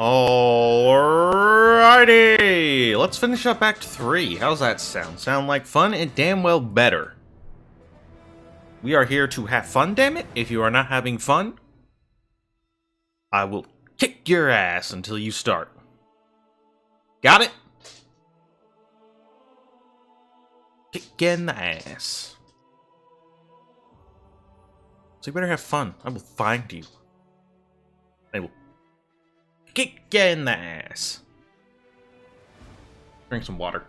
Alrighty, let's finish up Act 3. How's that sound? Sound like fun? And damn well better. We are here to have fun, damn it. If you are not having fun, I will kick your ass until you start. Got it? Kick in the ass. So you better have fun. I will find you. I will kick you in the ass. Drink some water.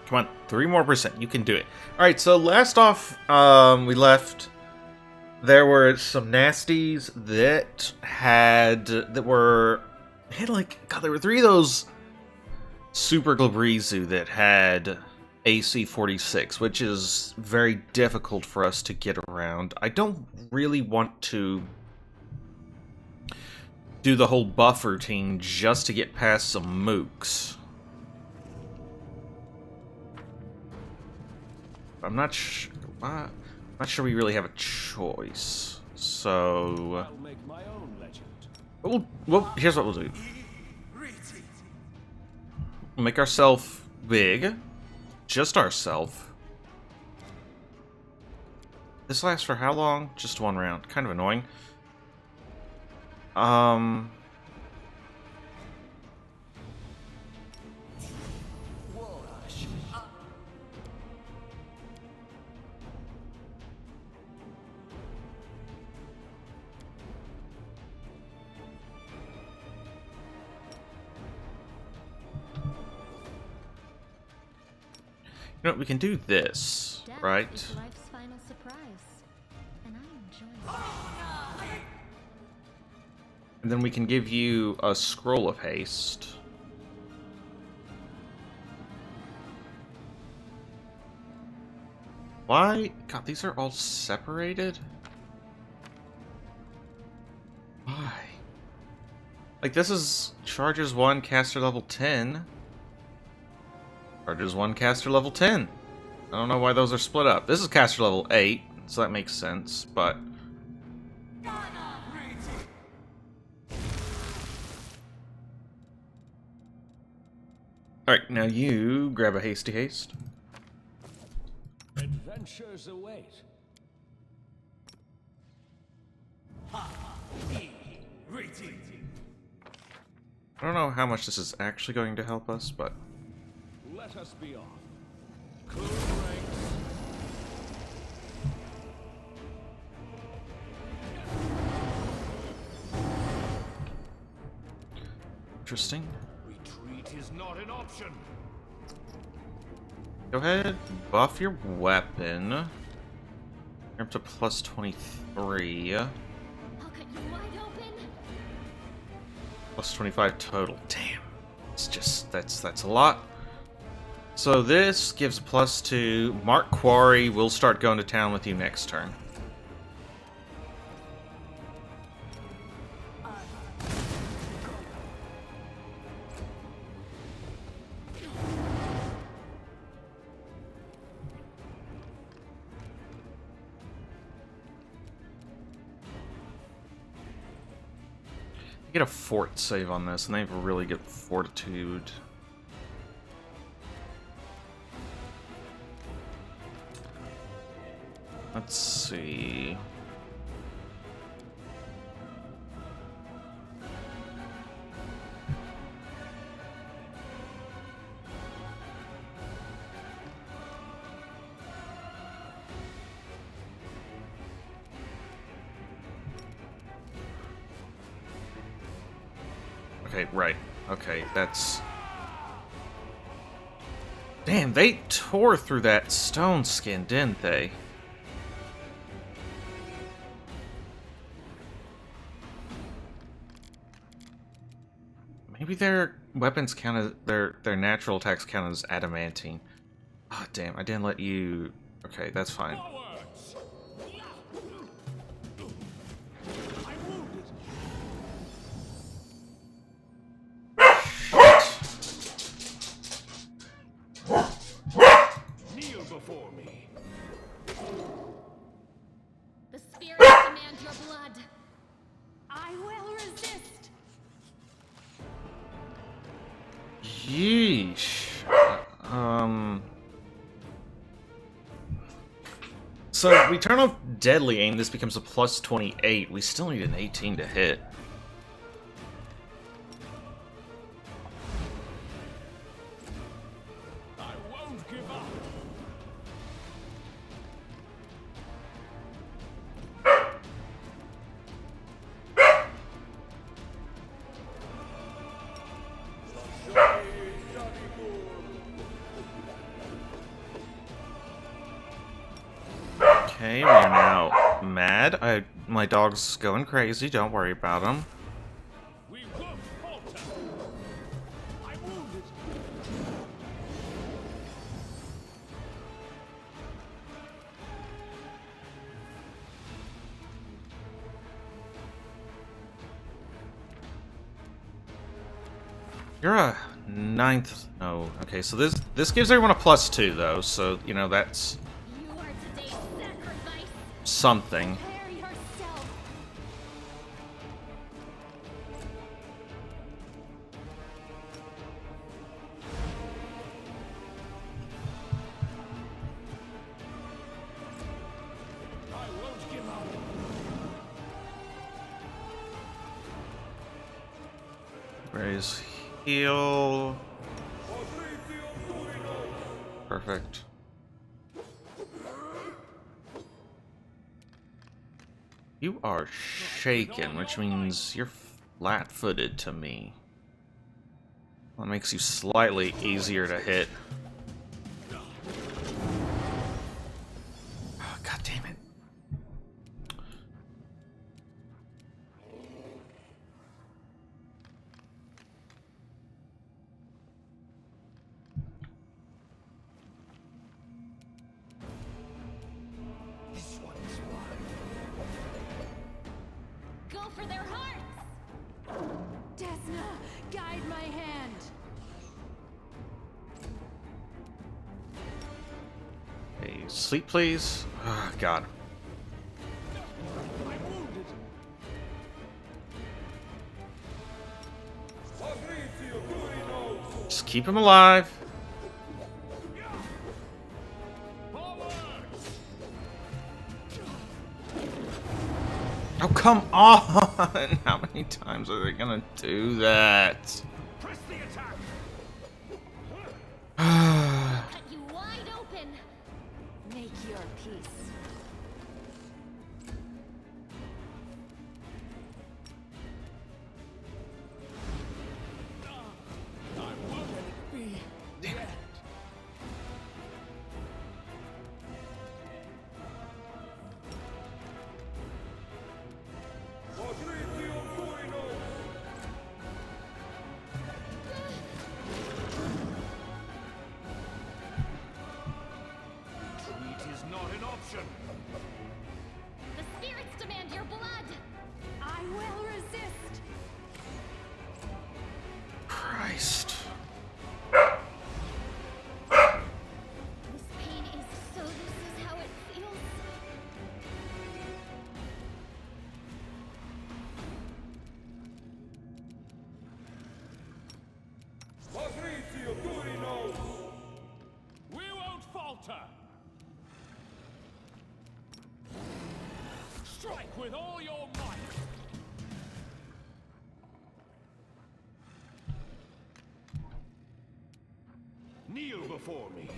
Come on, 3% more. You can do it. Alright, so last off, we left. There were some nasties that had like, God, there were 3 of those Super Glabrizu that had AC 46, which is very difficult for us to get around. I don't really want to do the whole buff routine just to get past some mooks. I'm not sure we really have a choice. So, well, here's what we'll do. We'll make ourselves big, just ourselves. This lasts for how long? Just 1 round. Kind of annoying. You know, we can do this, right? Life's final surprise, and I enjoy it. And then we can give you a scroll of haste. Why? God, these are all separated? Why? Like, this is charges 1, caster level 10. Charges 1, caster level 10. I don't know why those are split up. This is caster level 8, so that makes sense, but... Alright, now you grab a hasty haste. Adventures await. I don't know how much this is actually going to help us, but... Let us be off. Cool ranks. Interesting. Retreat is not an option. Go ahead, buff your weapon. You're up to plus 23. I'll cut you wide open. Plus 25 total. Damn. It's just, that's a lot. So this gives plus 2. Mark Quarry will start going to town with you next turn. Get a fort save on this, and they have a really good fortitude. Let's see. Okay, right. Okay, that's... Damn, they tore through that stone skin, didn't they? Maybe their weapons count as their natural attacks count as adamantine. Oh, damn, I didn't let you... Okay, that's fine. Forwards! I'm wounded. Kneel before me. The spirits demand your blood. I will resist. Yeesh. So we turn off deadly aim, this becomes a plus 28. We still need an 18 to hit. I won't give up. Okay, we are now mad. My dog's going crazy, don't worry about him. We won't falter. I'm wounded. You're a 9th. Oh, okay, so this gives everyone a +2 though, so you know that's You are today's sacrifice. something. Prepare yourself. I won't give up. Raise heal. Perfect. You are shaken, which means you're flat-footed to me. That makes you slightly easier to hit. Oh, God damn it. This one's mine. Go for their hearts. Desna, guide my hand. Hey, sleep, please. Oh, God. I'm wounded. Just keep him alive. Forwards! Oh, come on! How many times are they gonna do that? Press the attack. Cut you wide open. Make your peace. I won't let it be. Damn it. Retreat is not an option. The spirits demand your blood. I will resist. Christ. This pain is so. This is how it feels. We won't falter. Strike with all your might. Kneel before me.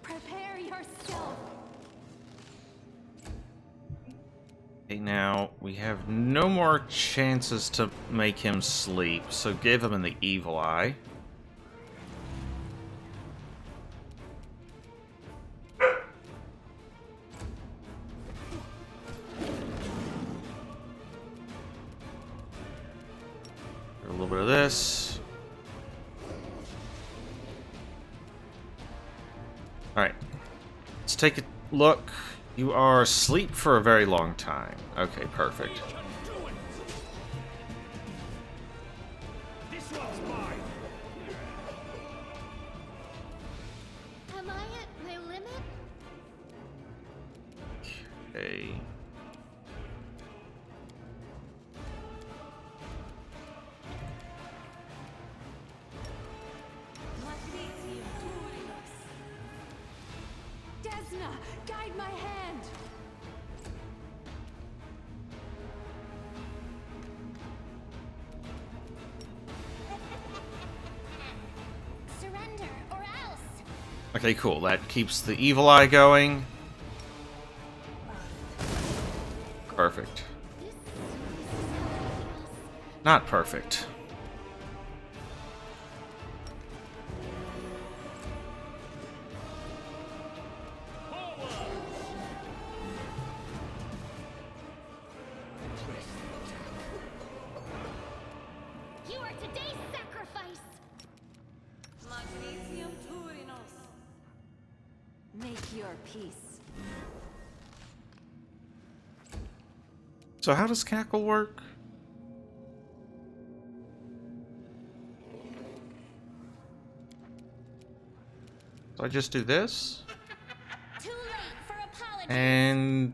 Prepare yourself. Okay, now we have no more chances to make him sleep, so give him the evil eye. A little bit of this. Alright. Let's take a look. You are asleep for a very long time. Okay, perfect. This one's mine. Am I at my limit? Okay. Desna, guide my hand. Surrender or else. Okay, cool. That keeps the evil eye going. Perfect. Not perfect. You are today's sacrifice. Magnesium Turinos. Make your peace. So how does Cackle work? So I just do this? Too late for apologies. And...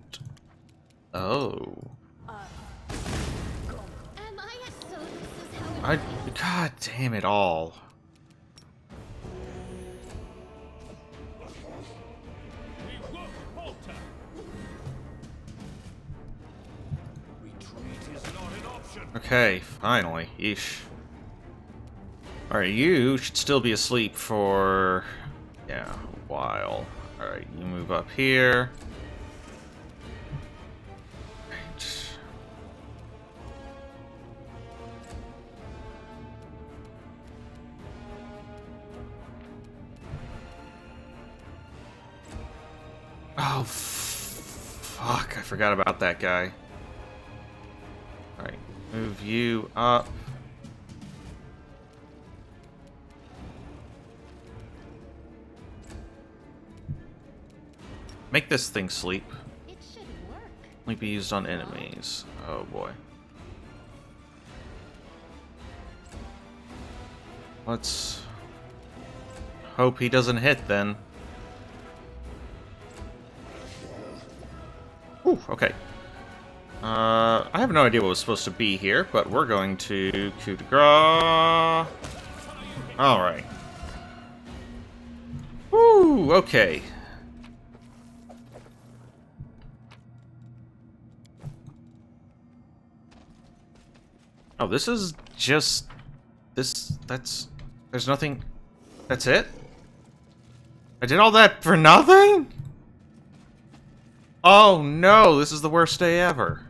oh. Am I so this is how it feels? God damn it all. We won't falter. Retreat is not an option. Okay, finally. Yeesh. Alright, you should still be asleep for... yeah, a while. Alright, you move up here. Right. Oh, fuck. I forgot about that guy. Alright, move you up. Make this thing sleep. It should work. Only be used on enemies. Oh boy. Let's hope he doesn't hit then. Ooh, okay. I have no idea what was supposed to be here, but we're going to coup de grace. Alright. Woo, okay. Oh, this is just... there's nothing... that's it? I did all that for nothing? Oh no, this is the worst day ever.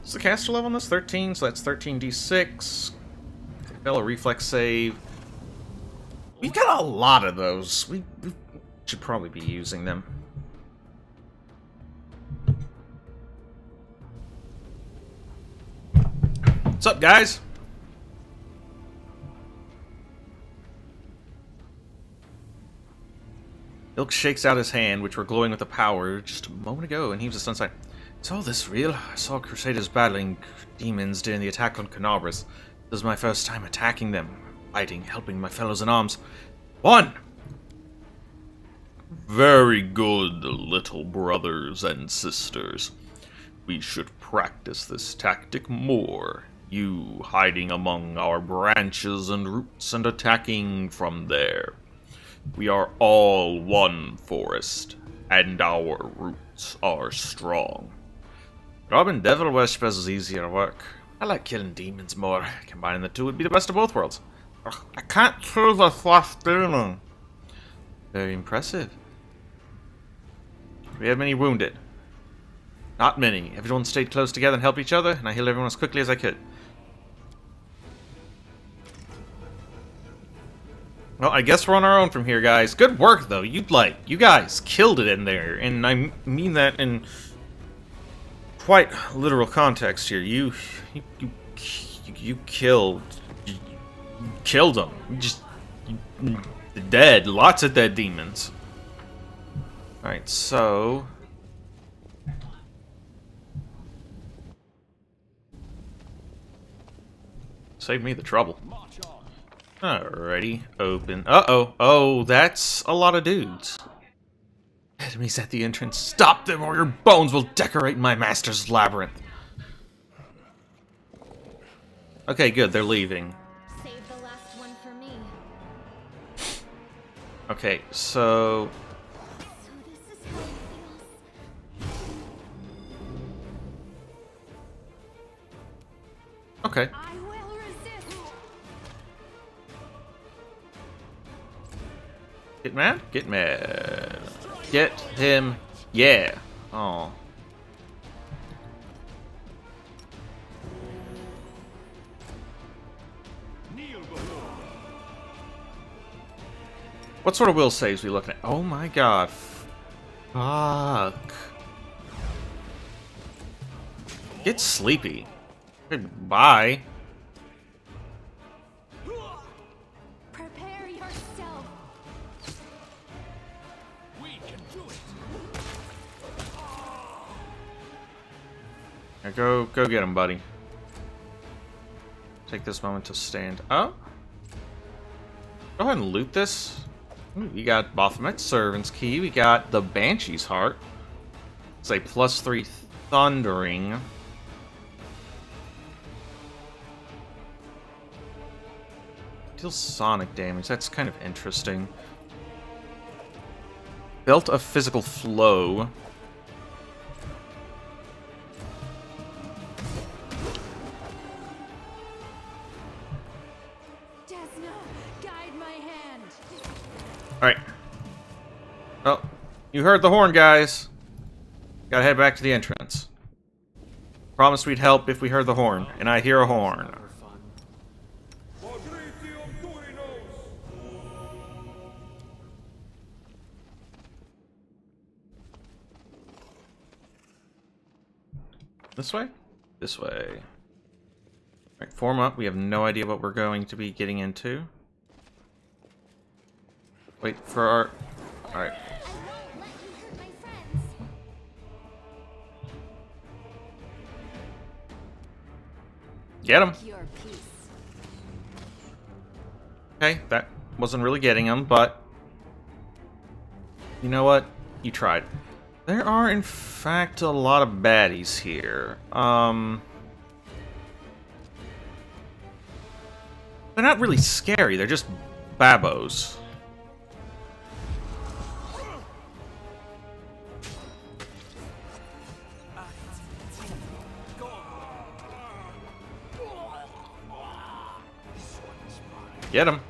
So the caster level on this 13, so that's 13d6. Fail a reflex save. We've got a lot of those. We should probably be using them. What's up, guys? Ilk shakes out his hand, which were glowing with the power just a moment ago, and heaves a sunsign. Is all this real? I saw Crusaders battling demons during the attack on Canabras. This is my first time attacking them, fighting, helping my fellows in arms. 1! Very good, little brothers and sisters. We should practice this tactic more. You hiding among our branches and roots and attacking from there. We are all one forest, and our roots are strong. Robbing devil worshippers is easier work. I like killing demons more. Combining the two would be the best of both worlds. Ugh, I can't choose a last demon. Very impressive. Do we have many wounded? Not many. Everyone stayed close together and helped each other, and I healed everyone as quickly as I could. Well, I guess we're on our own from here, guys. Good work, though. You guys killed it in there, and I mean that in quite literal context here. You killed them. Dead. Lots of dead demons. Alright, so... Save me the trouble. Alrighty, open. Uh-oh. Oh, that's a lot of dudes. Enemies at the entrance. Stop them or your bones will decorate my master's labyrinth. Okay, good. They're leaving. Save the last one for me. Okay, so... So this is how it feels. Okay. I will resist. Get mad? Get mad. Get him. Yeah. Oh. What sort of will saves we looking at? Oh my god. Fuck. Get sleepy. Goodbye. Prepare yourself. We can do it. Now go get him, buddy. Take this moment to stand up. Go ahead and loot this. Ooh, we got Baphomet's Servant's Key. We got the Banshee's Heart. It's a +3 Thundering. Deals sonic damage. That's kind of interesting. Belt of Physical Flow. Guide my hand. Alright. Oh, you heard the horn, guys. Gotta head back to the entrance. Promised we'd help if we heard the horn, and I hear a horn. This way? This way. Alright, form up. We have no idea what we're going to be getting into. Wait for our... Alright. I won't let you hurt my friends. Get him! Your peace. Okay, that wasn't really getting him, but... You know what? You tried. There are, in fact, a lot of baddies here. They're not really scary, they're just babos. Get him.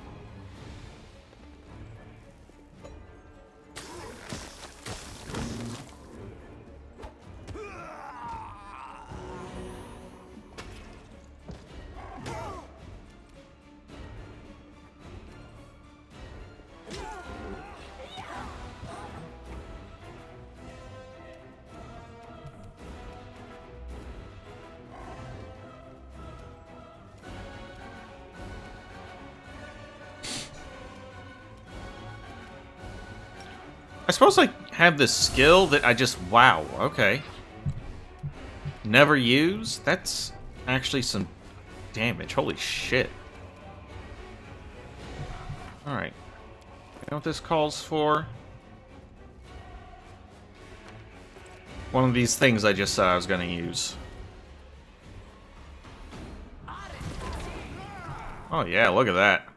I suppose I have this skill that I just... Wow, okay. Never use? That's actually some damage. Holy shit. Alright. You know what this calls for? One of these things I just said I was going to use. Oh yeah, look at that.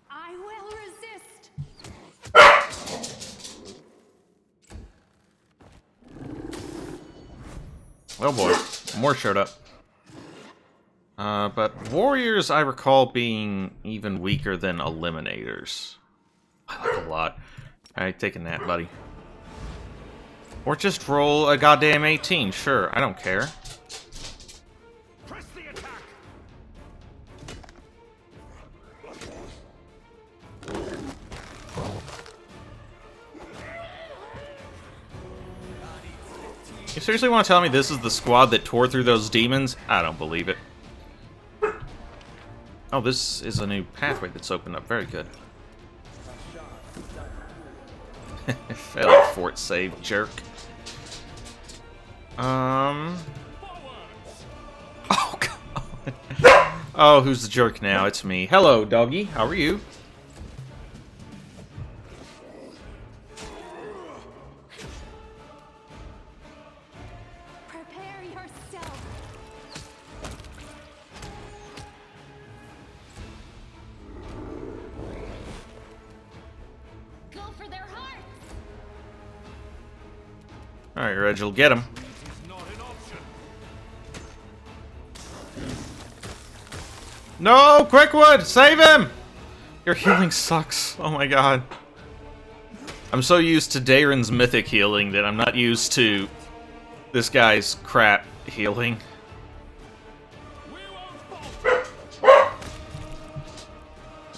I will resist. Oh boy, more showed up. But warriors, I recall being even weaker than eliminators. I like a lot. Alright, take a nap, buddy. Or just roll a goddamn 18, sure, I don't care. Press the attack. You seriously want to tell me this is the squad that tore through those demons? I don't believe it. Oh, this is a new pathway that's opened up. Very good. Failed fort save, jerk. Oh, God. Oh, who's the jerk now? It's me. Hello, doggy. How are you? Prepare yourself. Go for their hearts! Alright, Regil, get him. It's not an option. No! Quickwood! Save him! Your healing sucks. Oh my god. I'm so used to Daeron's mythic healing that I'm not used to this guy's crap healing. We won't fall.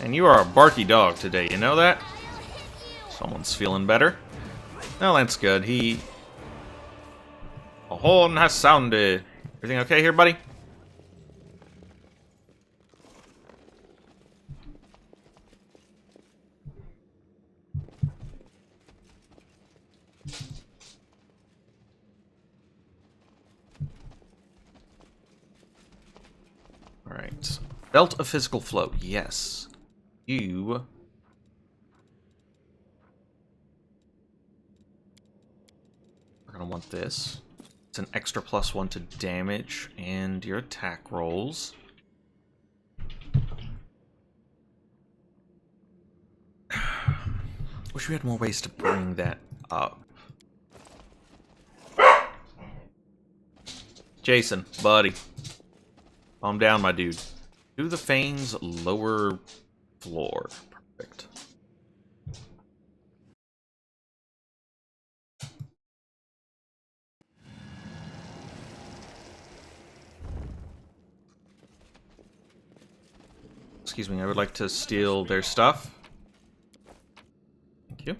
And you are a barky dog today, you know that? Someone's feeling better. Well, that's good. A horn has sounded. Everything okay here, buddy? Alright. Belt of physical flow. Yes. You... are gonna want this. It's an extra +1 to damage and your attack rolls. Wish we had more ways to bring that up. Jason, buddy. Calm down, my dude. To the Fane's lower floor. Perfect. Excuse me, I would like to steal their stuff. Thank you.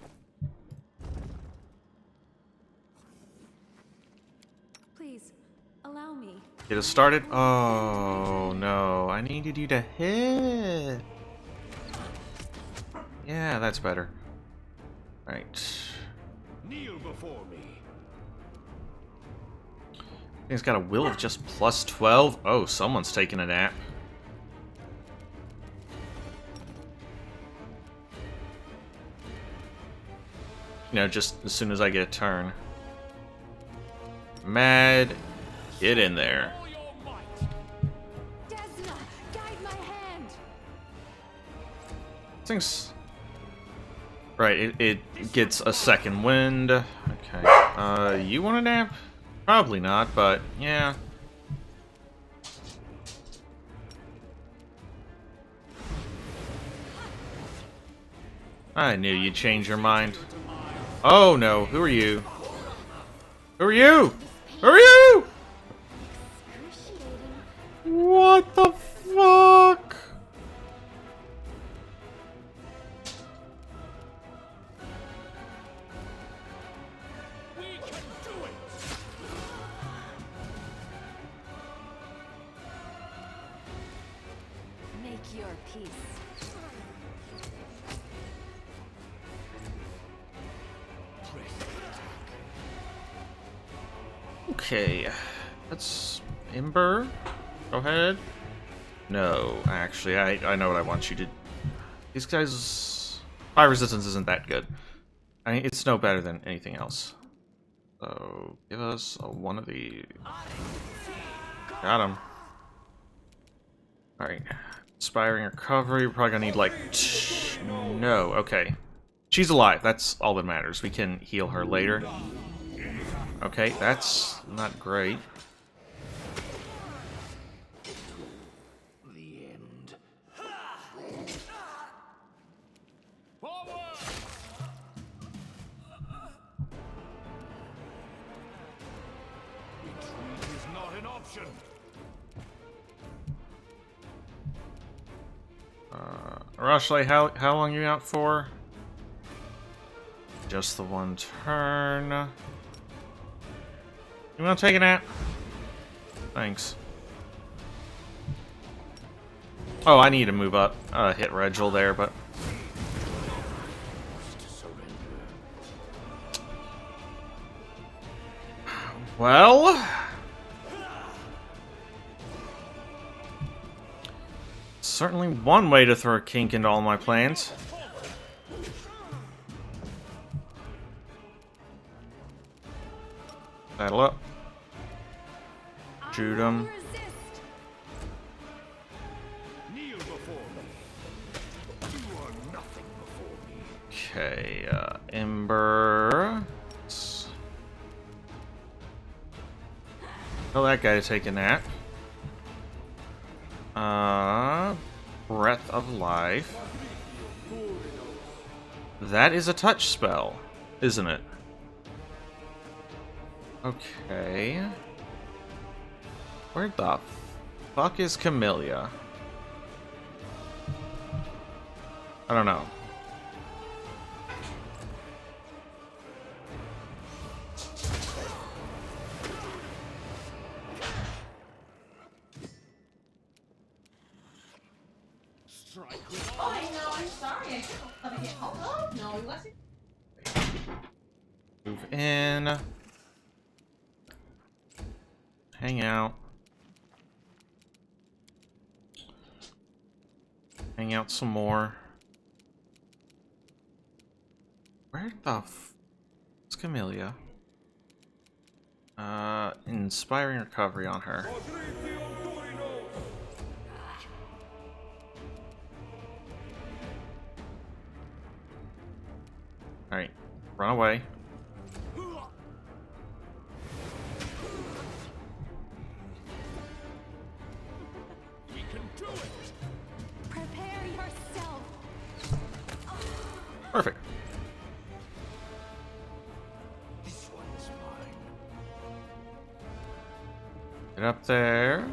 Please, allow me. Get us started. Oh, no. I needed you to hit. Yeah, that's better. Right. Kneel before me. He's got a will of just +12. Oh, someone's taking a nap. You know, just as soon as I get a turn. Mad, get in there. All your might. Desna, guide my hand. Things. Right, it gets a second wind. Okay. You want a nap? Probably not, but yeah. I knew you'd change your mind. Oh no, who are you? Who are you? Who are you? What the fuck? We can do it. Make your peace. Okay, that's Ember. Go ahead. No, actually, I know what I want you to. These guys, fire resistance isn't that good. I mean, it's no better than anything else. So give us one of the. Got him. All right, inspiring recovery. We're probably gonna need like. No, okay. She's alive. That's all that matters. We can heal her later. Okay, that's not great. Rushley, how long you out for? Just the one turn. You wanna take a nap? Thanks. Oh, I need to move up. Hit Regil there, but... Well... Certainly one way to throw a kink into all my plans. Battle up. Shoot him. Kneel before me. You are nothing before me. Okay, Ember. Tell that guy to take a nap. Breath of Life. That is a touch spell, isn't it? Okay. Where the fuck is Camellia? I don't know. Move in. Hang out. Hang out some more. Where the f... is Camellia? Inspiring recovery on her. Alright, run away. We can do it. Prepare yourself. Perfect. This one is mine. Get up there.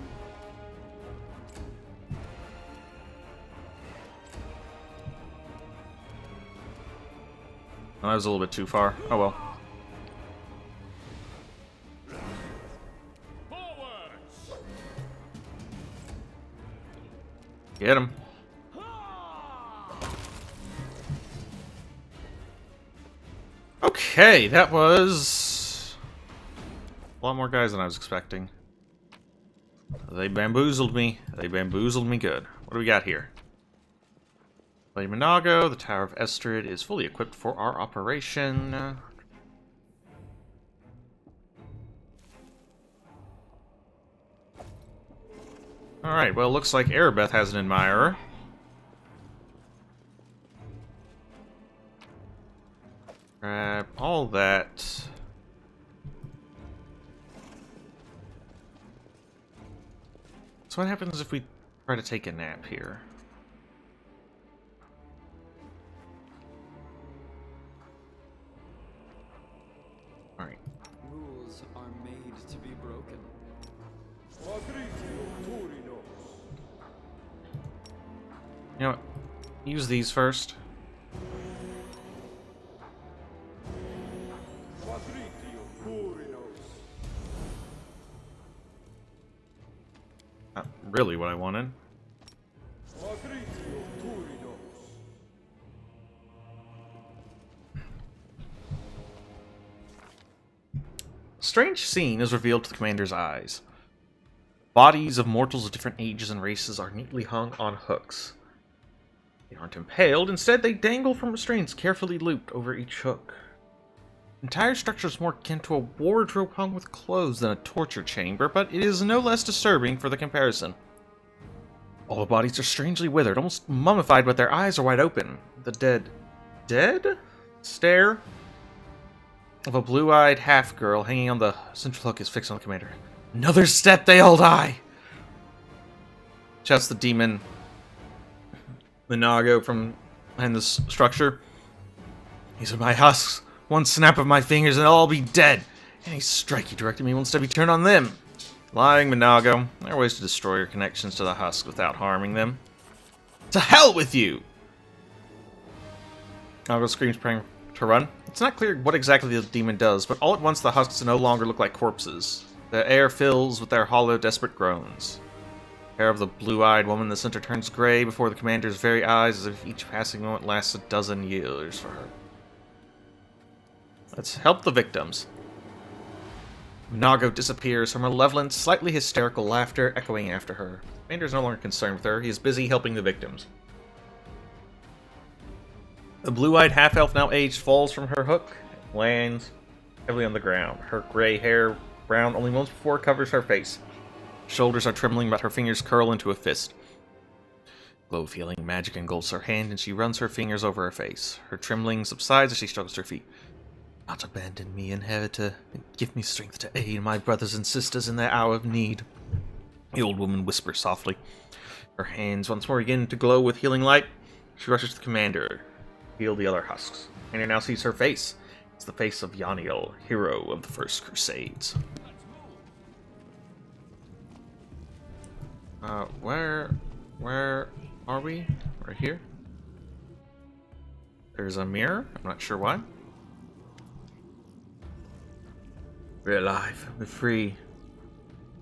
Oh, that was a little bit too far. Oh well. Forwards. Get him. Okay, that was a lot more guys than I was expecting. They bamboozled me. They bamboozled me good. What do we got here? Lady Minago, the Tower of Estrid is fully equipped for our operation. Alright, well, looks like Erebeth has an admirer. Grab all that. So what happens if we try to take a nap here? Alright. Rules are made to be broken. You know what? Use these first. Not really what I wanted. A strange scene is revealed to the commander's eyes. Bodies of mortals of different ages and races are neatly hung on hooks. They aren't impaled, instead they dangle from restraints carefully looped over each hook. The entire structure is more akin to a wardrobe hung with clothes than a torture chamber, but it is no less disturbing for the comparison. All the bodies are strangely withered, almost mummified, but their eyes are wide open. The dead stare of a blue-eyed half-girl hanging on the central hook is fixed on the commander. Another step, they all die! Shouts the demon Minago from behind this structure. These are my husks. One snap of my fingers and they'll all be dead. Any strike you direct at me will instead be turned on them. Lying, Minago. There are ways to destroy your connections to the husk without harming them. To hell with you! Nago screams, preparing to run. It's not clear what exactly the demon does, but all at once the husks no longer look like corpses. The air fills with their hollow, desperate groans. The hair of the blue-eyed woman in the center turns gray before the commander's very eyes, as if each passing moment lasts a dozen years for her. Let's help the victims. Nago disappears, her malevolent, slightly hysterical laughter echoing after her. The commander is no longer concerned with her. He is busy helping the victims. The blue-eyed half-elf, now aged, falls from her hook and lands heavily on the ground. Her gray hair, brown only moments before, covers her face. Shoulders are trembling, but her fingers curl into a fist. Glow feeling magic engulfs her hand, and she runs her fingers over her face. Her trembling subsides as she struggles to her feet. Not abandon me, inheritor, and give me strength to aid my brothers and sisters in their hour of need. The old woman whispers softly. Her hands once more begin to glow with healing light. She rushes to the commander. Heal the other husks. And now sees her face. It's the face of Yaniel, hero of the First Crusades. Where are we? Right here? There's a mirror. I'm not sure why. We're alive. We're free.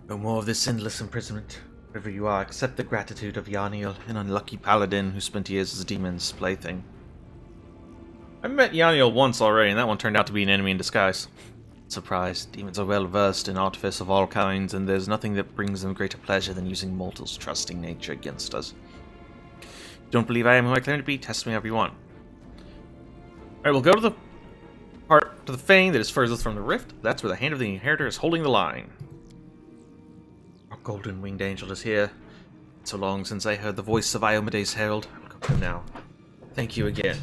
No more of this endless imprisonment. Wherever you are, accept the gratitude of Yaniel, an unlucky paladin who spent years as a demon's plaything. I met Yaniel once already, and that one turned out to be an enemy in disguise. Surprise, demons are well versed in artifice of all kinds, and there's nothing that brings them greater pleasure than using mortals' trusting nature against us. If you don't believe I am who I claim to be, test me however you want. Alright, we'll go to the part to the fane that is furthest from the rift. That's where the hand of the inheritor is holding the line. Our golden winged angel is here. So long since I heard the voice of Iomede's herald. I'll go to him now. Thank you again.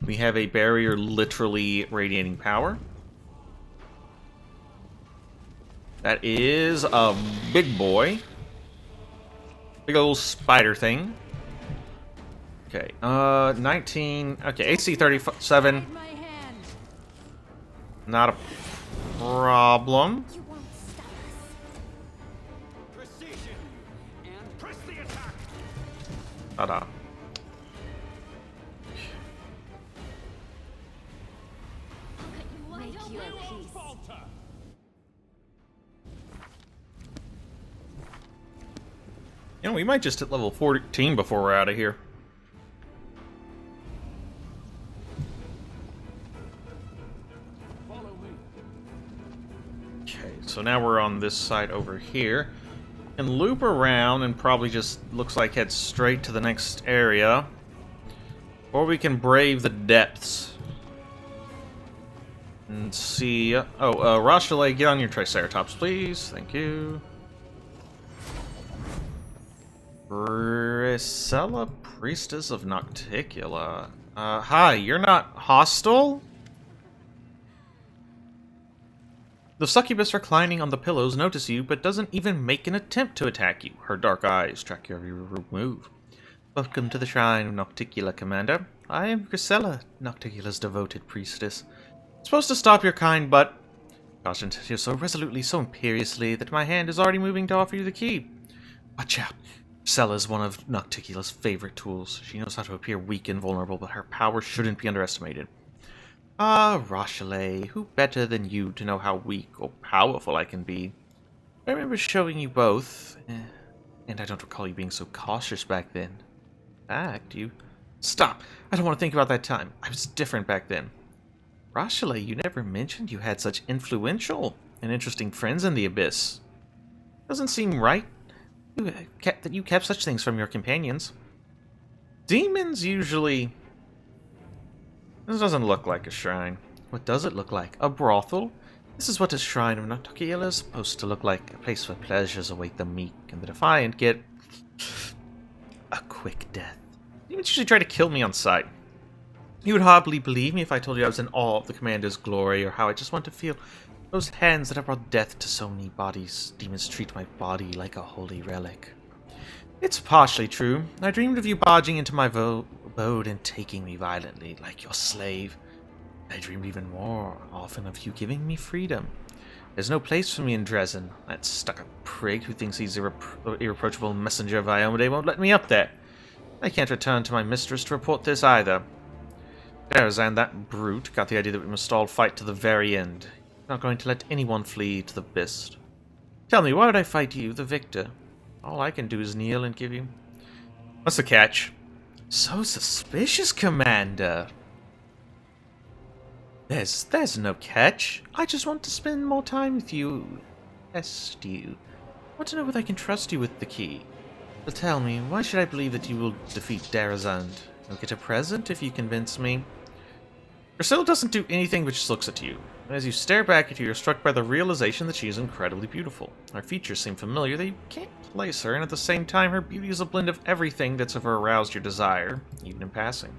We have a barrier literally radiating power. That is a big boy. Big old spider thing. Okay, 19. Okay, AC 37. Not a problem. You won't stop us. Precision and press the attack. Ta-da. Make your peace. Falter. You know, we might just hit level 14 before we're out of here. Follow me. Okay, so now we're on this side over here. And loop around and probably just looks like head straight to the next area. Or we can brave the depths. And see... Rochelle, get on your Triceratops, please. Thank you. Brisella, Priestess of Nocticula. Hi, you're not hostile? The succubus reclining on the pillows notices you, but doesn't even make an attempt to attack you. Her dark eyes track your every move. Welcome to the Shrine of Natokiel, Commander. I am Grisella, Nocticula's devoted priestess. Supposed to stop your kind, but cautioned you so resolutely, so imperiously, that my hand is already moving to offer you the key. Watch out. Grisella is one of Nocticula's favorite tools. She knows how to appear weak and vulnerable, but her power shouldn't be underestimated. Ah, Rochelle, who better than you to know how weak or powerful I can be? I remember showing you both, and I don't recall you being so cautious back then. In fact, you... Stop! I don't want to think about that time. I was different back then. Rochelle, you never mentioned you had such influential and interesting friends in the Abyss. Doesn't seem right that you kept such things from your companions. Demons usually... This doesn't look like a shrine. What does it look like? A brothel? This is what a Shrine of Natokiel is supposed to look like. A place where pleasures await the meek and the defiant get... a quick death. Demons usually try to kill me on sight. You would hardly believe me if I told you I was in awe of the commander's glory, or how I just want to feel those hands that have brought death to so many bodies. Demons treat my body like a holy relic. It's partially true. I dreamed of you barging into my abode and taking me violently, like your slave. I dreamed even more often of you giving me freedom. There's no place for me in Dresden. That stuck-up prig who thinks he's irreproachable messenger of Iomade won't let me up there. I can't return to my mistress to report this either. Derazan, that brute, got the idea that we must all fight to the very end. He's not going to let anyone flee to the Bist. Tell me, why would I fight you, the victor? All I can do is kneel and give you... What's the catch? So suspicious, Commander. There's no catch. I just want to spend more time with you. Test you. I want to know whether I can trust you with the key. So tell me, why should I believe that you will defeat Derazand? You'll get a present if you convince me. Priscilla doesn't do anything but just looks at you. As you stare back at you, you're struck by the realization that she is incredibly beautiful. Her features seem familiar, that you can't place her, and at the same time, her beauty is a blend of everything that's ever aroused your desire, even in passing.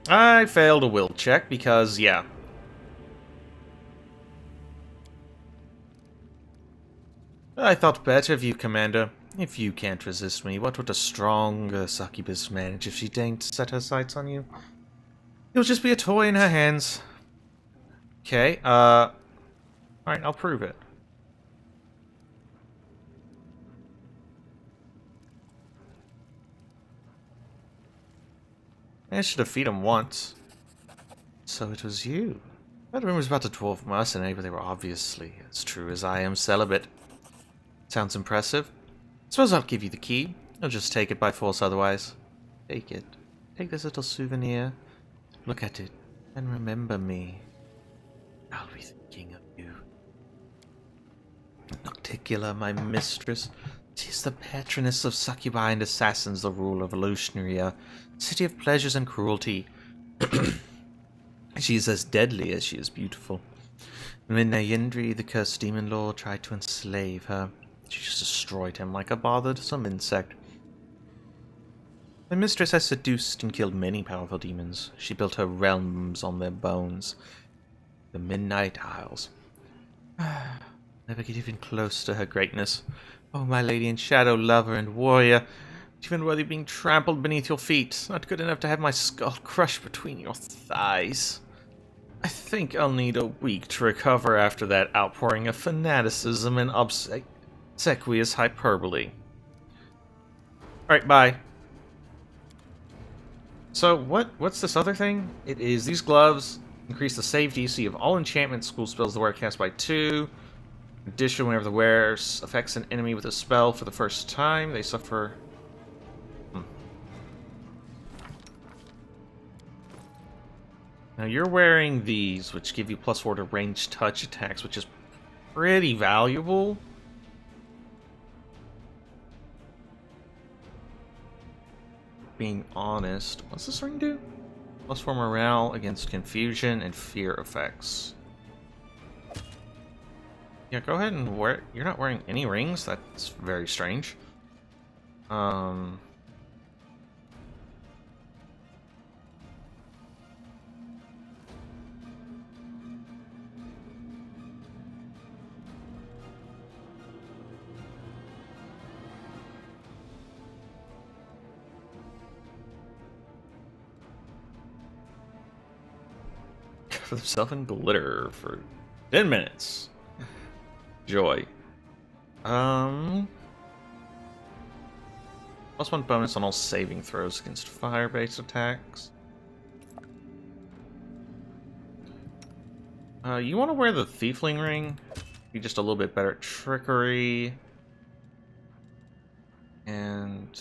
I failed a will check because, yeah. I thought better of you, Commander. If you can't resist me, what would a strong succubus manage if she deigned to set her sights on you? You'll just be a toy in her hands. Okay, alright, I'll prove it. I should defeat him once. So it was you. I heard rumors about the dwarf mercenary, but they were obviously as true as I am celibate. Sounds impressive. Suppose I'll give you the key. You'll just take it by force otherwise. Take it. Take this little souvenir. Look at it, and remember me. I'll be thinking of you. Natokiel, my mistress. She is the patroness of succubi and assassins, the ruler of Illusionaria, city of pleasures and cruelty. She is as deadly as she is beautiful. When Nayendri, the cursed demon lord, tried to enslave her, she just destroyed him like a bother to some insect. My mistress has seduced and killed many powerful demons. She built her realms on their bones. The Midnight Isles. Never get even close to her greatness. Oh, my lady and shadow lover and warrior. Even worthy being trampled beneath your feet. Not good enough to have my skull crushed between your thighs. I think I'll need a week to recover after that outpouring of fanaticism and obsequious hyperbole. Alright, bye. So, what's this other thing? It is these gloves increase the save DC of all enchantment school spells the wearer casts by 2. In addition, whenever the wearer affects an enemy with a spell for the first time, they suffer... Now you're wearing these, which give you +4 to ranged touch attacks, which is pretty valuable. Being honest, what's this ring do? +4 morale against confusion and fear effects. Yeah, go ahead and wear. You're not wearing any rings? That's very strange. Cover themselves in glitter for 10 minutes. Joy. +1 bonus on all saving throws against fire-based attacks. You want to wear the Thiefling ring. Be just a little bit better at trickery. And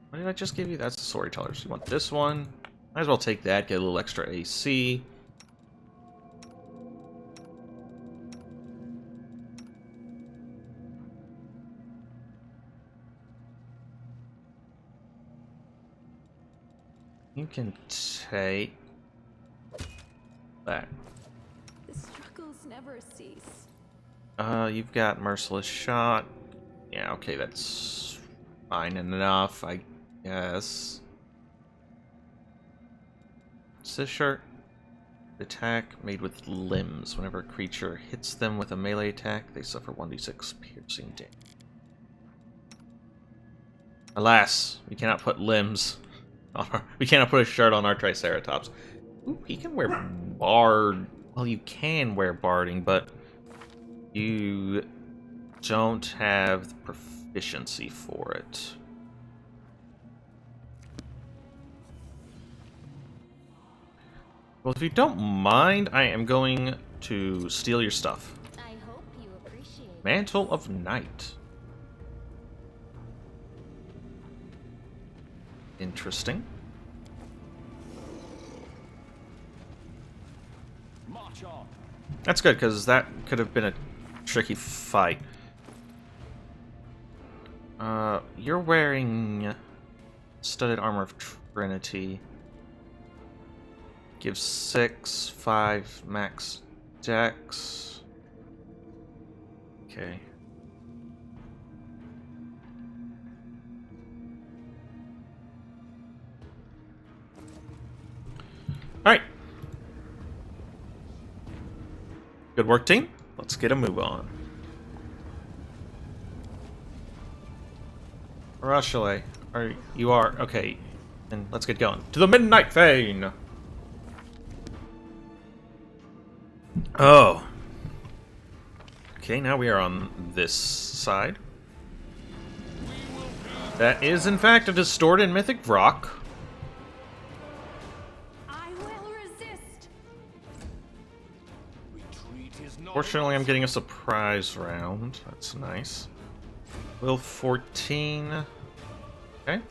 what did I just give you? That's the Storyteller. So you want this one. Might as well take that, get a little extra AC. You can take that. The struggles never cease. You've got Merciless Shot. Yeah, okay, that's fine enough, I guess. What's this shirt? Attack made with limbs. Whenever a creature hits them with a melee attack, they suffer 1d6 piercing damage. Alas, we cannot put limbs We cannot put a shard on our Triceratops. Ooh, he can wear bard. Well, you can wear barding, but you don't have the proficiency for it. Well, if you don't mind, I am going to steal your stuff. I hope you appreciate it. Mantle of Night. Interesting. March on. That's good, because that could have been a tricky fight. You're wearing Studded Armor of Trinity. Gives 6, 5 max dex. Okay. Alright. Good work, team. Let's get a move on. Rushale. You are. Okay. Then let's get going. To the Midnight Fane! Oh. Okay, now we are on this side. That is, in fact, a distorted mythic rock. I will resist. Retreat is not. Fortunately, I'm getting a surprise round. That's nice. Will 14. Okay.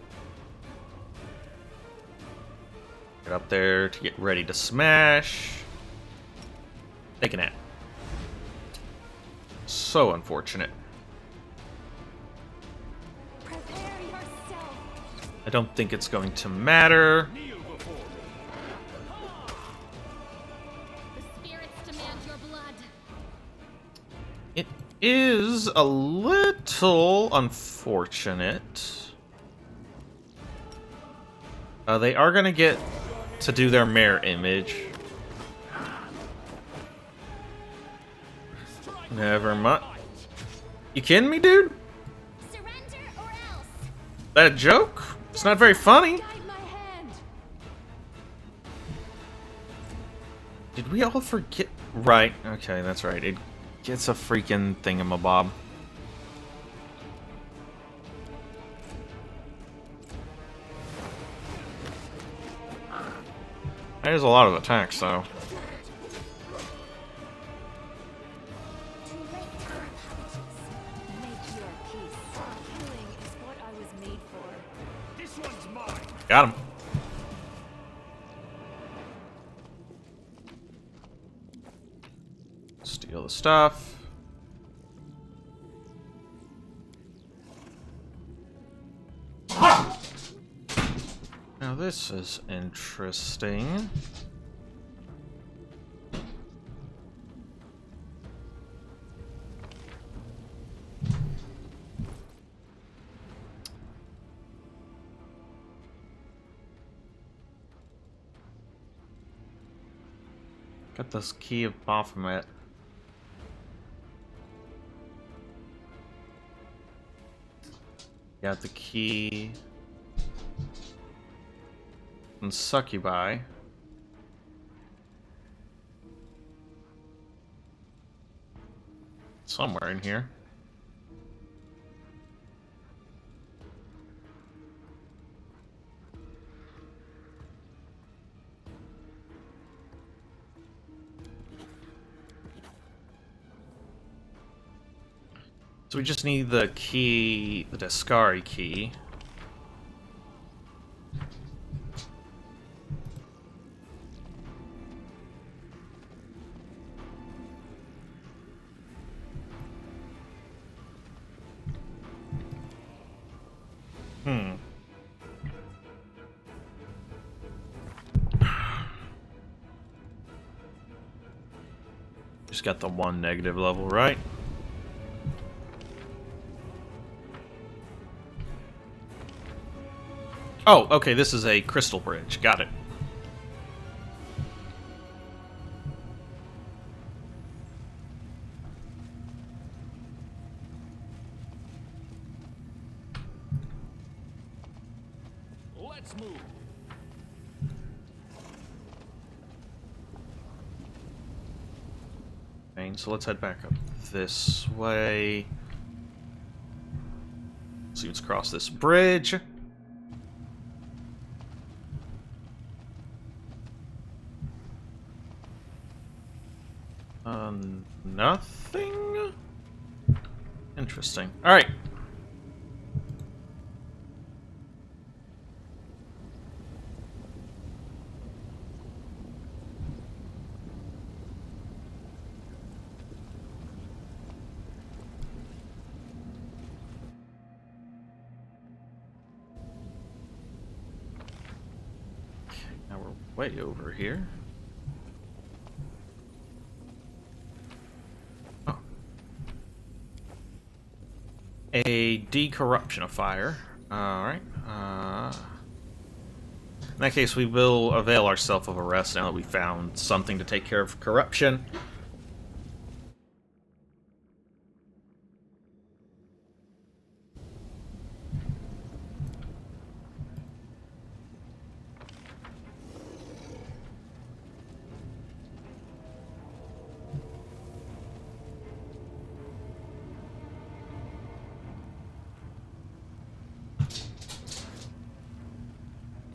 Get up there to get ready to smash. Take a nap. So unfortunate. Prepare yourself. I don't think it's going to matter. Kneel before me. The spirits demand your blood. It is a little unfortunate. They are going to get to do their mirror image. Never mind. You kidding me, dude? Surrender or else. That a joke? It's not very funny. Guide my hand. Did we all forget? Right. Okay, that's right. It gets a freaking thingamabob. There's a lot of attacks, though. Too late to our apologies. Make your peace. Healing is what I was made for. This one's mine. Got him. Steal the stuff. Now this is interesting. Got this key of Baphomet. Got the key. And Succubi. Somewhere in here. So we just need the key, the Dascari key. Just got the one negative level, right? Oh, okay, this is a crystal bridge. Got it. Let's move. Arcane, so let's head back up this way. See what's across this bridge. Nothing? Interesting. Alright. Now we're way over here. Oh. A decorruptionifier. Alright. In that case, we will avail ourselves of a rest now that we found something to take care of corruption.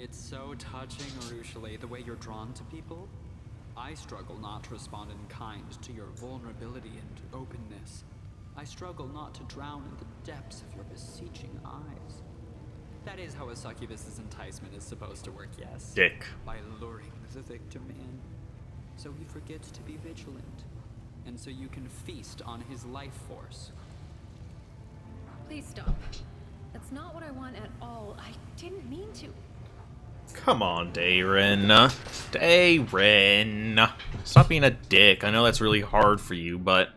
It's so touching, Urushale, the way you're drawn to people. I struggle not to respond in kind to your vulnerability and openness. I struggle not to drown in the depths of your beseeching eyes. That is how a succubus's enticement is supposed to work, yes? Dick. By luring the victim in. So he forgets to be vigilant. And so you can feast on his life force. Please stop. That's not what I want at all. I didn't mean to. Come on, Darren. Darren. Stop being a dick. I know that's really hard for you, but...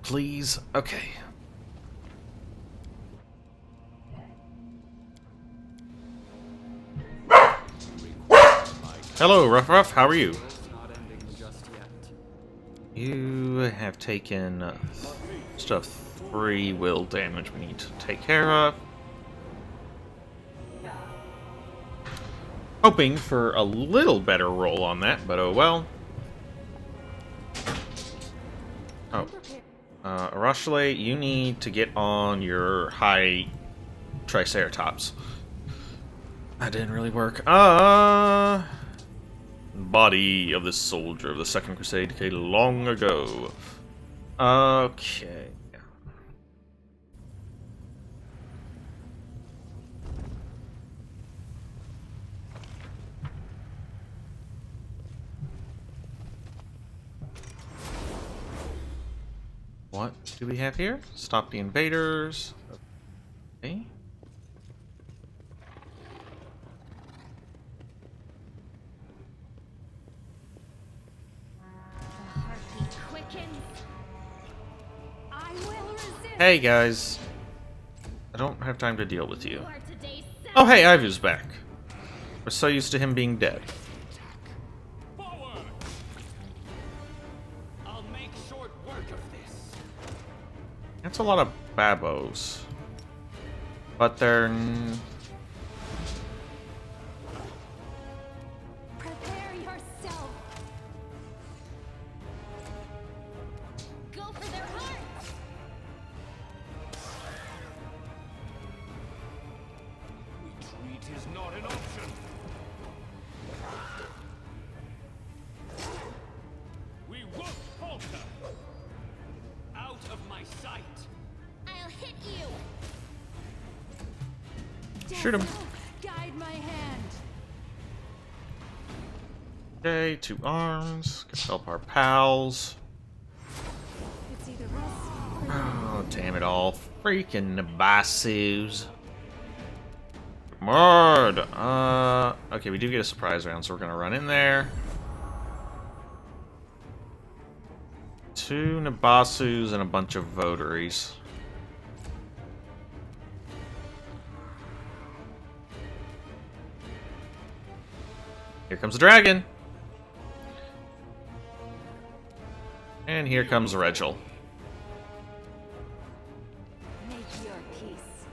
Please? Okay. Hello, Ruff Ruff. How are you? It's not ending just yet. You have taken stuff 3 will damage we need to take care of. Hoping for a little better roll on that, but oh well. Oh. Arashale, you need to get on your high Triceratops. That didn't really work. Body of this soldier of the Second Crusade decayed long ago. Okay. What do we have here? Stop the invaders. Okay. The heartbeat quickens. I will resist. Hey guys. I don't have time to deal with you. You are today's Oh hey, Ivu's back. We're so used to him being dead. Forward! I'll make short work of this. That's a lot of babos. But they're... Prepare yourself. Go for their hearts. Retreat is not an option. We won't falter. Out of my sight. I'll hit you. Shoot him. Guide my hand. Okay, 2 arms. Can help our pals. It's either us or Oh, damn it all. Freaking Nabasus. Mord! Okay, we do get a surprise round, so we're gonna run in there. 2 Nabasus and a bunch of votaries. Here comes the dragon! And here comes Regil. make your peace.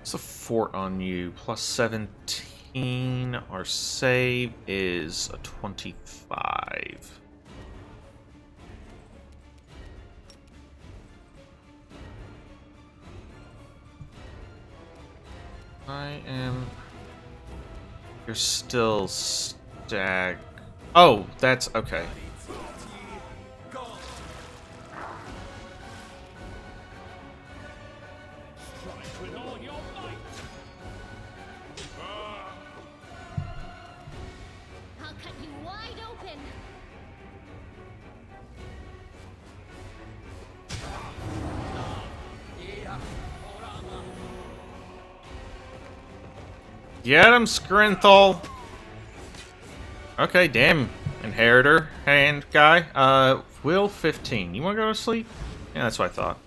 What's a fort on you? Plus 17. Our save is a 25. I am... You're still stag... Oh, that's... okay. With all your might. I'll cut you wide open. Get him, Skrinthal! Okay, damn. Inheritor hand guy. Will 15. You wanna go to sleep? Yeah, that's what I thought.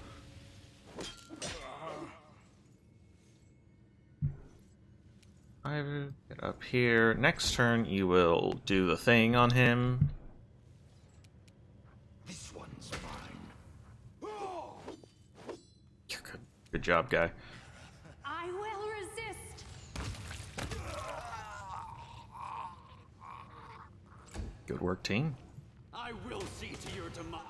Get up here. Next turn, you will do the thing on him. This one's mine. Good job, guy. I will resist. Good work, team. I will see to your demise.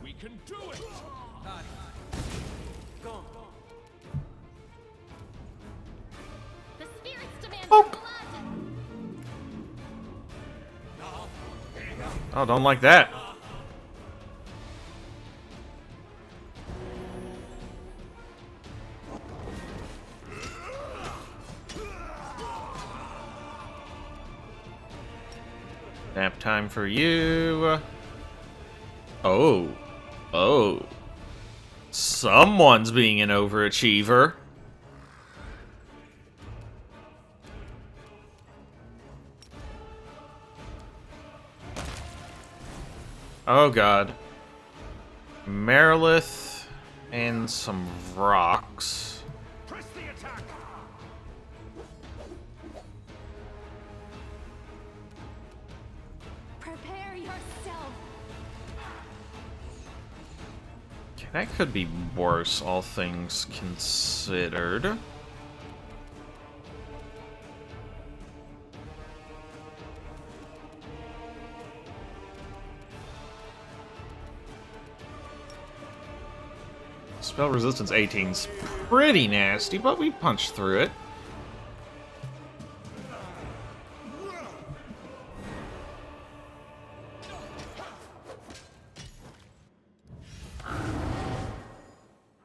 We can do it. The spirits demand Oh. your blood. Oh, don't like that. Nap time for you. Oh. Oh. Someone's being an overachiever. Oh god. Marilith and some rocks. Press the attack. Prepare yourself. Okay, that could be worse, all things considered. Spell resistance 18's pretty nasty, but we punched through it.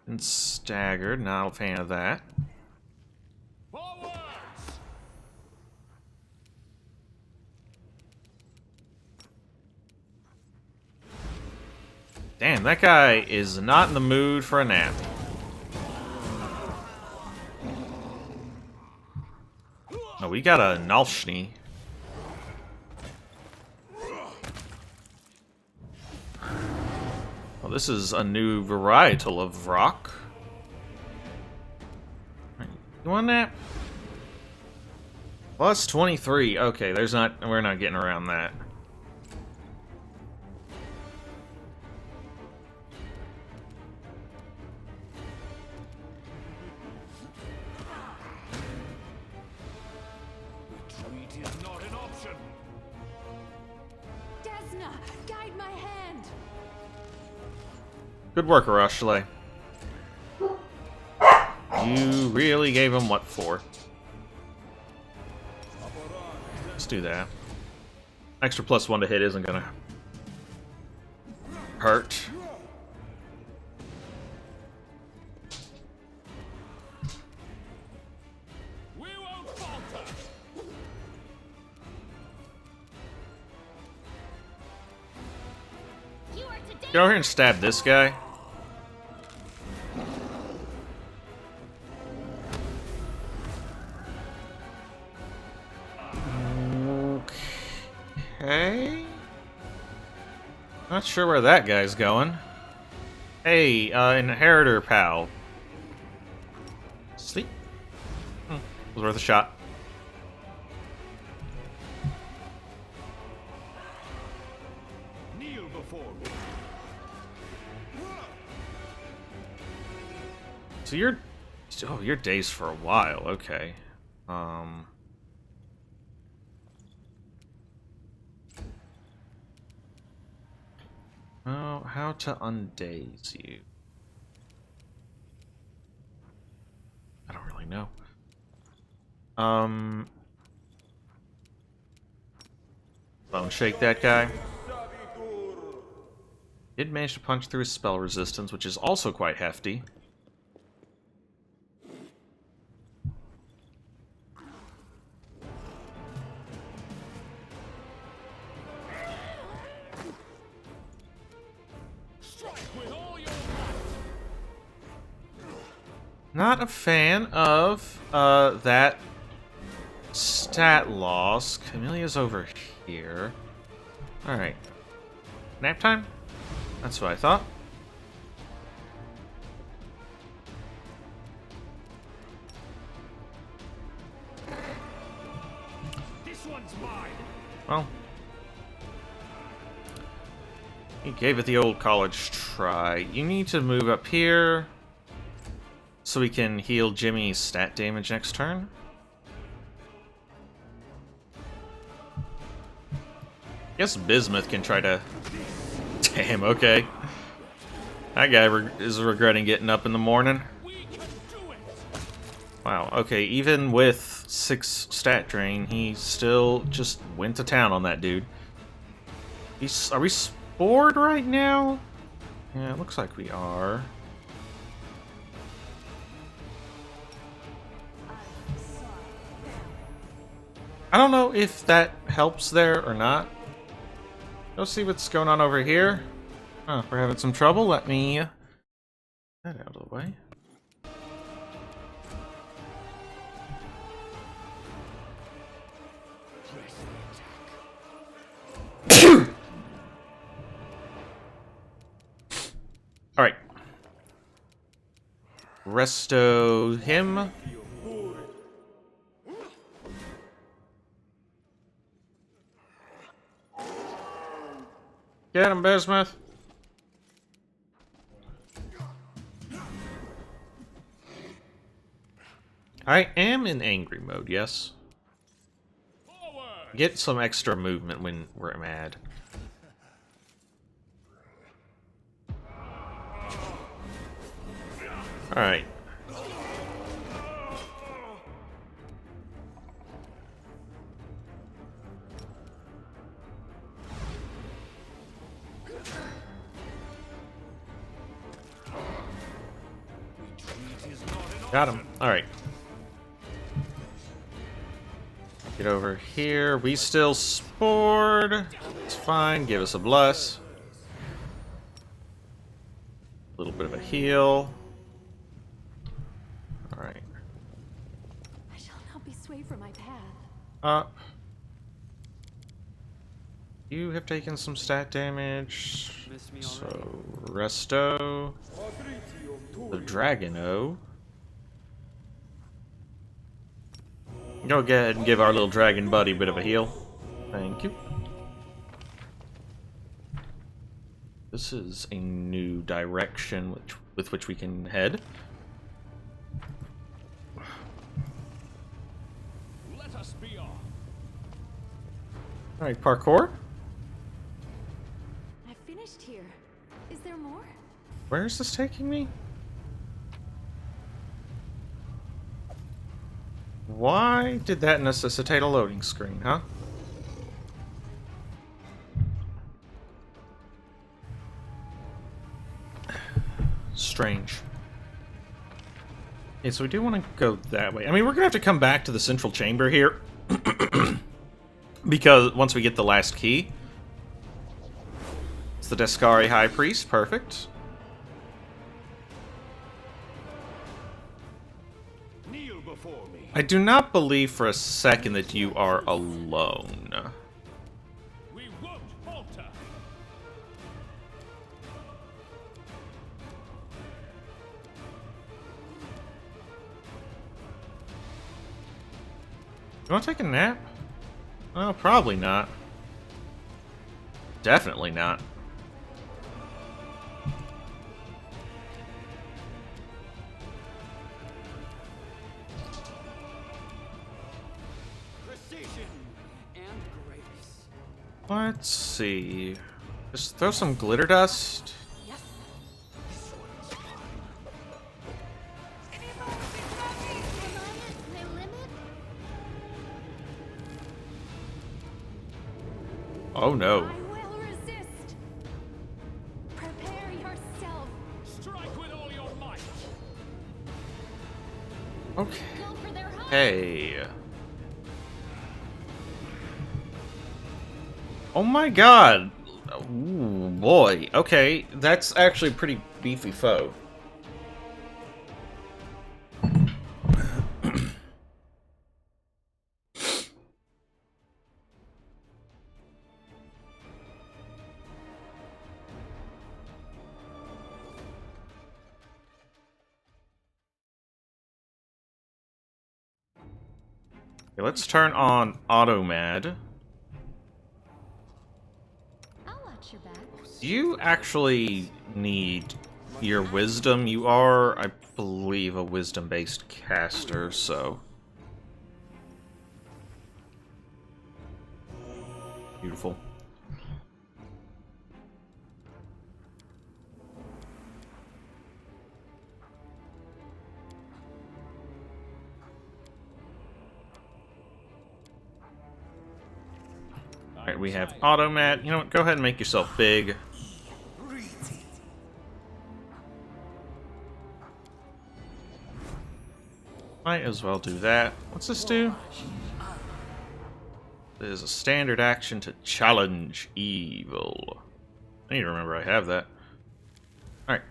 And staggered, not a fan of that. Forwards. Damn, that guy is not in the mood for a nap. Oh, we got a Nalshni. Well, this is a new varietal of rock. You want a nap? Plus 23. Okay, we're not getting around that. Retreat is not an option. Desna, guide my hand. Good work, Arashale. You really gave him what for? Let's do that. Extra +1 to hit isn't gonna hurt. We won't falter. You are today. Get over here and stab this guy. Okay. Not sure where that guy's going. Hey, Inheritor pal. Sleep. Was worth a shot. before me. So you're dazed for a while. Okay. Oh, how to undaze you? I don't really know. Bone shake that guy. Did manage to punch through his spell resistance, which is also quite hefty. Not a fan of that stat loss. Camelia's over here. Alright. Nap time? That's what I thought. This one's mine. Well, he gave it the old college try. You need to move up here so we can heal Jimmy's stat damage next turn. Guess Bismuth can try to... Damn, okay. That guy is regretting getting up in the morning. Wow, okay, even with 6 stat drain, he still just went to town on that dude. Are we spored right now? Yeah, it looks like we are. I don't know if that helps there or not. Go see what's going on over here. Oh, we're having some trouble. Let me get that out of the way. All right. Resto him. Get him, Bismuth. I am in angry mode, yes. Get some extra movement when we're mad. Alright. Got him. Alright. Get over here. We still spored. It's fine. Give us a bless. A little bit of a heal. Alright. I shall not be swayed from my path. You have taken some stat damage. Miss me So, already? Resto. The Dragono. Go ahead and give our little dragon buddy a bit of a heal. Thank you. This is a new direction with which we can head. Let us be off. Alright, parkour. I finished here. Is there more? Where is this taking me? Why did that necessitate a loading screen, huh? Strange. Okay, so we do want to go that way. I mean, we're going to have to come back to the central chamber here. Because once we get the last key. It's the Dascari High Priest. Perfect. Kneel before me. I do not believe for a second that you are alone. We won't falter. You want to take a nap? Oh, probably not. Definitely not. Let's see. Just throw some glitter dust. My limit? Oh no. I will resist. Prepare yourself. Strike with all your might. Okay. Go for their heart. Hey. Oh my god. Ooh, boy. Okay, that's actually a pretty beefy foe. Okay, let's turn on Automad. I'll watch your back. Do you actually need your wisdom? You are, I believe, a wisdom-based caster, so... Beautiful. Alright, we have Automat. You know what? Go ahead and make yourself big. Might as well do that. What's this do? It is a standard action to challenge evil. I need to remember I have that. Alright.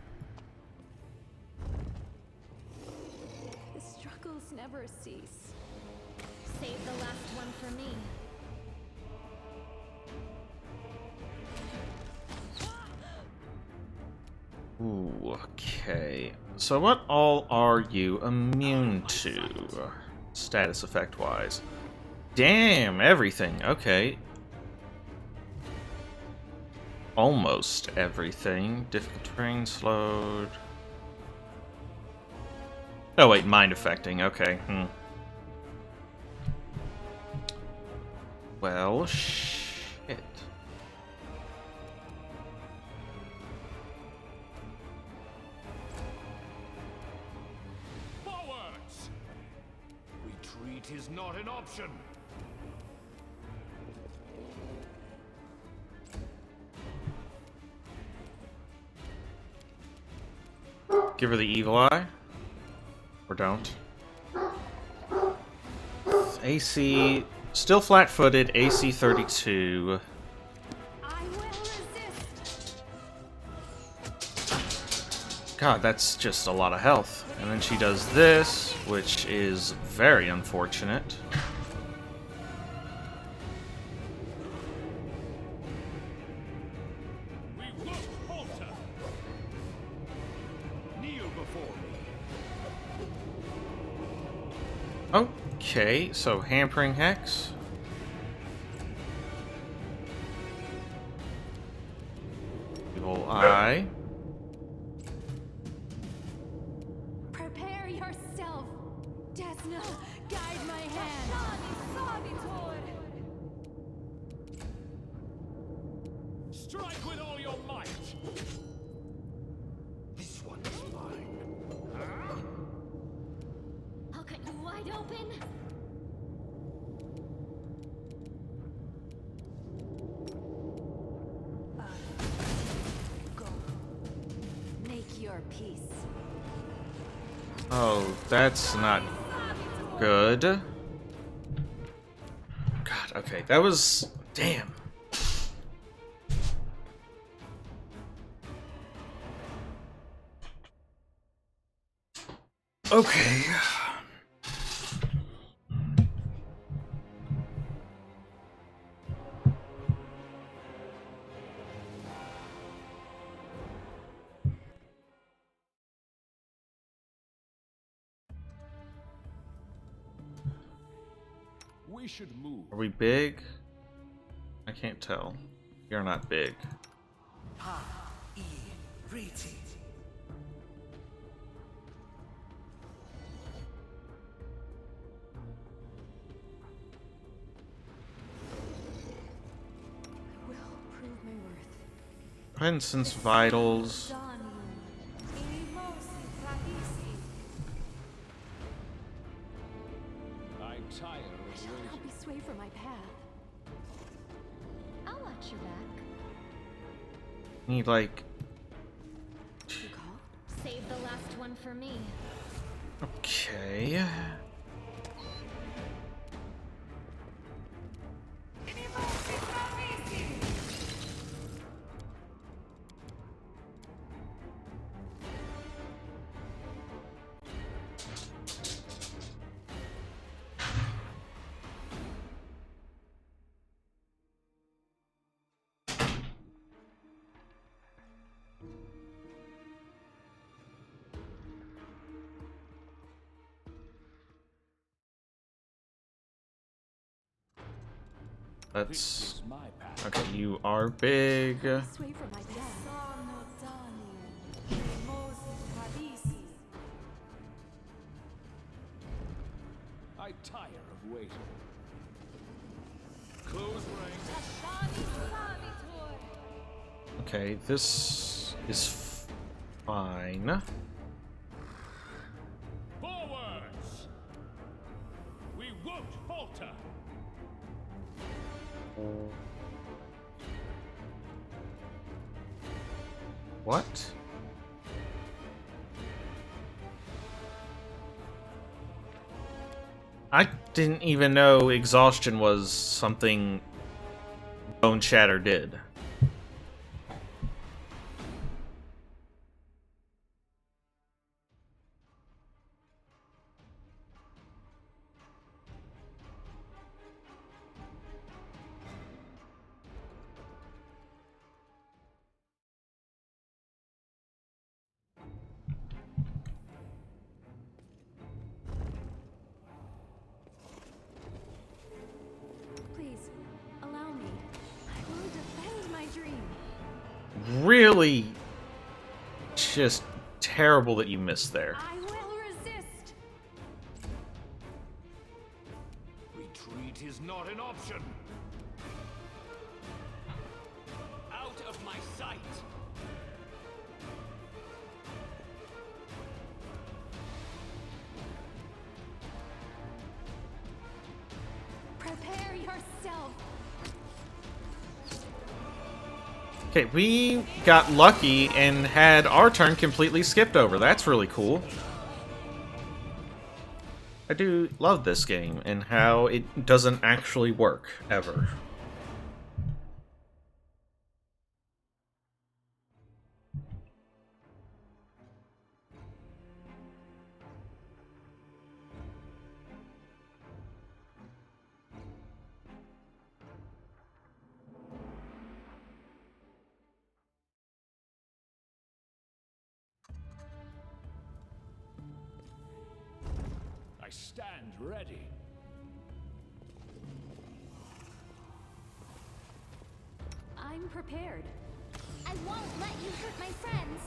The struggles never cease. Save the last one for me. Ooh, okay. So what all are you immune to? Status effect wise. Damn, everything. Okay. Almost everything. Difficult terrain slowed. Oh wait, mind affecting. Okay. Well, shit. Forwards! Retreat is not an option. Give her the evil eye. Or don't. AC, still flat-footed, AC 32. I will resist. God, that's just a lot of health. And then she does this, which is very unfortunate. We won't falter. Kneel before me. Okay, so Hampering Hex. Evil Eye. Prepare yourself. Desna, guide my hand. Strike with all your might. This one is mine. I'll cut you wide open. Go. Make your peace. Oh, that's not good. God, okay, that was... Damn. Okay. We should move. Are we big? I can't tell. You're not big. Penance Vitals. I tire of waiting. Help me sway from my path. I'll watch your back. Need like. You call? Save the last one for me. Okay. This Let's. is my path. Okay, you are big. Sway from my path. I tire of waiting. Close ranks. Okay, this is fine. Forwards! We won't falter. What? I didn't even know exhaustion was something Bone Shatter did. Please, allow me. I will defend my dream. Really just terrible that you missed there. I will resist. Retreat is not an option. Out of my sight. Prepare yourself. Okay, we got lucky and had our turn completely skipped over. That's really cool. I do love this game and how it doesn't actually work, ever. I stand ready. I'm prepared. I won't let you hurt my friends.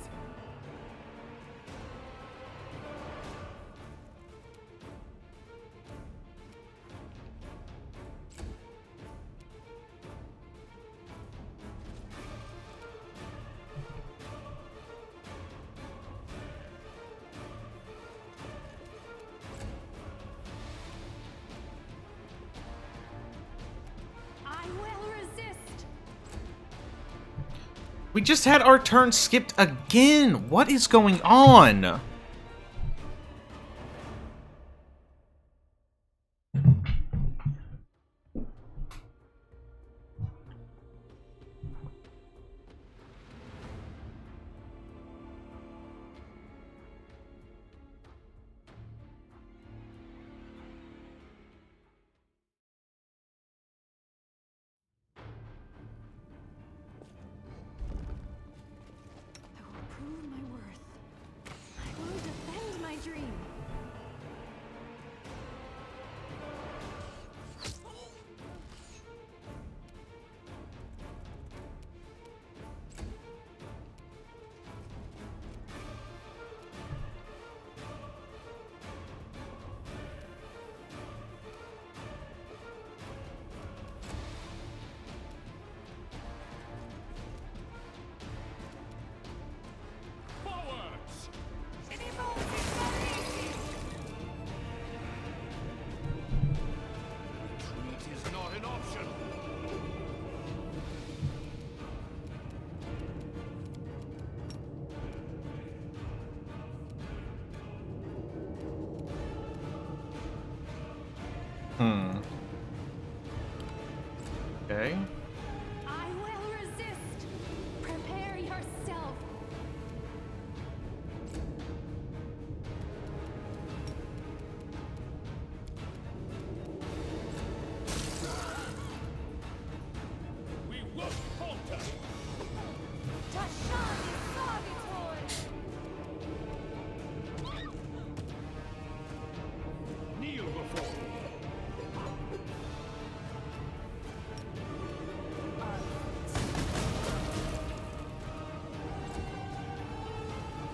I will resist. We just had our turn skipped again! What is going on? I will prove my worth. I will Okay. I will resist. Prepare yourself. We won't falter. Dascari Savitor. Kneel before me.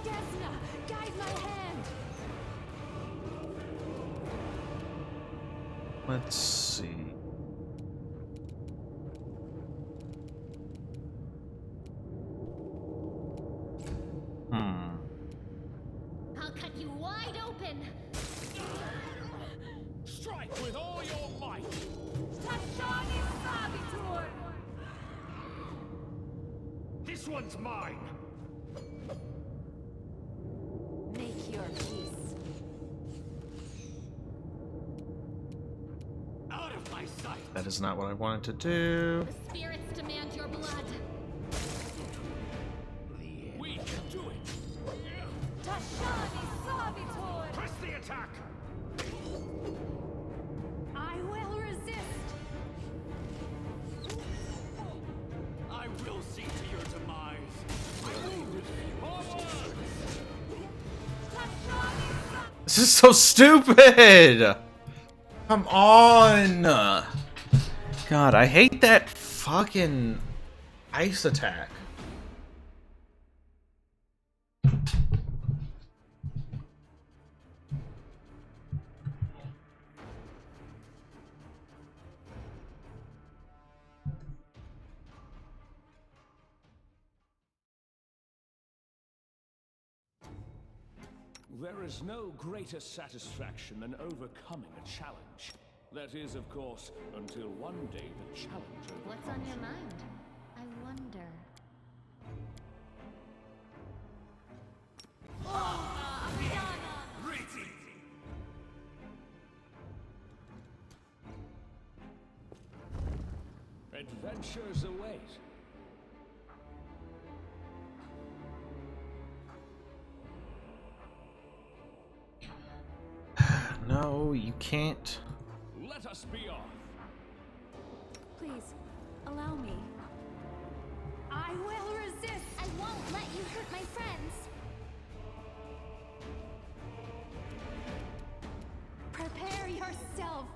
Desna, guide my hand. Let's see. I'll cut you wide open. Strike with all your might. Dascari Savitor. This one's mine. Make your peace. Out of my sight. That is not what I wanted to do. The spirits demand your blood. We can do it. Dascari Savitor. Press the attack. I will resist. I will see to your demise. I will refuse. Forward! Dascari Savitor. This is so stupid! Come on! God, I hate that fucking ice attack. There is no greater satisfaction than overcoming a challenge. That is, of course, until one day the challenger What's on your mind? I wonder. Adventures await. No, you can't. Let us be off. Please, allow me. I will resist. I won't let you hurt my friends. Prepare yourself.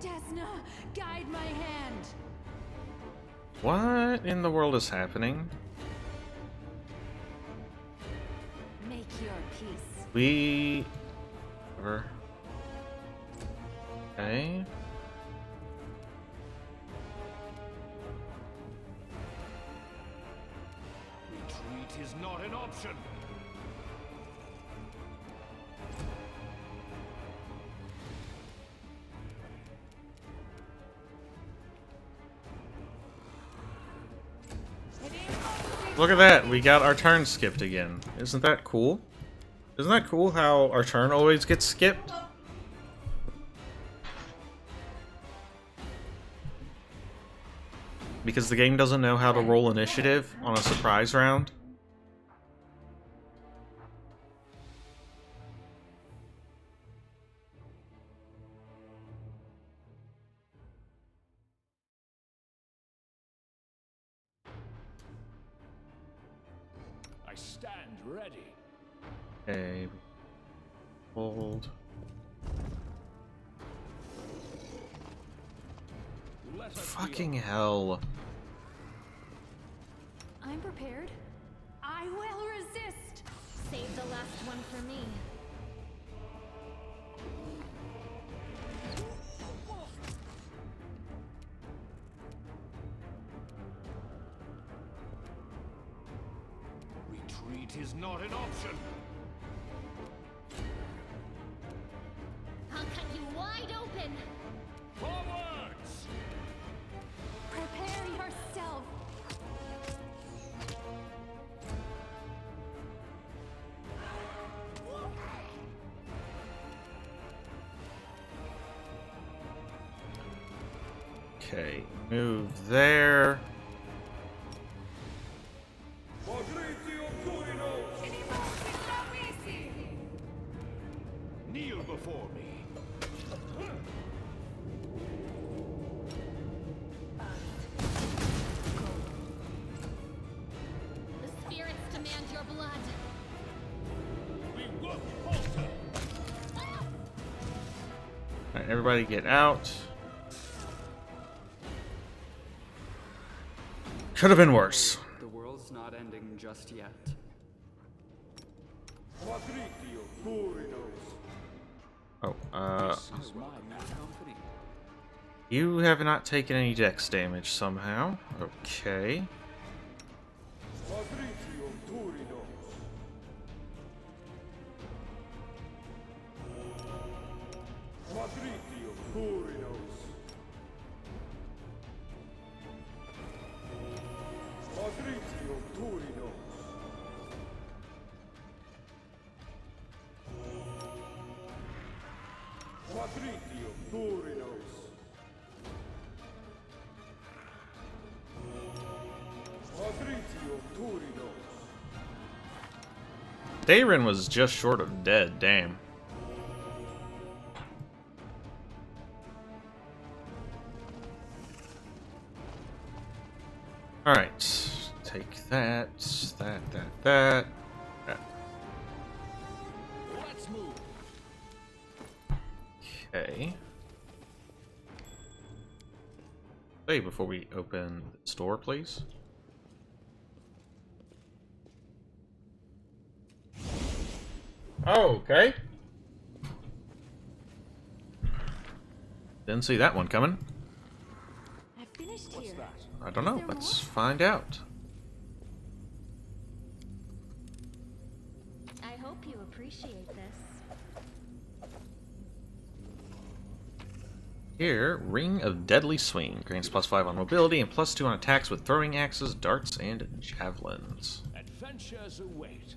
Desna, guide my hand. What in the world is happening? Make your peace. We... Okay. Retreat is not an option. Look at that, we got our turn skipped again. Isn't that cool? Isn't that cool how our turn always gets skipped? Because the game doesn't know how to roll initiative on a surprise round. I stand ready. Okay. Hold. Let us be Fucking hell. I'm prepared. I will resist. Save the last one for me. Retreat is not an option. I'll cut you wide open. Forwards! Prepare yourself. Okay, move there. Kneel before me. The spirits demand your blood. We won't falter. Alright, everybody get out. Could have been worse. The world's not ending just yet. Oh, This is my new company. you have not taken any dex damage somehow. Okay. Dayrin was just short of dead, damn. Alright. Take that. That. Let's move. Okay. Hey, before we open the store, please. Oh, okay. Didn't see that one coming. I've finished What's here. that? I don't know. Let's find out. I hope you appreciate this. Here, Ring of Deadly Swing. Grants +5 on mobility and +2 on attacks with throwing axes, darts, and javelins. Adventures await.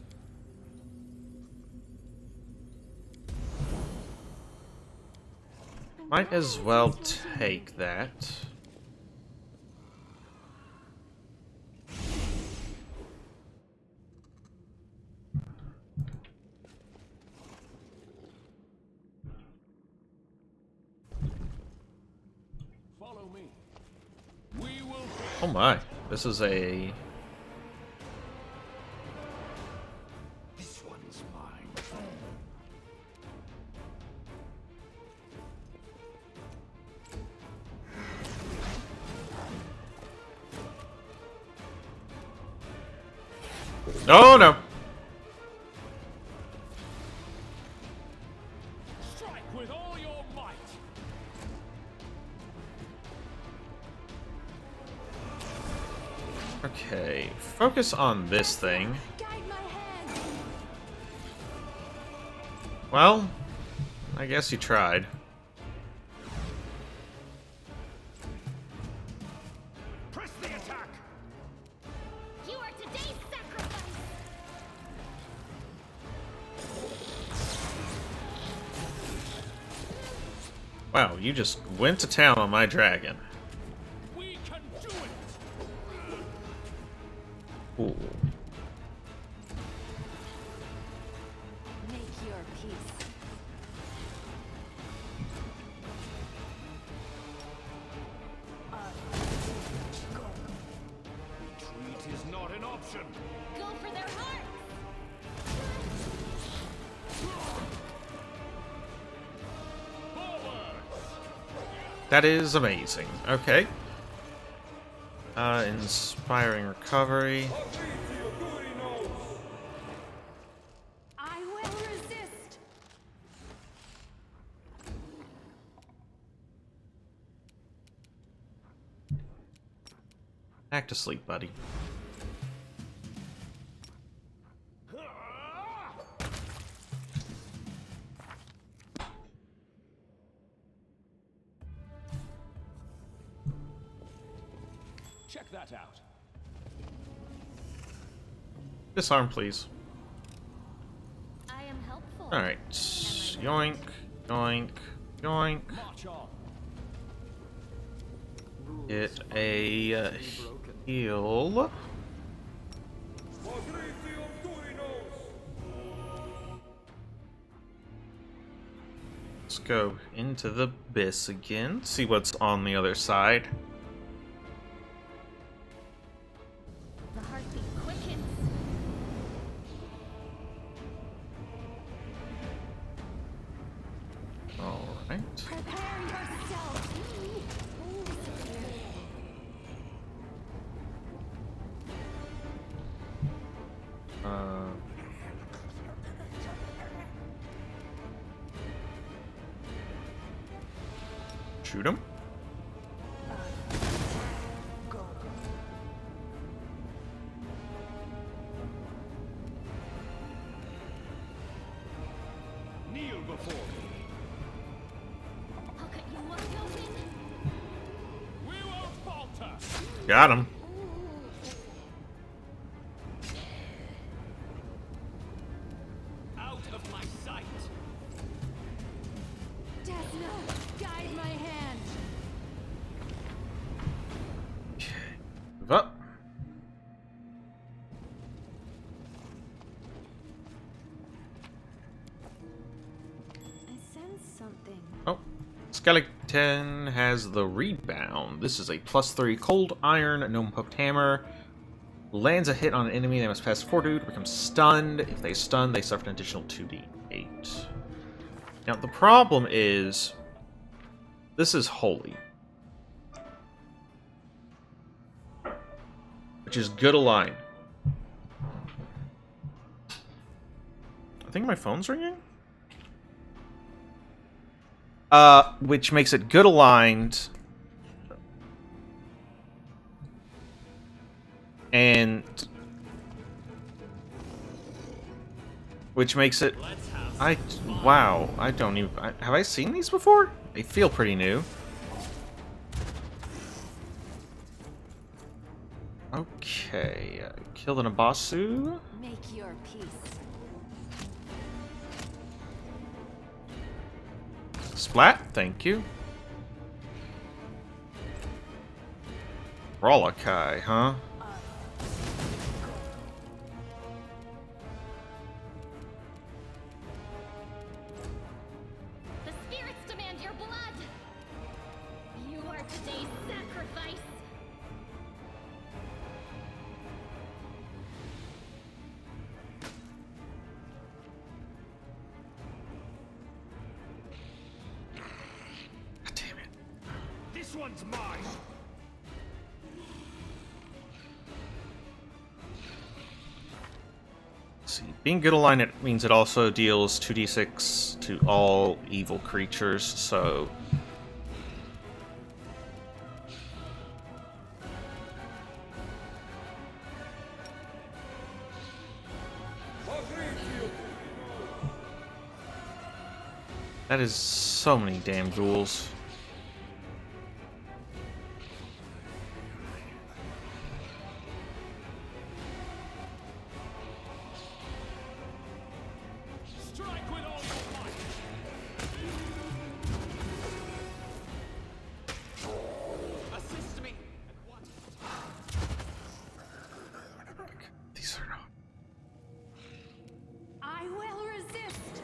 Might as well take that. Follow me. We will. Oh my, this is a... This one's mine. Oh no! Strike with all your might. Okay, focus on this thing. Guide my hand. Well, I guess you tried. Press the attack. You are today's sacrifice. Wow, you just went to town on my dragon. We can do it. Ooh. Make your peace. Retreat is not an option. Go for their hearts. Forward. That is amazing. Okay. Inspiring recovery. I will resist. Back to sleep, buddy. Check that out. Disarm, please. I am helpful. Alright. Yoink, yoink, yoink. March on. Get a heal. Let's go into the abyss again, see what's on the other side. The heartbeat quickens. Alright. Prepare yourself. Shoot him. Kneel before me. I'll cut you one open. We won't falter. Got him. Out of my sight. Desna, guide my hand. Move up. I sense something. Oh. Skeleton has the rebound. This is a +3 cold iron gnome poked hammer. Lands a hit on an enemy, they must pass fortitude, becomes stunned. If they stun, they suffer an additional 2d8. Now the problem is this is holy. Which is good align. I think my phone's ringing. Which makes it good aligned. And which makes it wow, I don't even have I seen these before? They feel pretty new. Okay, killed an Abasu. Make your peace. Splat, thank you. Rolakai, huh? The spirits demand your blood. You are today's sacrifice. God damn it. This one's mine. See, being good aligned, it means it also deals 2d6 to all evil creatures, so that is so many damn ghouls. Strike with all your might. Assist me at once. These are not. I will resist.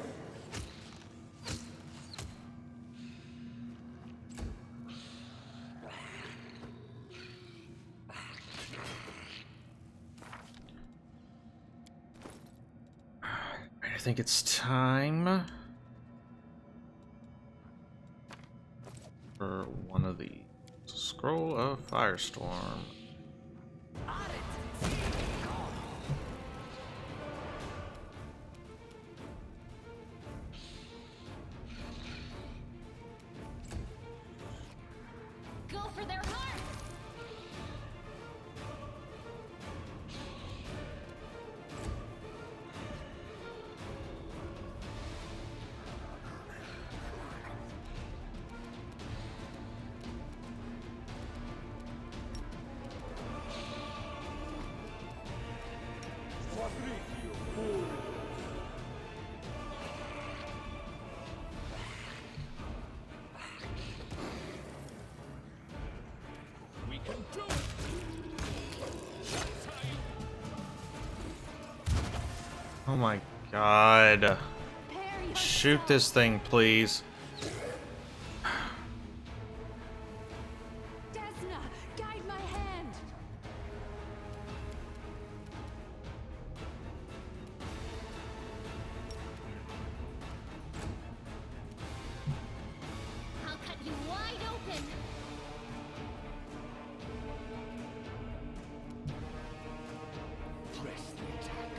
I think it's time for one of these. Scroll of Firestorm. Go for their hearts. Oh my god. Prepare yourself. Shoot this thing, please. Desna, guide my hand. I'll cut you wide open. Press the attack.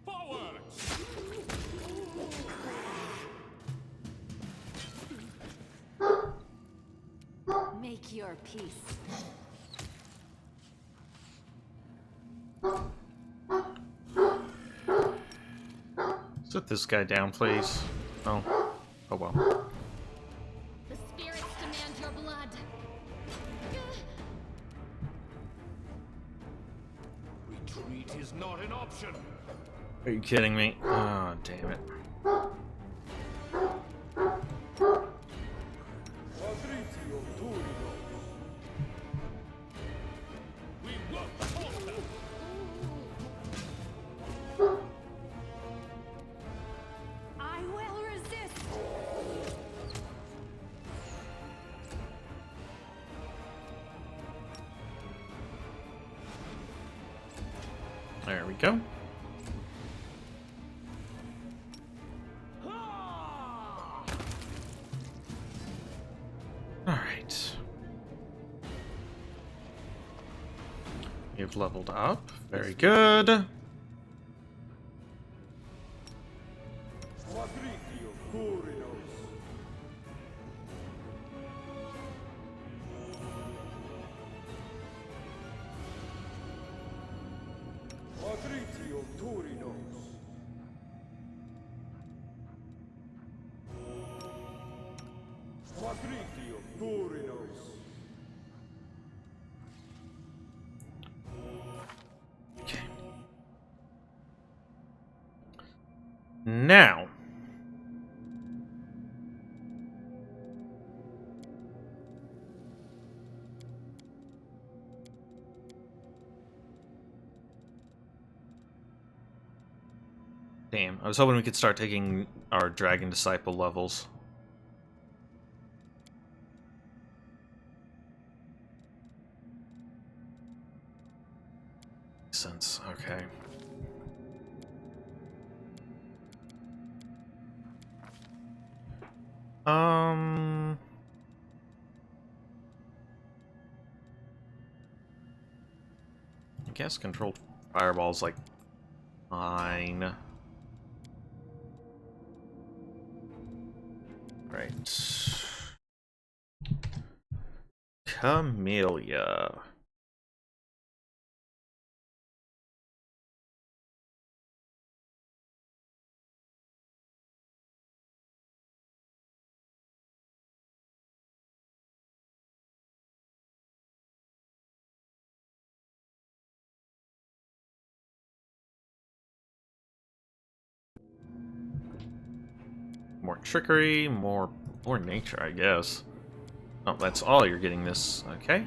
Forward! Make your peace. Sit this guy down, please. Oh. Oh well. The spirits demand your blood. Retreat is not an option. Are you kidding me? Oh, damn it. We won't falter. I will resist. There we go. Alright. You've leveled up. Very good. Okay. Now. Damn, I was hoping we could start taking our Dragon Disciple levels. Makes sense, okay. I guess control fireball's like fine. Right. Camellia. More trickery, more nature, I guess. Oh, that's all you're getting this. Okay.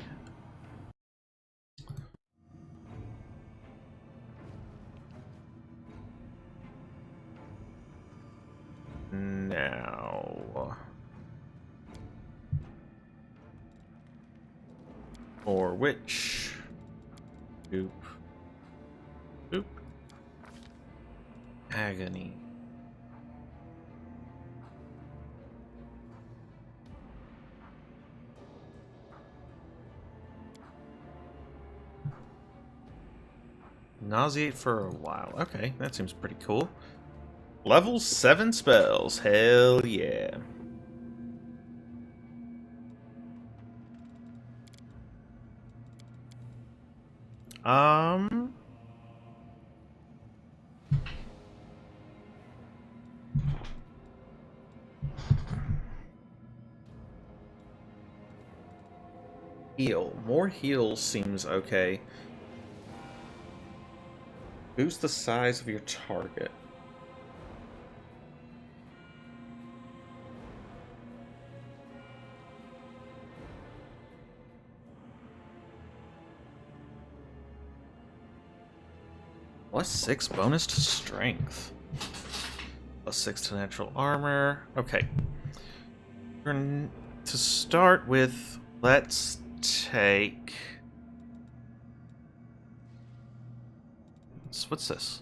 Now. Or which? Oop. Oop. Agony. Nauseate for a while. Okay, that seems pretty cool. Level 7 spells. Hell yeah. Heal. More heal seems okay. Boost the size of your target. +6 bonus to strength. +6 to natural armor. Okay. To start with, let's take... What's this?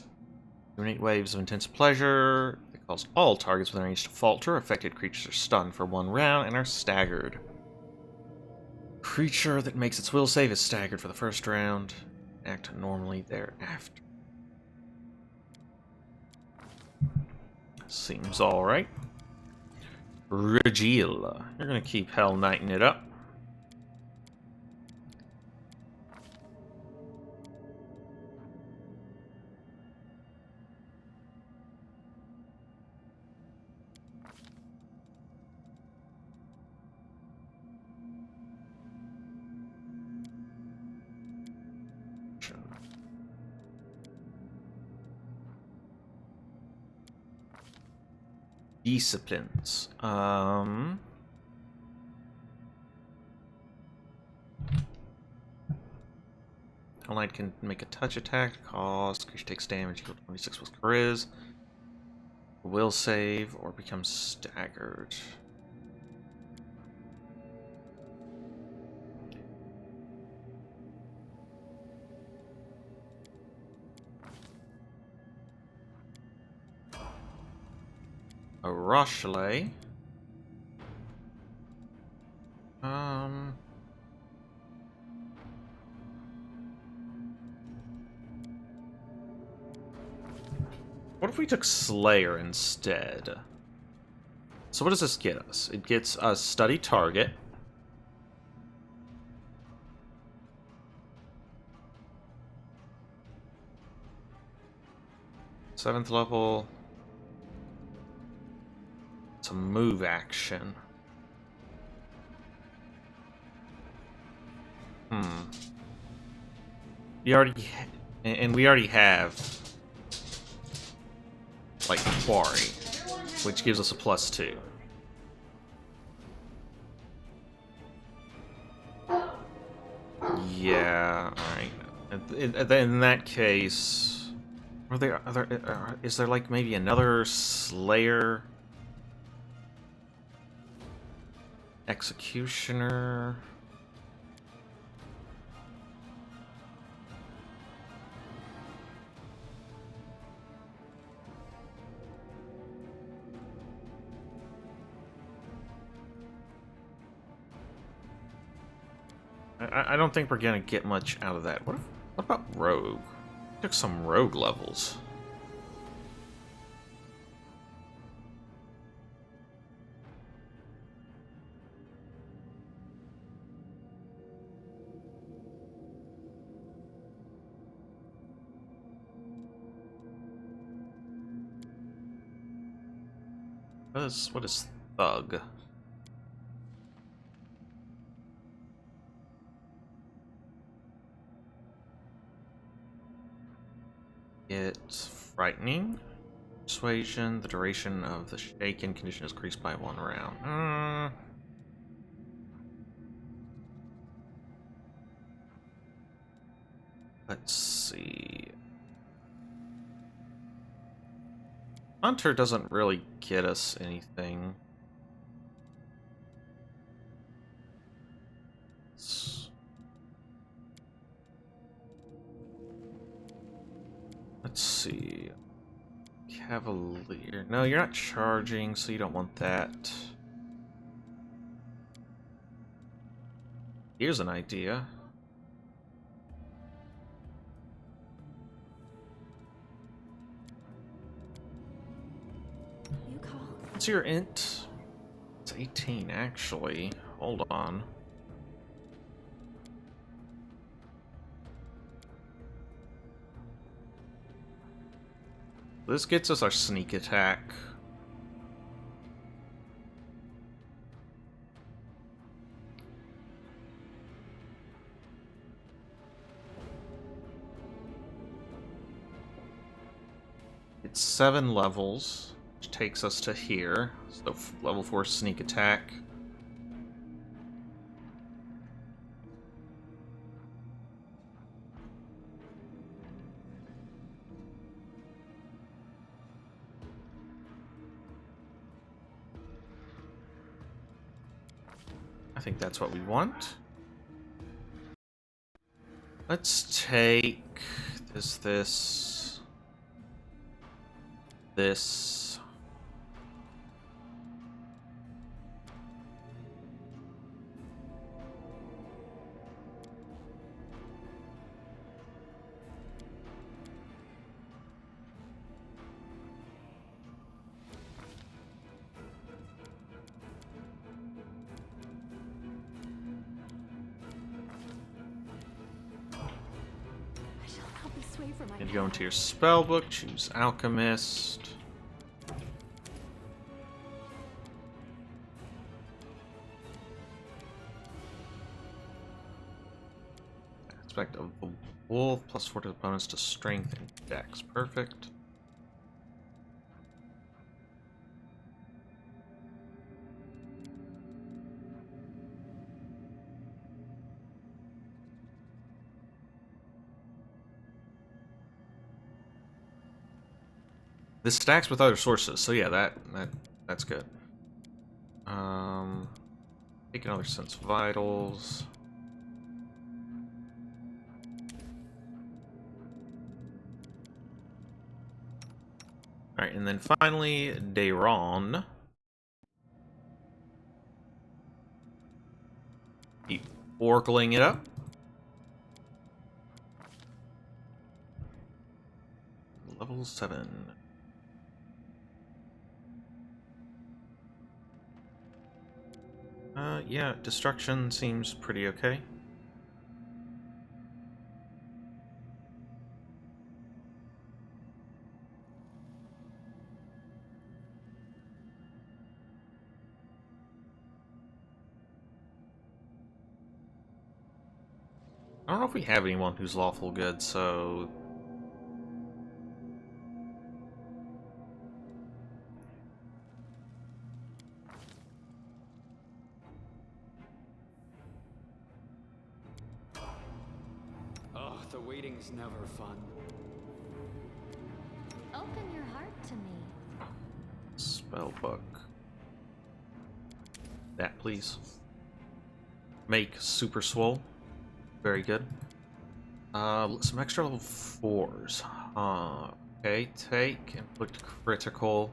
8 waves of intense pleasure. It causes all targets within range to falter. Affected creatures are stunned for 1 round and are staggered. Creature that makes its will save is staggered for the first round. Act normally thereafter. Seems alright. Regila. You're gonna keep Hell Knighting it up. Disciplines. Hell Knight can make a touch attack. Cost. Creature takes damage equal to 26 with Charisma. Will save or become staggered. A Rochelet. What if we took Slayer instead? So what does this get us? It gets us Study Target. Seventh level. It's a move action. We already have like Quarry, which gives us a +2. Yeah, alright. In that case, is there like maybe another Slayer? Executioner? I don't think we're gonna get much out of that. What about Rogue? Took some Rogue levels. What is Thug? It's frightening. Persuasion. The duration of the shaken condition is increased by 1 round. Let's see. Hunter doesn't really get us anything. Let's see. Cavalier. No, you're not charging, so you don't want that. Here's an idea. What's your int? It's 18, actually. Hold on. This gets us our sneak attack. It's 7 levels, which takes us to here. So level 4 sneak attack. I think that's what we want. Let's take this. I shall not be swayed from my And go into your spell book, choose Alchemist. Aspect of the wolf, plus 4 to the bonus to strength and dex. Perfect. This stacks with other sources, so yeah, that's good. Take another sense vitals. Alright, and then finally, Dayron. Keep oracling it up. Level 7. Yeah, destruction seems pretty okay. I don't know if we have anyone who's lawful good, so... Oh, the waiting's never fun. Open your heart to me. Spellbook. That, please. Make super swole. Very good. Some extra level 4s. Okay, take inflict critical.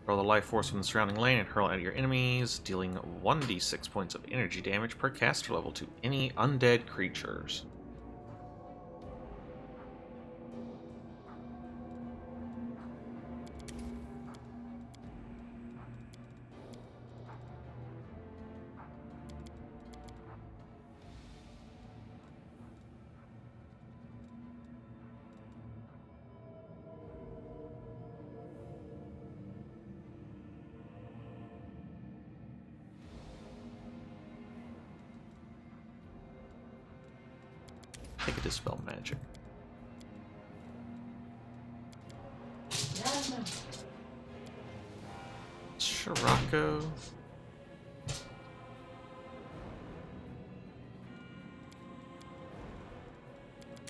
Roll the life force from the surrounding lane and hurl at your enemies, dealing 1d6 points of energy damage per caster level to any undead creatures. I think it is spell magic. Scirocco.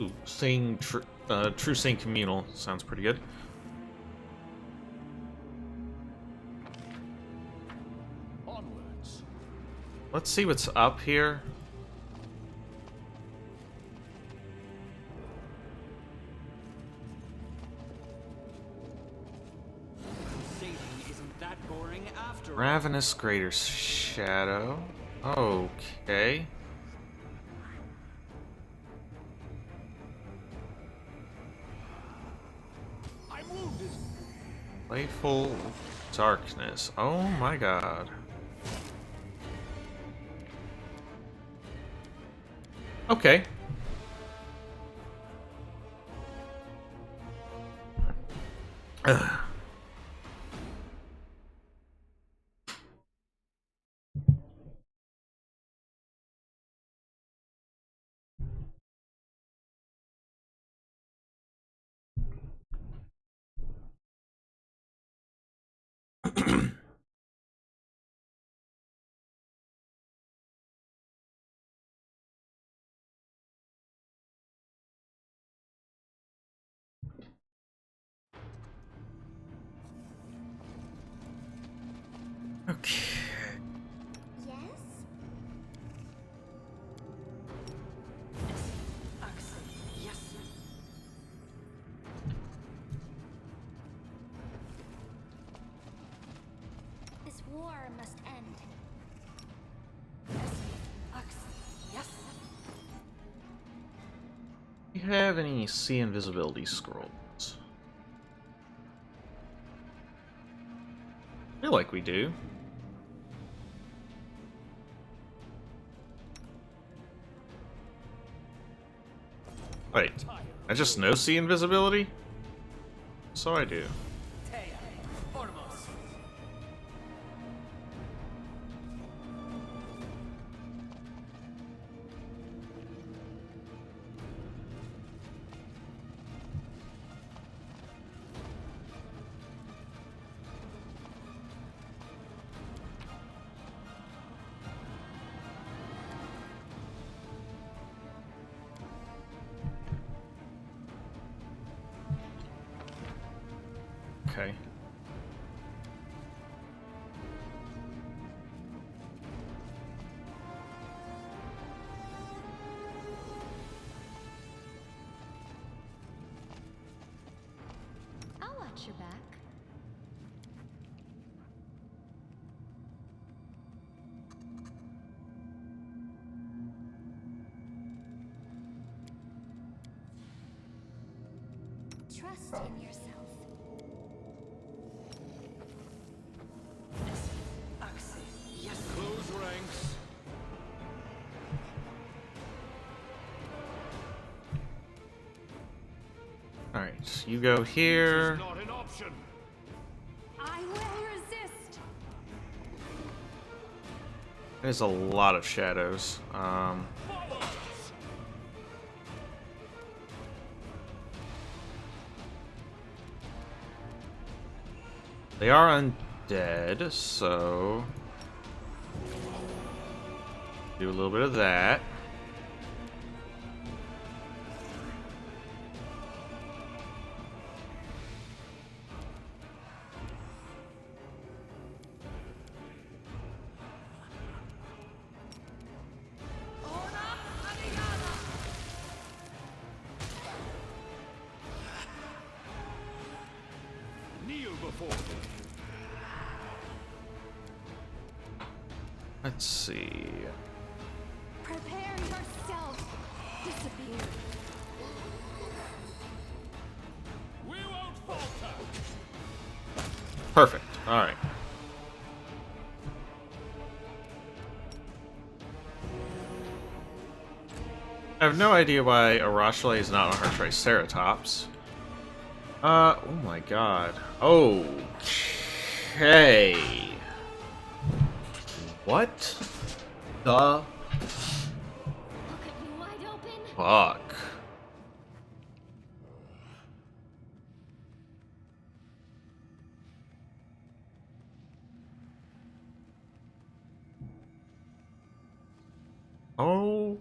Ooh, True Seeing Communal sounds pretty good. Onwards. Let's see what's up here. Saving isn't that boring after all. Ravenous Greater Shadow. Okay. I'm wounded. Playful Darkness. Oh my god. Okay. Ugh. Okay. Yes? This war must end. Do you have any see invisibility scrolls? I feel like we do. Wait, I just know see invisibility? So I do. Okay. I'll watch your back. Trust in yourself. Close ranks. Alright, you go here. Not an option. I will resist. There's a lot of shadows. They are undead, so do a little bit of that. Kneel before me. Let's see. Prepare yourself. Disappear. We won't falter. Perfect. Alright. I have no idea why Arashale is not on her Triceratops. Oh my god. Okay. What the Look at you wide open. fuck? Oh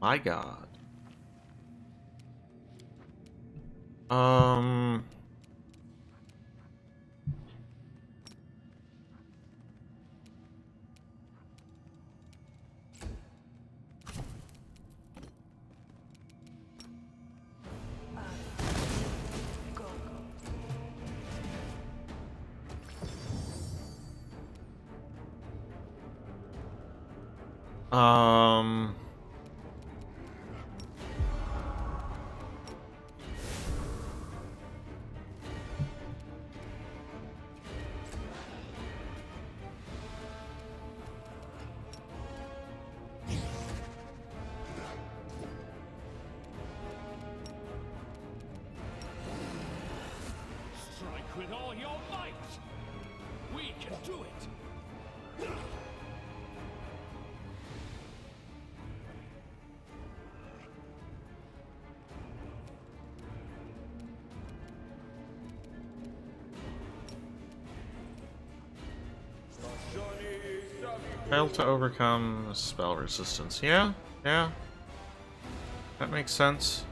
my god. Um. Strike with all your might. We can do it. Failed to overcome spell resistance. Yeah, yeah. That makes sense.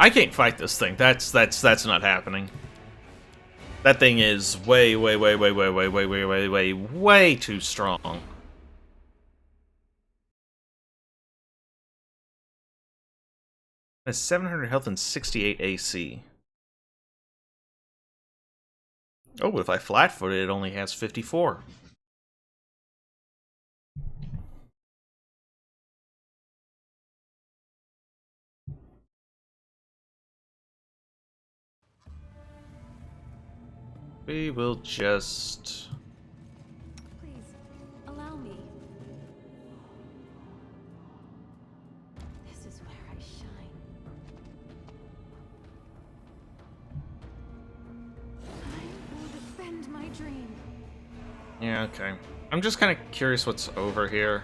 I can't fight this thing. That's not happening. That thing is way too strong. It has 700 health and 68 AC. Oh, but if I flat-foot it, it only has 54. We will just... Please, allow me. This is where I shine. I will defend my dream. Yeah, okay. I'm just kind of curious what's over here.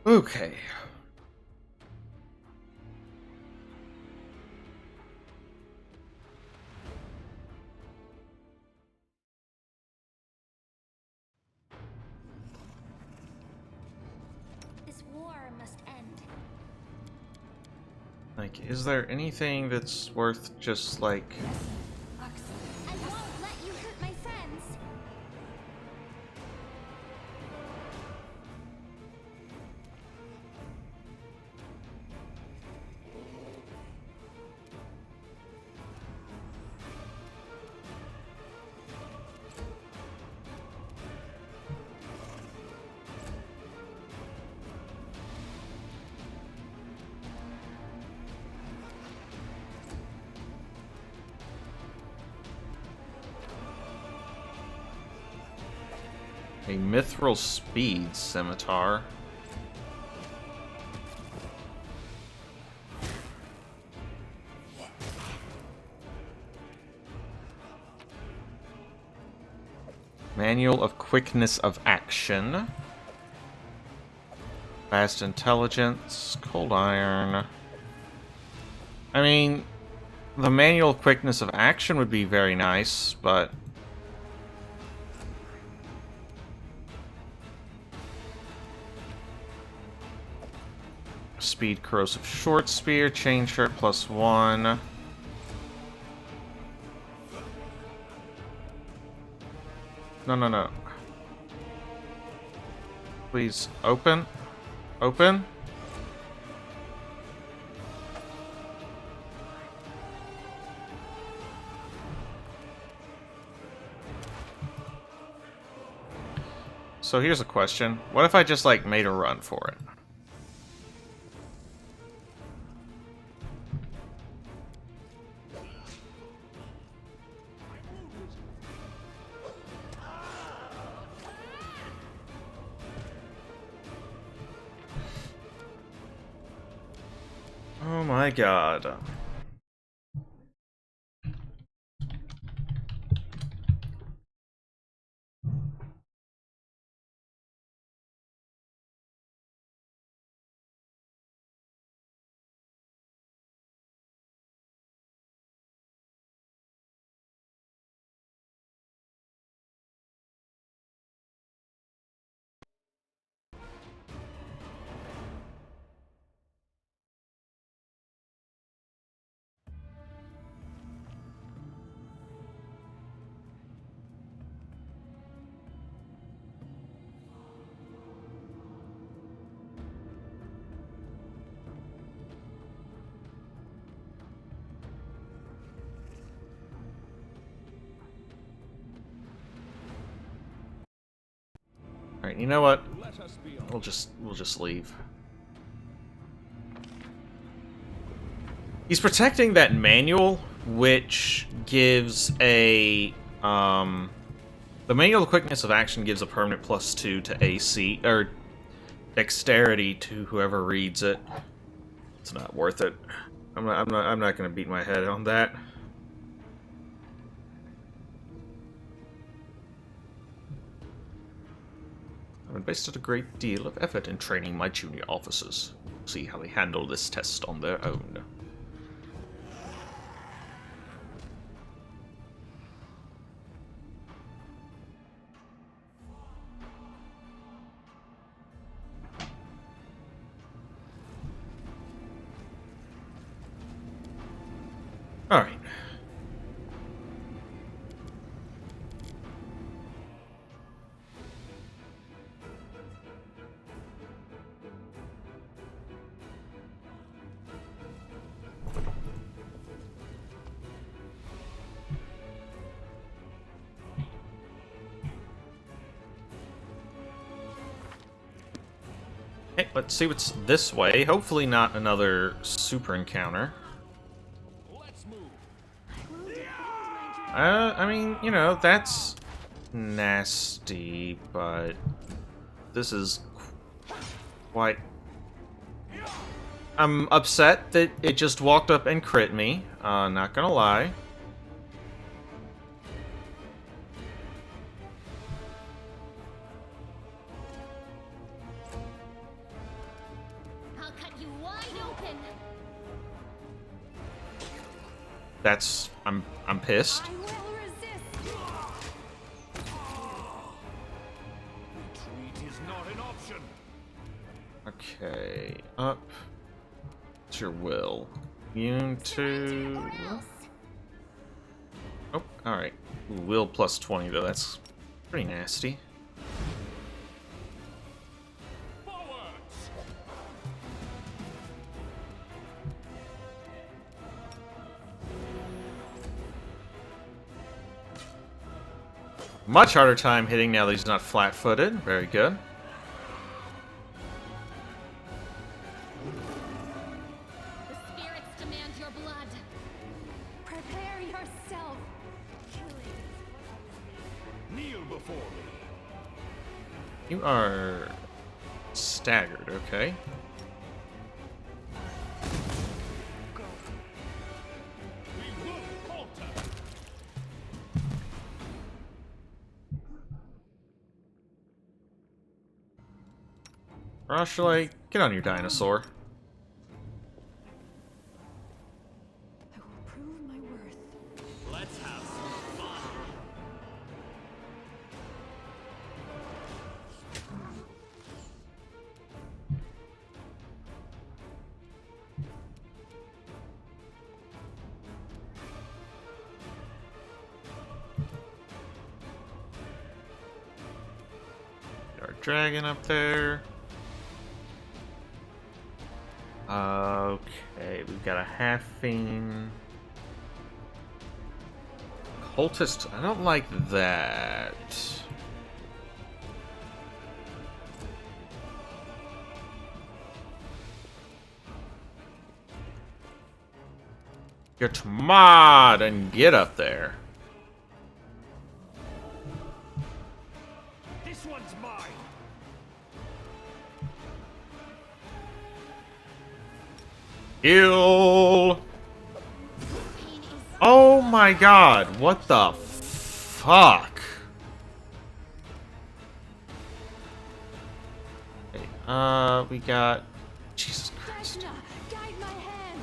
Okay. This war must end. Like, is there anything that's worth just, like... I won't let you hurt my friends. A mithril speed scimitar. Manual of quickness of action. Fast intelligence. Cold iron. I mean, the manual of quickness of action would be very nice, but... Speed corrosive short spear, chain shirt +1. No. Please, open. Open. So here's a question. What if I just, like, made a run for it? Oh my god. Alright, you know what? We'll just leave. He's protecting that manual, which gives a the manual quickness of action gives a permanent +2 to AC or dexterity to whoever reads it. It's not worth it. I'm not gonna beat my head on that. I've invested a great deal of effort in training my junior officers. See how they handle this test on their own. Alright. Hey, let's see what's this way. Hopefully not another super encounter. Let's move. I mean, you know, that's nasty, but this is quite... I'm upset that it just walked up and crit me, not gonna lie. I'll cut you wide open. That's... I'm pissed. I will resist. Retreat is not an option. Okay, up. It's your will. Immune to... Or else. Oh, alright. Will plus 20, though. That's pretty nasty. Forwards. Much harder time hitting now that he's not flat-footed. Very good. The spirits demand your blood. Prepare yourself. Killing. Kneel before me. You are staggered, okay. We will falter. Rashleigh, get on your dinosaur. I will prove my worth. Let's have some fun. Get our dragon up there. Okay, we've got a half-fiend. Cultist, I don't like that. Get mod and get up there. This one's mine. Heal! Pain is Oh my god, what the fuck? Okay, we got... Jesus Christ. Vecna, guide my hand.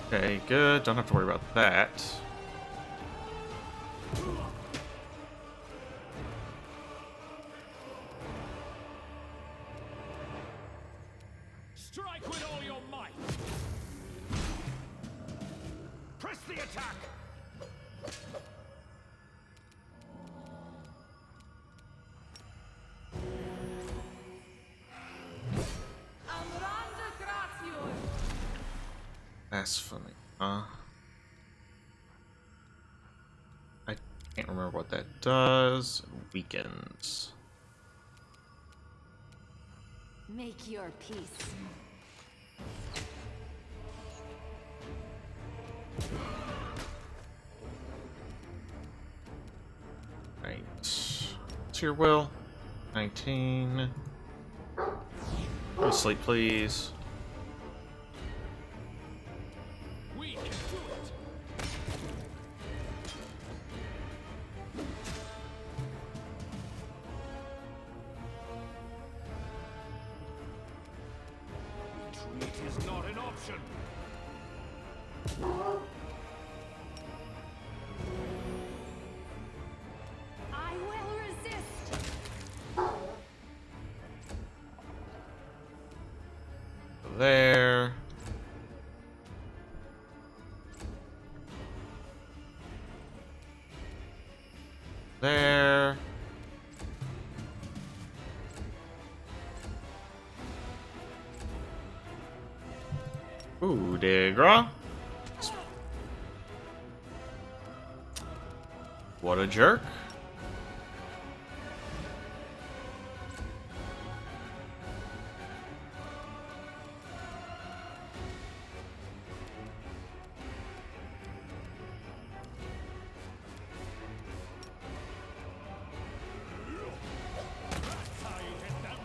Okay, good. Don't have to worry about that. Strike with all your might. Press the attack. That's funny. I can't remember what that does. Weakens. Make your peace. What's your will? 19. Go to sleep, please. We can do it. Retreat is not an option. I will resist. There. There. Ooh, Degra. What a jerk. That's how you hit them.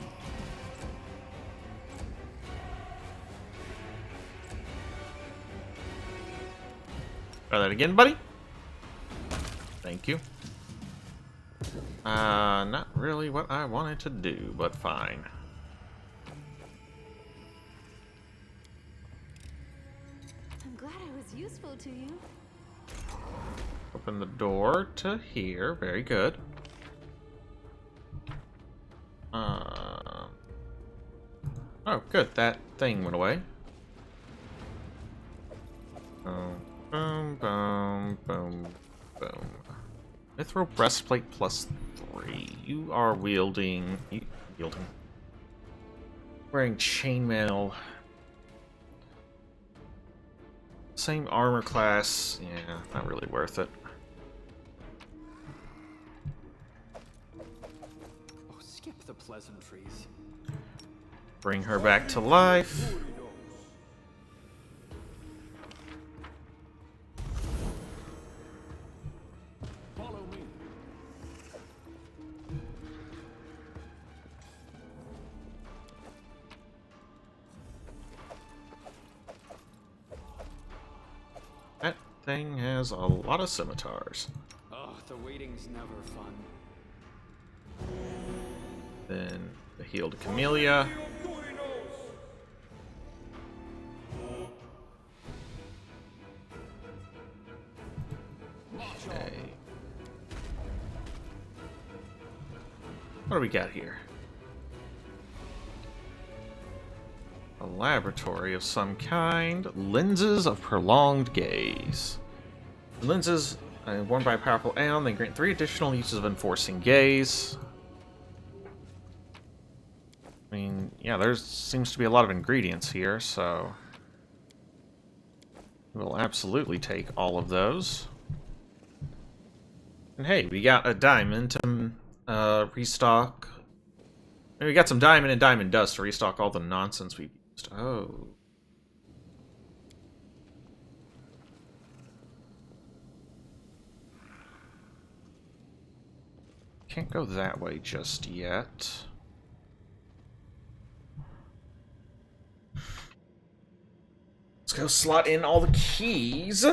Try that again, buddy. Thank you. Not really what I wanted to do, but fine. I'm glad I was useful to you. Open the door to here. Very good. Oh, good. That thing went away. Boom, boom, boom, boom, boom. Mithril breastplate +3. You are wielding. Wearing chainmail. Same armor class. Yeah, not really worth it. Oh, skip the pleasantries. Bring her back to life. Follow me. That thing has a lot of scimitars. Oh, the waiting's never fun. Then the healed Camellia. Okay. What do we got here? A laboratory of some kind. Lenses of prolonged gaze. The lenses, worn by a powerful aeon, they grant 3 additional uses of enforcing gaze. I mean, yeah, there seems to be a lot of ingredients here, so we'll absolutely take all of those. And hey, we got a diamond to restock. And we got some diamond and diamond dust to restock all the nonsense we've used. Oh. Can't go that way just yet. Let's go slot in all the keys.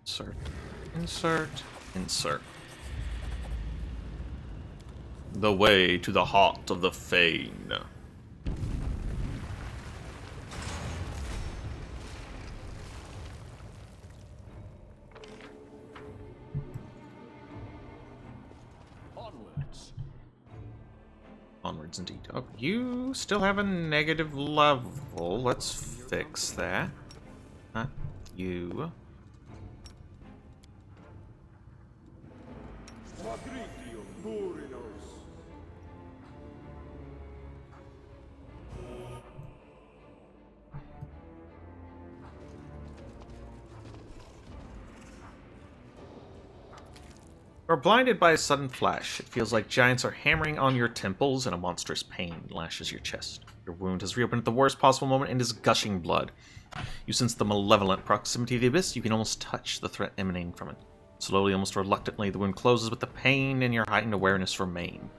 Insert, insert, insert. The way to the heart of the Fane. Onwards. Onwards indeed. Oh, you still have a negative level. Let's fix that. Not you. are blinded by a sudden flash. It feels like giants are hammering on your temples, and a monstrous pain lashes your chest. Your wound has reopened at the worst possible moment and is gushing blood. You sense the malevolent proximity of the abyss. You can almost touch the threat emanating from it. Slowly, almost reluctantly, the wound closes, but the pain and your heightened awareness remain.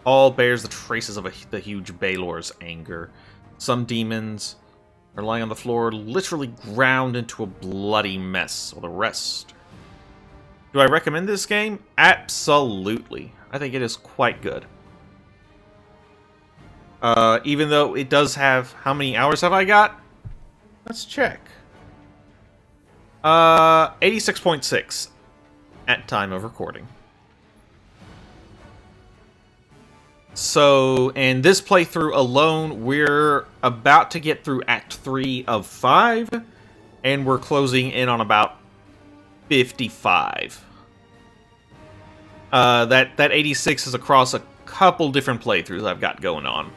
All bears the traces of the huge Balor's anger. Some demons are lying on the floor, literally ground into a bloody mess, while the rest... Do I recommend this game? Absolutely. I think it is quite good. Even though it does have... How many hours have I got? Let's check. 86.6 at time of recording. So, in this playthrough alone, we're about to get through Act 3 of 5, and we're closing in on about 55. That 86 is across a couple different playthroughs I've got going on.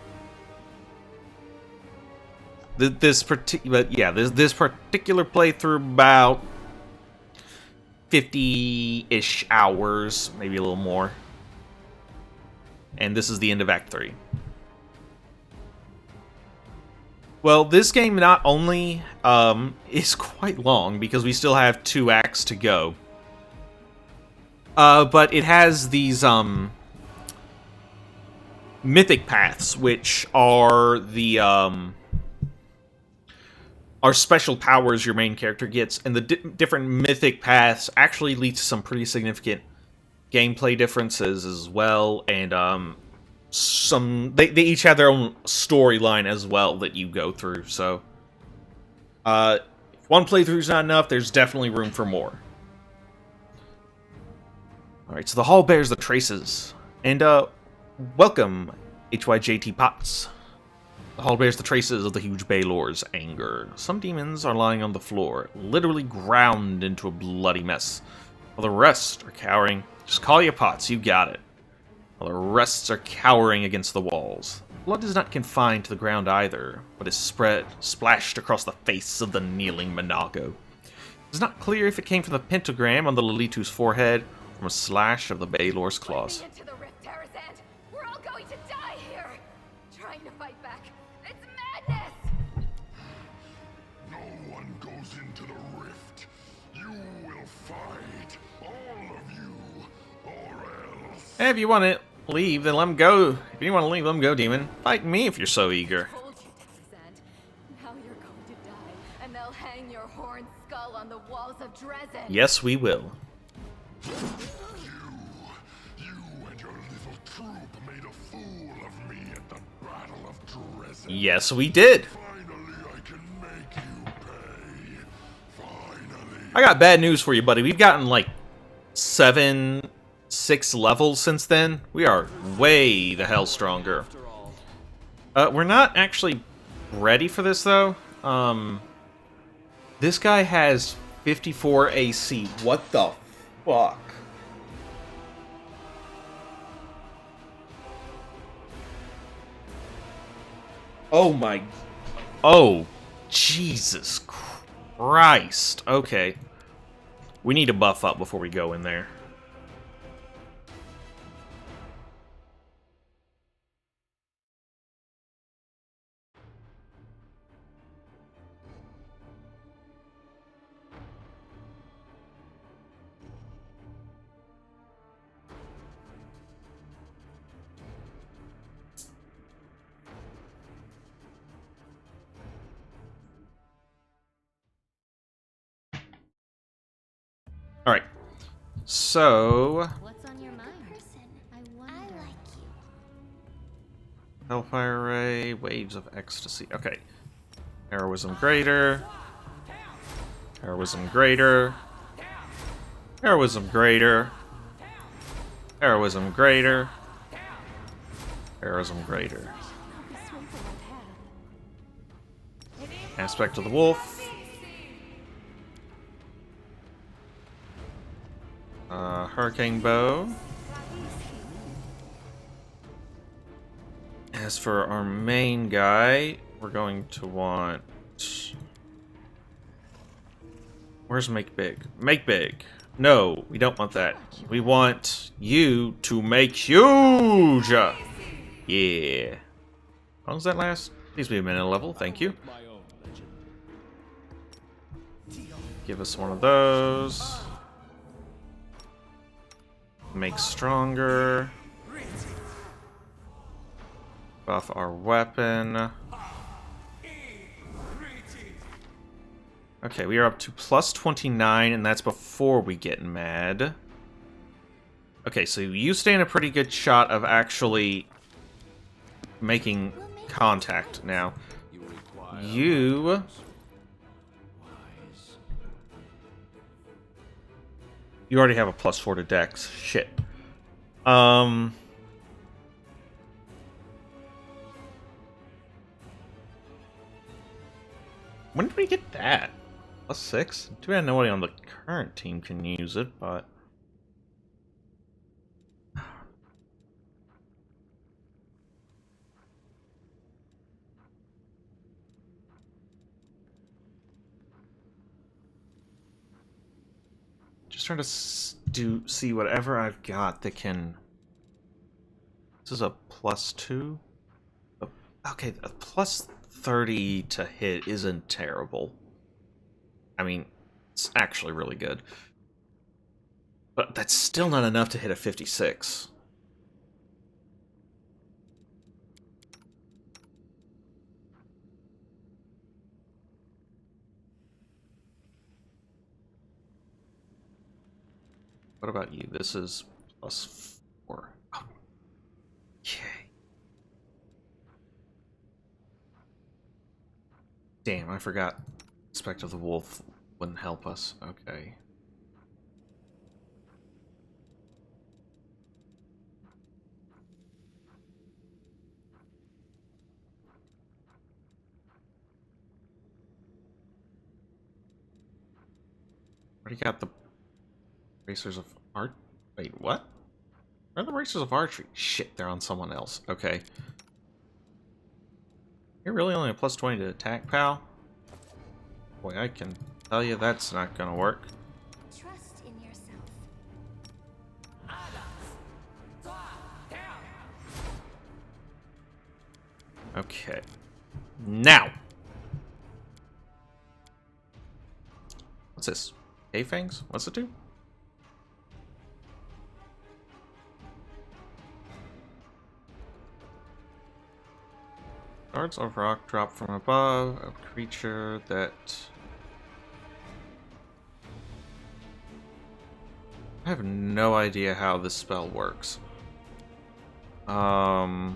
This particular playthrough, about 50-ish hours, maybe a little more. And this is the end of Act 3. Well, this game not only is quite long, because we still have 2 acts to go, but it has these mythic paths, which are the are special powers your main character gets, and the different mythic paths actually lead to some pretty significant gameplay differences as well, and they each have their own storyline as well that you go through. So, if one playthrough's not enough, there's definitely room for more. All right, so the hall bears the traces, and welcome, HYJT Potts. The hall bears the traces of the huge Balor's anger. Some demons are lying on the floor, literally ground into a bloody mess, while the rest are cowering. Just call you Potts, you got it. While the rest are cowering against the walls. Blood is not confined to the ground either, but is splashed across the face of the kneeling Monago. It's not clear if it came from the pentagram on the Lelitu's forehead, or from a slash of the Balor's claws. Into the rift, Tarazand. We're all going to die here. Trying to fight back. It's madness. No one goes into the rift. You will fight, all of you, or else. Hey, if you want to leave, then let him go. If you want to leave, let him go, demon. Fight me if you're so eager. I told you, Tarazand. Now you're going to die, and they'll hang your horned skull on the walls of Dresden. Yes, we will. You and your little troop made a fool of me at the Battle of Dresden. Yes, we did. Finally, I can make you pay. Finally. I got bad news for you, buddy. We've gotten like 6 levels since then. We are way the hell stronger. We're not actually ready for this, though. This guy has 54 AC. What the fuck? Oh my... Oh, Jesus Christ. Okay. We need to buff up before we go in there. Alright. So... What's on your mind? I wonder. I like you. Hellfire Ray, Waves of Ecstasy. Okay. Heroism Greater. Heroism Greater. Heroism Greater. Heroism Greater. Heroism Greater. Aspect of the Wolf. Hurricane Bow. As for our main guy, we're going to want... Where's Make Big? Make Big. No, we don't want that. We want you to make huge! Yeah. How long does that last? Please be a minute level, thank you. My own legend. Give us one of those. Make stronger. Buff our weapon. Okay, we are up to plus 29, and that's before we get mad. Okay, so you stand a pretty good shot of actually making contact now. You... You already have a plus 4 to Dex. Shit. When did we get that? Plus 6? Too bad nobody on the current team can use it, but... Just trying to see whatever I've got that can... This is a plus 2? Okay, a plus 30 to hit isn't terrible. I mean, it's actually really good. But that's still not enough to hit a 56. What about you? This is plus 4. Okay. Damn, I forgot. Aspect of the Wolf wouldn't help us. Okay. Already got the Racers of Art. Wait, what? Where are the Racers of Archery? Shit, they're on someone else. Okay. You're really only a plus 20 to attack, pal? Boy, I can tell you that's not gonna work. Trust in yourself. Okay. Now! What's this? A-Fangs? What's it do? Shards of rock drop from above a creature that... I have no idea how this spell works. I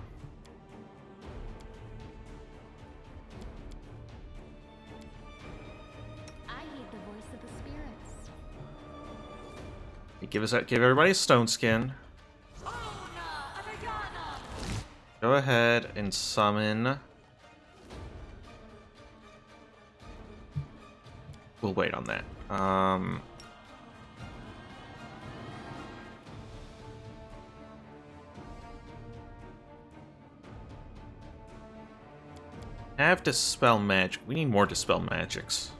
heed the voice of the spirits. Give everybody a stone skin. Go ahead and summon. We'll wait on that. Have Dispel Magic. We need more Dispel Magics.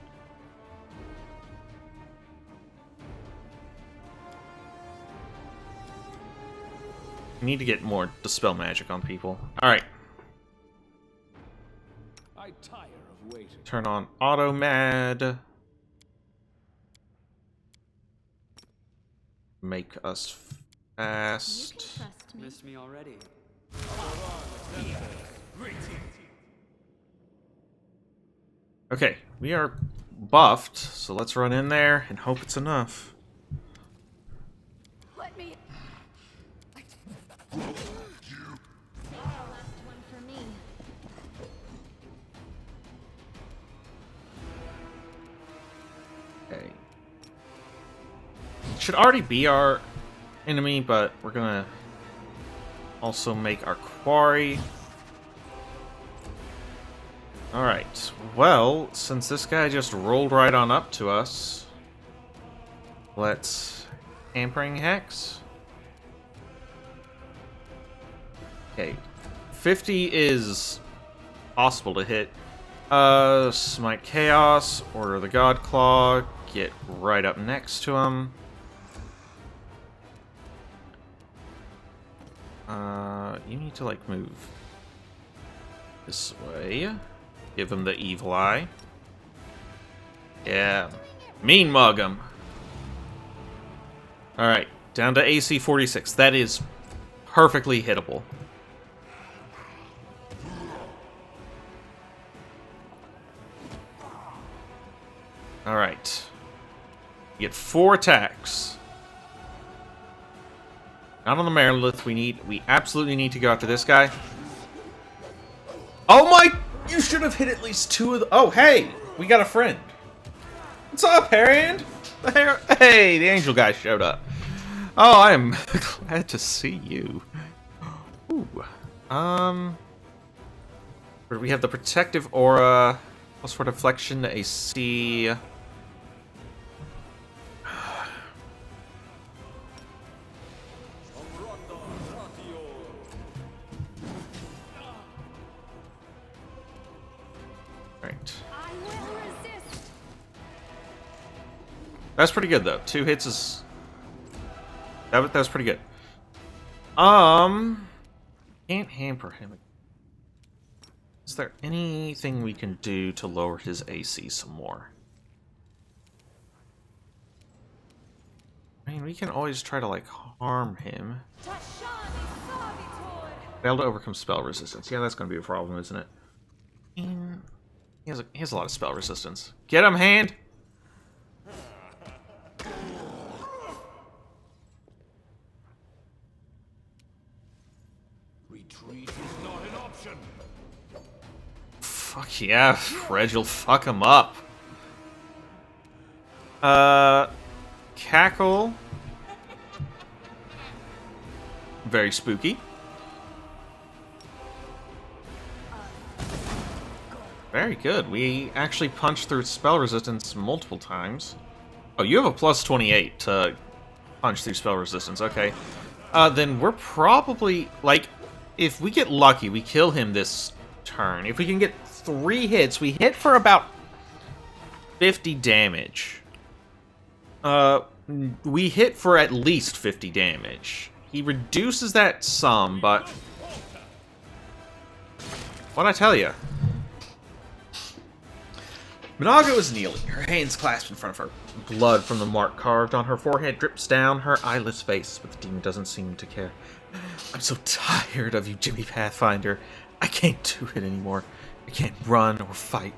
We need to get more Dispel Magic on people. Alright. I tire of waiting. Turn on Auto Mad. Make us fast. You can trust me. Missed me already. Okay, we are buffed, so let's run in there and hope it's enough. Let me. Last one for me. Okay. Should already be our enemy, but we're gonna also make our quarry. Alright, well, since this guy just rolled right on up to us, let's Hampering Hex. Okay, 50 is possible to hit. Smite Chaos, Order of the God Claw, get right up next to him. You need to, like, move this way. Give him the evil eye. Yeah. Mean mug him. Alright, down to AC 46. That is perfectly hittable. Alright. You get 4 attacks. Not on the Merilith. We absolutely need to go after this guy. Oh my! You should have hit at least 2 of the... Oh, hey! We got a friend. What's up, Harriand? Hey, the angel guy showed up. Oh, I am glad to see you. Ooh. We have the protective aura, plus for deflection, AC. Right. I will resist. That's pretty good though. 2 hits is that was pretty good. Can't hamper him. Is there anything we can do to lower his AC some more? I mean, we can always try to, like, harm him. Fail to overcome spell resistance. Yeah, that's going to be a problem, isn't it? And he has a lot of spell resistance. Get him, hand! Retreat is not an option. Fuck yeah, Reg will fuck him up. Cackle. Very spooky. Very good. We actually punched through spell resistance multiple times. Oh, you have a plus 28 to punch through spell resistance. Okay. Then we're probably, like, if we get lucky, we kill him this turn. If we can get 3 hits, we hit for about 50 damage. We hit for at least 50 damage. He reduces that some, but what'd I tell you? Minago is kneeling, her hands clasped in front of her. Blood from the mark carved on her forehead drips down her eyeless face, but the demon doesn't seem to care. I'm so tired of you, Jimmy Pathfinder. I can't do it anymore. I can't run or fight.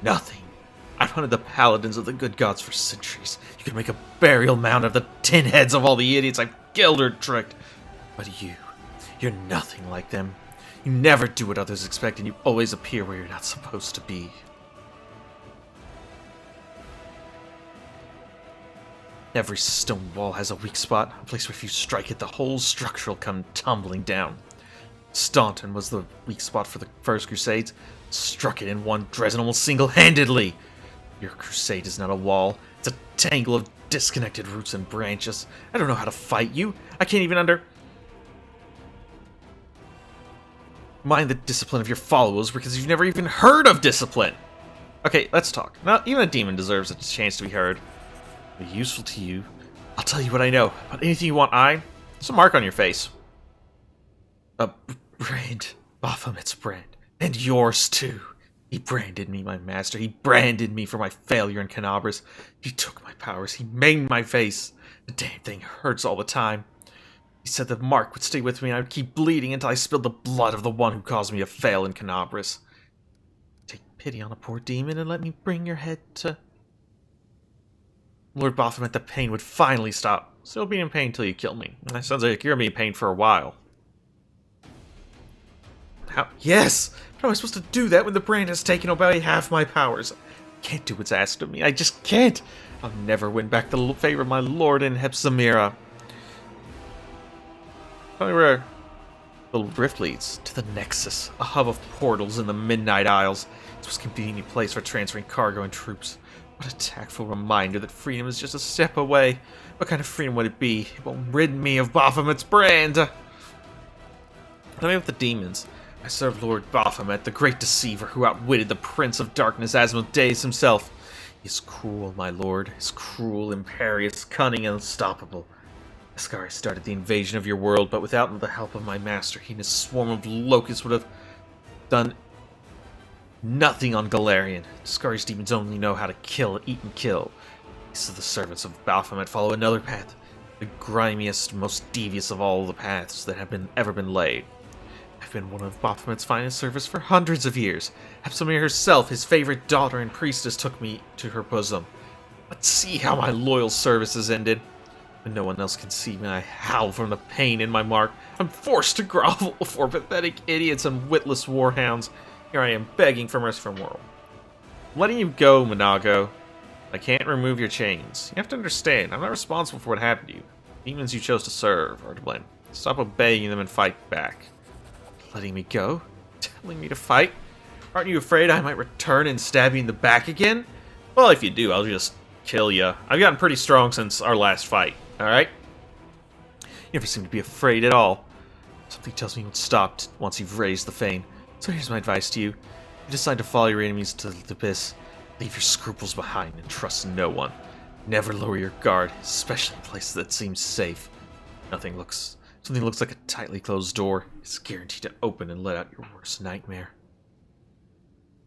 Nothing. I've hunted the paladins of the good gods for centuries. You could make a burial mound of the 10 heads of all the idiots I've killed or tricked. But you're nothing like them. You never do what others expect, and you always appear where you're not supposed to be. Every stone wall has a weak spot, a place where if you strike it, the whole structure will come tumbling down. Staunton was the weak spot for the First Crusades. Struck it in one Dresden almost single-handedly. Your crusade is not a wall. It's a tangle of disconnected roots and branches. I don't know how to fight you. I can't even mind the discipline of your followers because you've never even heard of discipline. Okay, let's talk. Now, even a demon deserves a chance to be heard. Be useful to you. I'll tell you what I know. About anything you want, there's a mark on your face. A brand. Baphomet's brand. And yours, too. He branded me, my master. He branded me for my failure in Canabras. He took my powers. He maimed my face. The damn thing hurts all the time. He said the mark would stay with me and I would keep bleeding until I spilled the blood of the one who caused me to fail in Canabras. Take pity on a poor demon and let me bring your head to... Lord Baphomet, the pain would finally stop. Still be in pain till you kill me. That sounds like you're gonna be in pain for a while. How? Yes! How am I supposed to do that when the brand has taken away half my powers? I can't do what's asked of me. I just can't! I'll never win back the favor of my lord in Hepsamira. Tell me where the rift leads. To the Nexus, a hub of portals in the Midnight Isles. It's the most convenient place for transferring cargo and troops. What a tactful reminder that freedom is just a step away. What kind of freedom would it be? It won't rid me of Baphomet's brand! Tell me about the demons. I serve Lord Baphomet, the great deceiver who outwitted the Prince of Darkness Asmodeus himself. He is cruel, my lord. He is cruel, imperious, cunning, and unstoppable. Dascari started the invasion of your world, but without the help of my master, he and his swarm of locusts would have done nothing on Galerion. Dascari's demons only know how to kill, eat, and kill. So the servants of Baphomet follow another path, the grimiest, most devious of all the paths that have ever been laid. I've been one of Baphomet's finest servants for hundreds of years. Hepzibah herself, his favorite daughter and priestess, took me to her bosom. But see how my loyal service has ended. When no one else can see me, I howl from the pain in my mark. I'm forced to grovel before pathetic idiots and witless warhounds. Here I am begging for mercy from world. I'm letting you go, Minago. I can't remove your chains. You have to understand, I'm not responsible for what happened to you. Demons you chose to serve are to blame. Stop obeying them and fight back. Letting me go? Telling me to fight? Aren't you afraid I might return and stab you in the back again? Well, if you do, I'll just kill you. I've gotten pretty strong since our last fight, alright? You never seem to be afraid at all. Something tells me you won't stop once you've raised the fame. So here's my advice to you. If you decide to follow your enemies to the abyss, leave your scruples behind and trust no one. Never lower your guard, especially in places that seem safe. Something looks like a tightly closed door. It's guaranteed to open and let out your worst nightmare.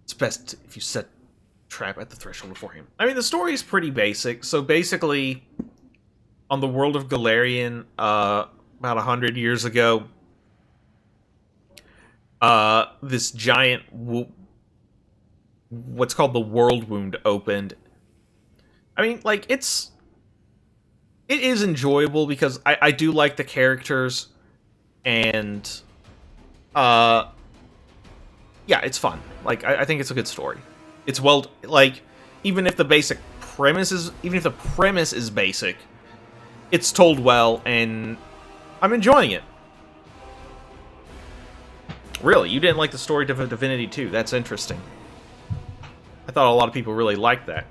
It's best if you set a trap at the threshold beforehand. I mean, the story is pretty basic. So basically, on the world of Galerion, about 100 years ago, this giant, what's called the World Wound opened. I mean, like, it is enjoyable because I do like the characters, and, yeah, it's fun. Like, I think it's a good story. It's well, like, even if the premise is basic, it's told well, and I'm enjoying it. Really, you didn't like the story of Divinity 2. That's interesting. I thought a lot of people really liked that.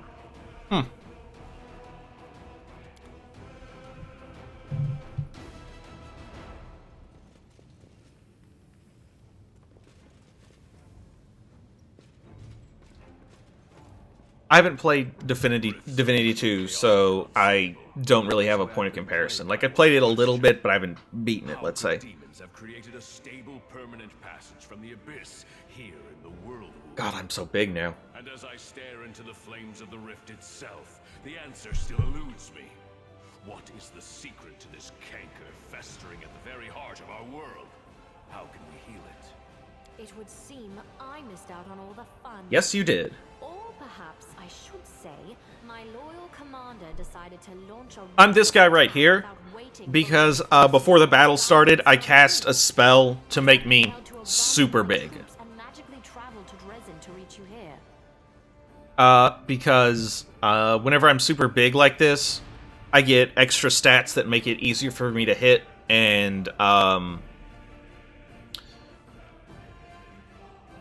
I haven't played Divinity 2, so I don't really have a point of comparison. Like, I played it a little bit, but I haven't beaten it, let's say. Demons have created a stable, permanent passage from the abyss here in the world. God, I'm so big now. And as I stare into the flames of the rift itself, the answer still eludes me. What is the secret to this canker festering at the very heart of our world? How can we heal it? It would seem I missed out on all the fun. Yes, you did. Or perhaps I should say, my loyal commander decided to launch a... I'm this guy right here, because before the battle started, I cast a spell to make me super big. And magically traveled to Dresden to reach you here. Because whenever I'm super big like this, I get extra stats that make it easier for me to hit, and that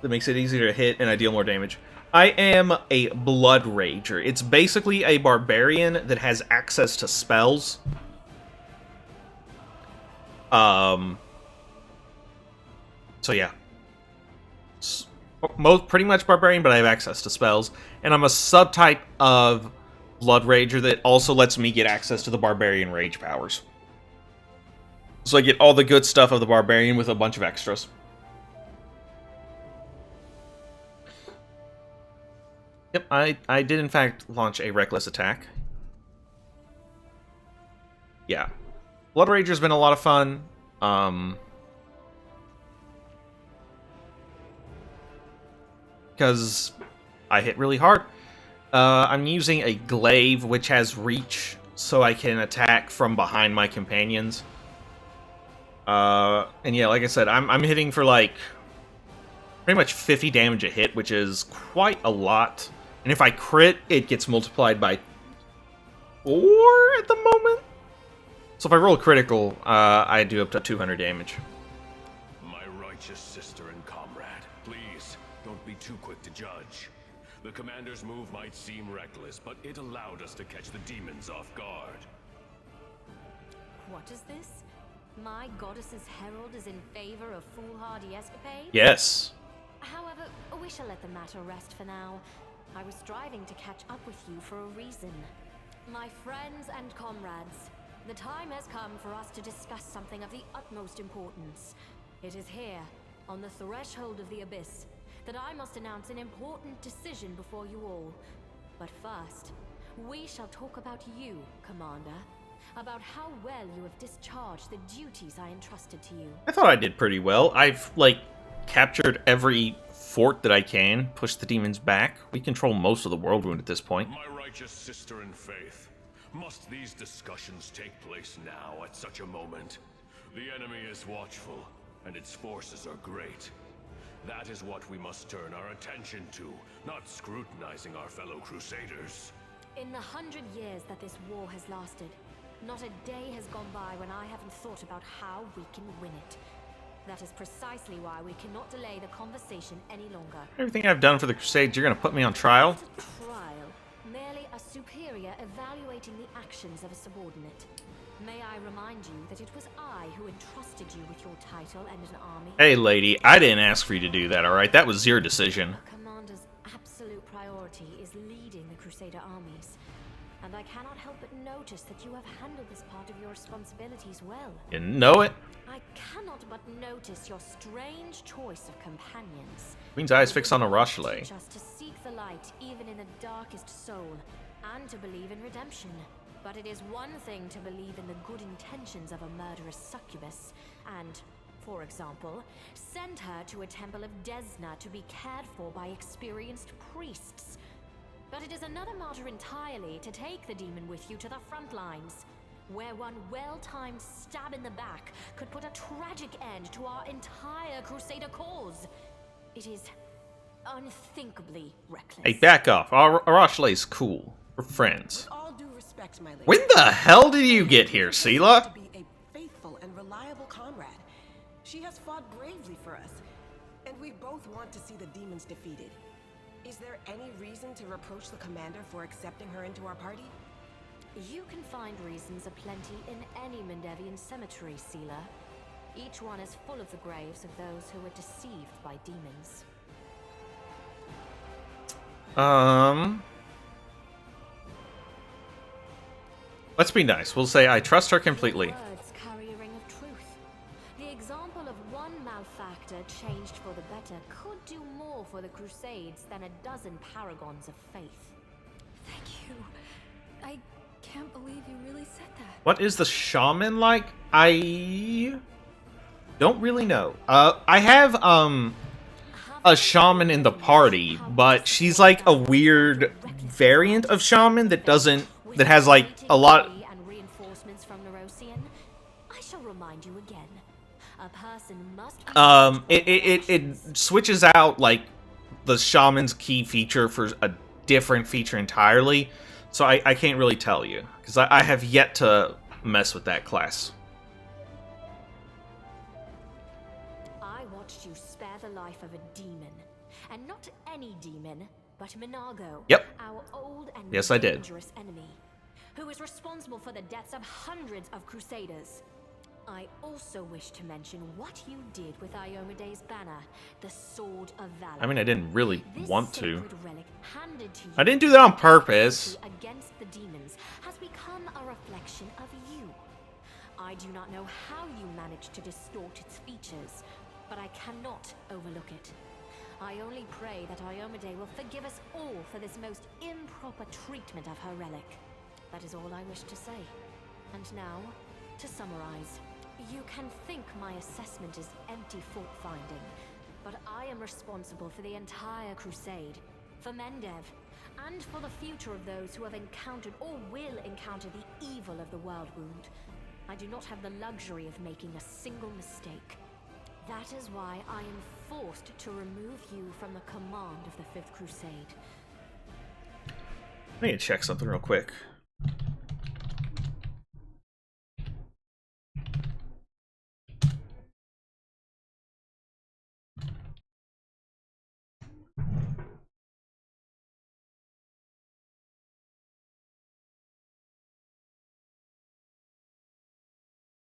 makes it easier to hit, and I deal more damage. I am a Blood Rager. It's basically a barbarian that has access to spells. So yeah. Pretty much barbarian, but I have access to spells. And I'm a subtype of Blood Rager that also lets me get access to the barbarian rage powers. So I get all the good stuff of the barbarian with a bunch of extras. Yep, I did in fact launch a reckless attack. Yeah. Blood Rager's been a lot of fun. Because I hit really hard. I'm using a glaive, which has reach, so I can attack from behind my companions. And yeah, like I said, I'm hitting for like pretty much 50 damage a hit, which is quite a lot. And if I crit, it gets multiplied by 4 at the moment. So if I roll critical, I do up to 200 damage. My righteous sister and comrade, please, don't be too quick to judge. The commander's move might seem reckless, but it allowed us to catch the demons off guard. What is this? My goddess's herald is in favor of foolhardy escapades? Yes. However, we shall let the matter rest for now. I was striving to catch up with you for a reason. My friends and comrades, The time has come for us to discuss something of the utmost importance. It is here, on the threshold of the Abyss, that I must announce an important decision before you all. But first, we shall talk about you, Commander. About how well you have discharged the duties I entrusted to you. I thought I did pretty well. I've, like, captured every fort that I can, pushed the demons back. We control most of the world wound at this point. My righteous sister in faith, must these discussions take place now at such a moment? The enemy is watchful, and its forces are great. That is what we must turn our attention to, not scrutinizing our fellow crusaders. In the 100 years that this war has lasted, not a day has gone by when I haven't thought about how we can win it. That is precisely why we cannot delay the conversation any longer. Everything I've done for the Crusades, you're gonna put me on trial? Not a trial, merely a superior evaluating the actions of a subordinate. May I remind you that it was I who entrusted you with your title and an army? Hey, lady, I didn't ask for you to do that, alright? That was your decision. A commander's absolute priority is leading the Crusader armies. And I cannot help but notice that you have handled this part of your responsibilities well. You know it? I cannot but notice your strange choice of companions. Queen's eyes fixed on a Rochelet. Teach us to seek the light even in the darkest soul, and to believe in redemption. But it is one thing to believe in the good intentions of a murderous succubus, and, for example, send her to a temple of Desna to be cared for by experienced priests. But it is another matter entirely to take the demon with you to the front lines, where one well-timed stab in the back could put a tragic end to our entire Crusader cause. It is unthinkably reckless. Hey, back off. Rochelet's cool. We're friends. With all due respect, my lady. When the hell did you get here, Sela? To be a faithful and reliable comrade. She has fought bravely for us, and we both want to see the demons defeated. Is there any reason to reproach the commander for accepting her into our party? You can find reasons aplenty in any Mendevian cemetery, Sela. Each one is full of the graves of those who were deceived by demons. Let's be nice. We'll say I trust her completely. Words carry a ring of truth. The example of one malefactor changed for the better could do more for the Crusades than a dozen paragons of faith. Thank you. I can't believe you really said that. What is the shaman like? I don't really know. I have a shaman in the party, but she's like a weird variant of shaman that has like a lot. And reinforcements from Nerosian. I shall remind you again. A person must It switches out like the shaman's key feature for a different feature entirely, so I can't really tell you because I have yet to mess with that class. I watched you spare the life of a demon, and not any demon, but Minago. Yep. Our old and Yes, I did. dangerous enemy, who is responsible for the deaths of hundreds of Crusaders. I also wish to mention what you did with Iomede's banner, the Sword of Valor. I mean, I didn't really This want to. sacred relic handed to you I didn't do that on purpose. against the demons has become a reflection of you. I do not know how you managed to distort its features, but I cannot overlook it. I only pray that Iomade will forgive us all for this most improper treatment of her relic. That is all I wish to say. And now, to summarize. You can think my assessment is empty fault-finding, but I am responsible for the entire crusade, for Mendev, and for the future of those who have encountered or will encounter the evil of the world wound. I do not have the luxury of making a single mistake. That is why I am forced to remove you from the command of the Fifth Crusade. I need to check something real quick.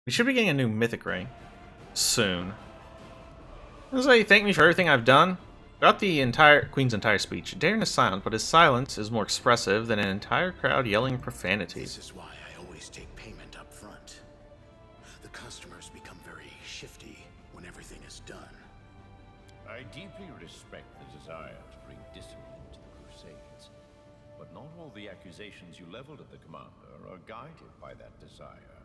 We should be getting a new mythic ring soon. Does he thank me for everything I've done? Throughout the Queen's entire speech, Darren is silent, but his silence is more expressive than an entire crowd yelling profanities. This is why I always take payment up front. I deeply respect the desire to bring discipline to the Crusades, but not all the accusations you leveled at the commander are guided by that desire.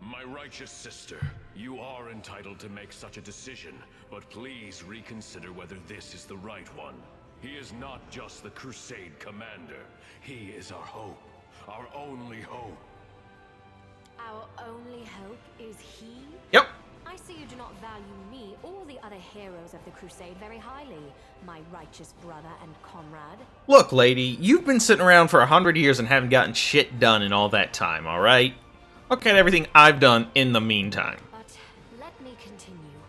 My righteous sister, you are entitled to make such a decision, but please reconsider whether this is the right one. He is not just the Crusade commander. He is our hope. Our only hope. Our only hope is he? Yep. I see you do not value me or the other heroes of the Crusade very highly, my righteous brother and comrade. Look, lady, you've been sitting around for 100 years and haven't gotten shit done in all that time, alright? Look at everything I've done in the meantime. But let me continue.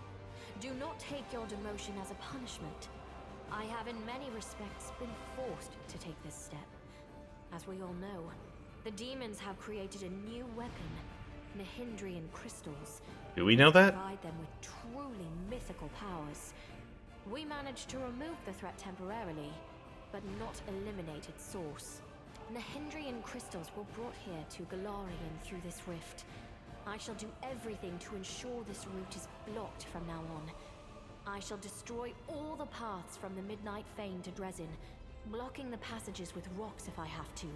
Do not take your demotion as a punishment. I have in many respects been forced to take this step. As we all know, the demons have created a new weapon, Nahindrian crystals. Do we know that? Provide them with truly mythical powers. We managed to remove the threat temporarily, but not eliminate its source. Nahindrian crystals were brought here to Galerion through this rift. I shall do everything to ensure this route is blocked from now on. I shall destroy all the paths from the Midnight Fane to Dresden, blocking the passages with rocks if I have to,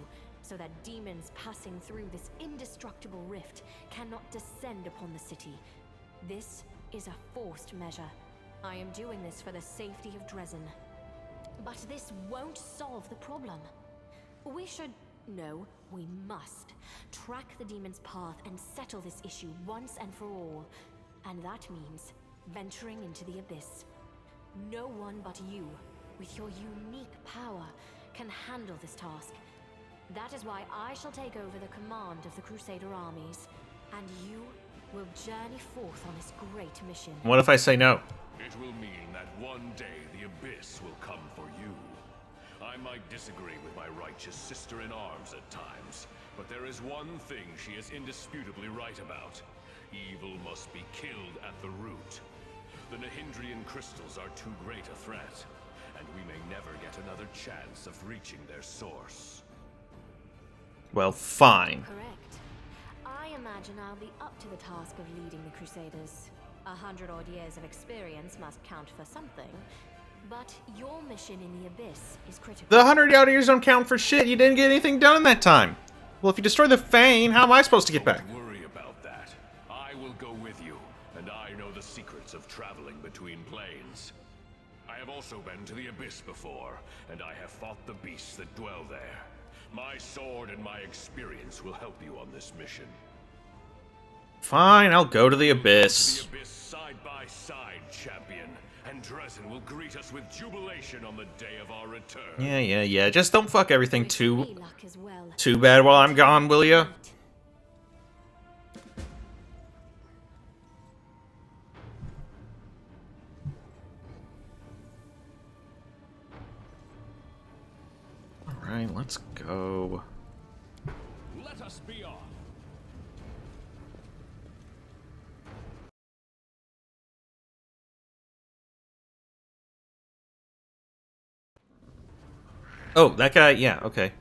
so that demons passing through this indestructible rift cannot descend upon the city. This is a forced measure. I am doing this for the safety of Dresden. But this won't solve the problem. We should... no, we must track the demon's path and settle this issue once and for all. And that means venturing into the abyss. No one but you, with your unique power, can handle this task. That is why I shall take over the command of the Crusader armies, and you will journey forth on this great mission. What if I say no? It will mean that one day the Abyss will come for you. I might disagree with my righteous sister in arms at times, but there is one thing she is indisputably right about. Evil must be killed at the root. The Nahindrian crystals are too great a threat, and we may never get another chance of reaching their source. Well, fine. Correct. I imagine I'll be up to the task of leading the Crusaders. 100-odd years of experience must count for something. But your mission in the Abyss is critical. The 100 years don't count for shit. You didn't get anything done in that time. Well, if you destroy the Fane, how am I supposed to get back? Don't worry about that. I will go with you, and I know the secrets of traveling between planes. I have also been to the Abyss before, and I have fought the beasts that dwell there. My sword and my experience will help you on this mission. Fine, I'll go to the Abyss. The Abyss side by side, champion, and Dresden will greet us with jubilation on the day of our return. Yeah. Just don't fuck everything Wish too me luck as well. bad while I'm gone, will ya? Alright, let's go. Let us be off. Oh, that guy, yeah, okay.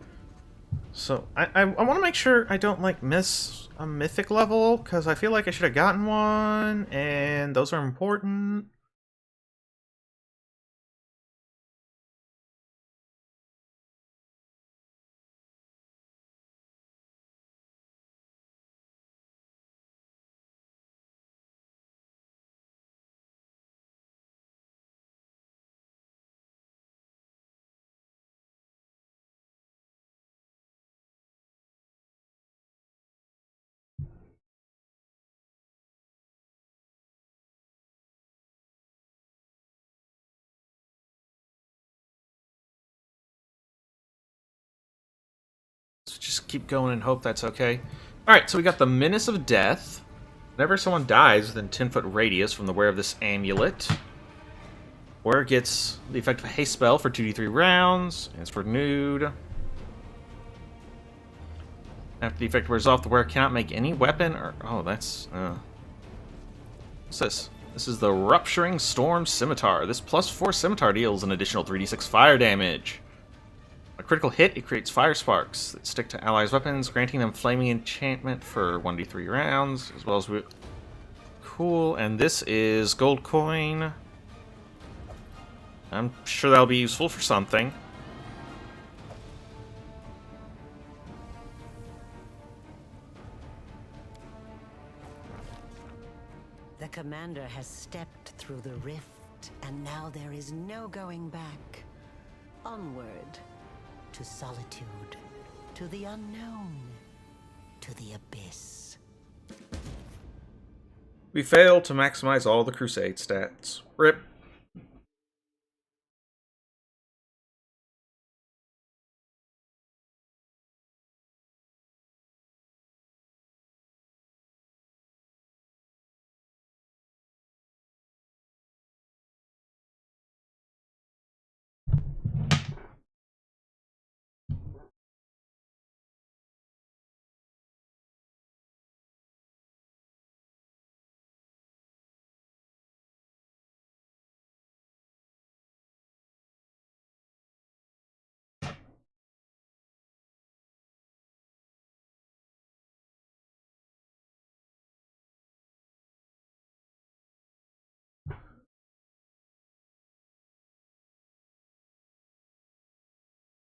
So, I want to make sure I don't, like, miss a mythic level, because I feel like I should have gotten one, and those are important. So just keep going and hope that's okay. Alright, so we got the Menace of Death. Whenever someone dies within 10-foot radius from the wearer of this amulet, wearer gets the effect of a haste spell for 2d3 rounds, and it's renewed. After the effect wears off, the wearer cannot make any weapon or... Oh, that's... What's this? This is the Rupturing Storm Scimitar. This +4 scimitar deals an additional 3d6 fire damage. A critical hit, it creates fire sparks that stick to allies' weapons, granting them flaming enchantment for 1d3 rounds, as well as... Cool, and this is gold coin. I'm sure that'll be useful for something. The commander has stepped through the rift, and now there is no going back. Onward, to solitude, to the unknown, to the abyss. We failed to maximize all the Crusade stats. RIP.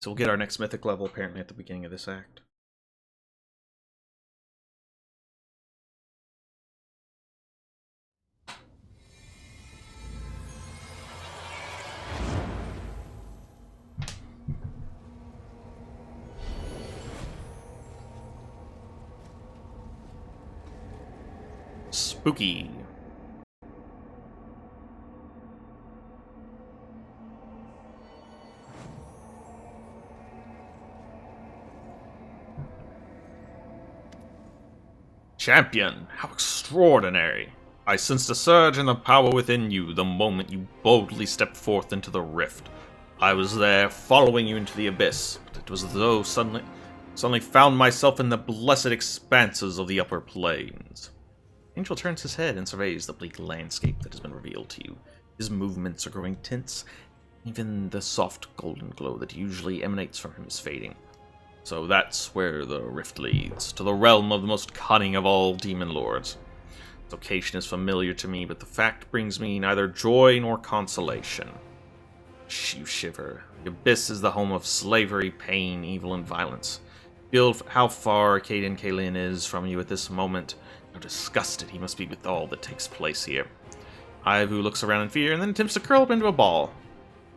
So we'll get our next mythic level apparently at the beginning of this act. Spooky. Champion, how extraordinary! I sensed a surge in the power within you the moment you boldly stepped forth into the rift. I was there, following you into the abyss, but it was as though suddenly found myself in the blessed expanses of the upper planes. Angel turns his head and surveys the bleak landscape that has been revealed to you. His movements are growing tense. Even the soft golden glow that usually emanates from him is fading. So that's where the rift leads, to the realm of the most cunning of all demon lords. Its location is familiar to me, but the fact brings me neither joy nor consolation. You shiver. The abyss is the home of slavery, pain, evil, and violence. Feel how far Caden Kalin is from you at this moment. How disgusted he must be with all that takes place here. Ivu looks around in fear and then attempts to curl up into a ball.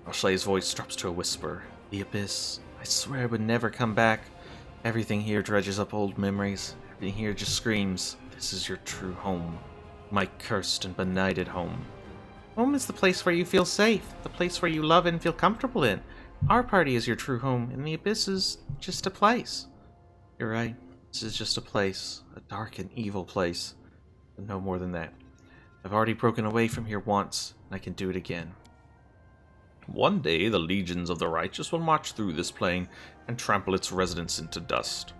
Ashleigh's voice drops to a whisper. The abyss. I swear I would never come back. Everything here dredges up old memories. Everything here just screams, this is your true home. My cursed and benighted home. Home is the place where you feel safe, the place where you love and feel comfortable in. Our party is your true home, and the abyss is just a place. You're right, this is just a place. A dark and evil place. But no more than that. I've already broken away from here once, and I can do it again. One day, the legions of the righteous will march through this plane and trample its residents into dust.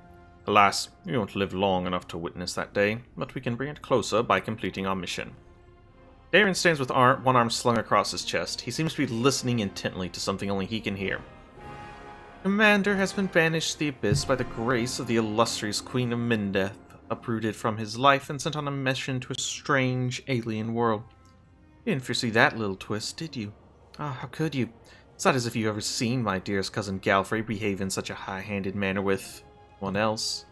Alas, we won't live long enough to witness that day, but we can bring it closer by completing our mission. Darren stands with one arm slung across his chest. He seems to be listening intently to something only he can hear. Commander has been banished to the abyss by the grace of the illustrious Queen of Mindeth, uprooted from his life and sent on a mission to a strange alien world. You didn't foresee that little twist, did you? Ah, how could you? It's not as if you've ever seen my dearest cousin Galfrey behave in such a high-handed manner with one else.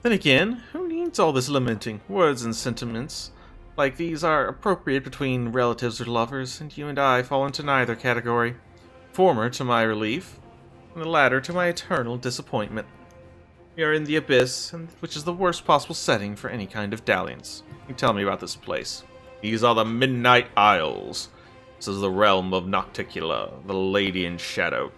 Then again, who needs all this lamenting? Words and sentiments like these are appropriate between relatives or lovers, and you and I fall into neither category. Former to my relief, and the latter to my eternal disappointment. We are in the abyss, which is the worst possible setting for any kind of dalliance. You tell me about this place. These are the Midnight Isles. This is the realm of Nocticula, the Lady in Shadow.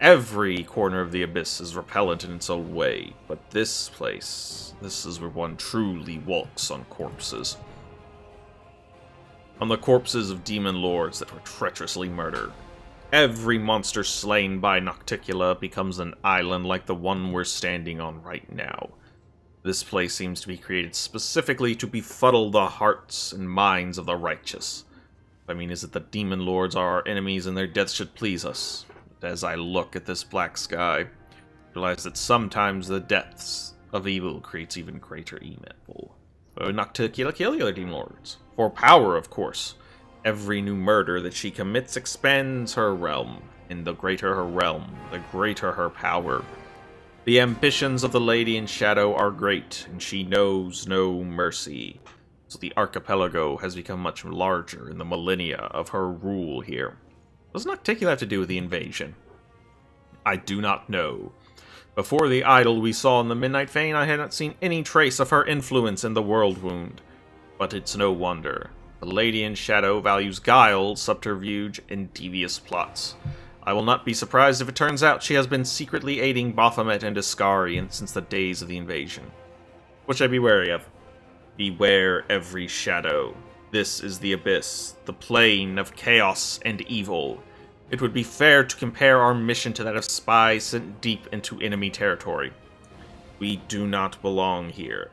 Every corner of the abyss is repellent in its own way, but this place, this is where one truly walks on corpses. On the corpses of demon lords that were treacherously murdered. Every monster slain by Nocticula becomes an island like the one we're standing on right now. This place seems to be created specifically to befuddle the hearts and minds of the righteous. What I mean is that the demon lords are our enemies and their deaths should please us. But as I look at this black sky, I realize that sometimes the depths of evil creates even greater evil. Nocticula kill the other demon lords. For power, of course. Every new murder that she commits expands her realm, and the greater her realm, the greater her power. The ambitions of the Lady in Shadow are great, and she knows no mercy. So the archipelago has become much larger in the millennia of her rule here. What does Nocticular have to do with the invasion? I do not know. Before the idol we saw in the Midnight Vein, I had not seen any trace of her influence in the World Wound. But it's no wonder. The Lady in Shadow values guile, subterfuge, and devious plots. I will not be surprised if it turns out she has been secretly aiding Baphomet and Dascari since the days of the invasion. What should I be wary of? Beware every shadow. This is the abyss, the plane of chaos and evil. It would be fair to compare our mission to that of spies sent deep into enemy territory. We do not belong here.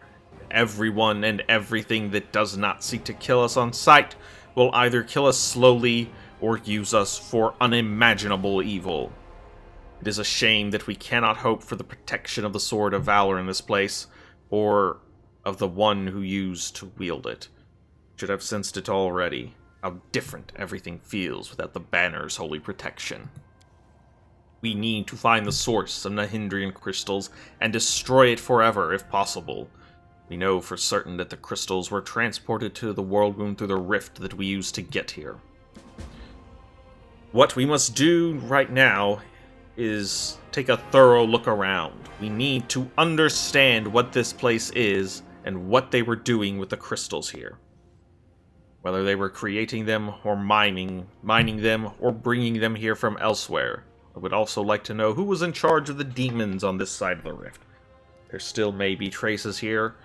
Everyone and everything that does not seek to kill us on sight will either kill us slowly or use us for unimaginable evil. It is a shame that we cannot hope for the protection of the Sword of Valor in this place, or of the one who used to wield it. Should have sensed it already, how different everything feels without the banner's holy protection. We need to find the source of Nahindrian crystals and destroy it forever if possible. We know for certain that the crystals were transported to the World Wound through the rift that we used to get here. What we must do right now is take a thorough look around. We need to understand what this place is and what they were doing with the crystals here. Whether they were creating them or mining them or bringing them here from elsewhere. I would also like to know who was in charge of the demons on this side of the rift. There still may be traces here,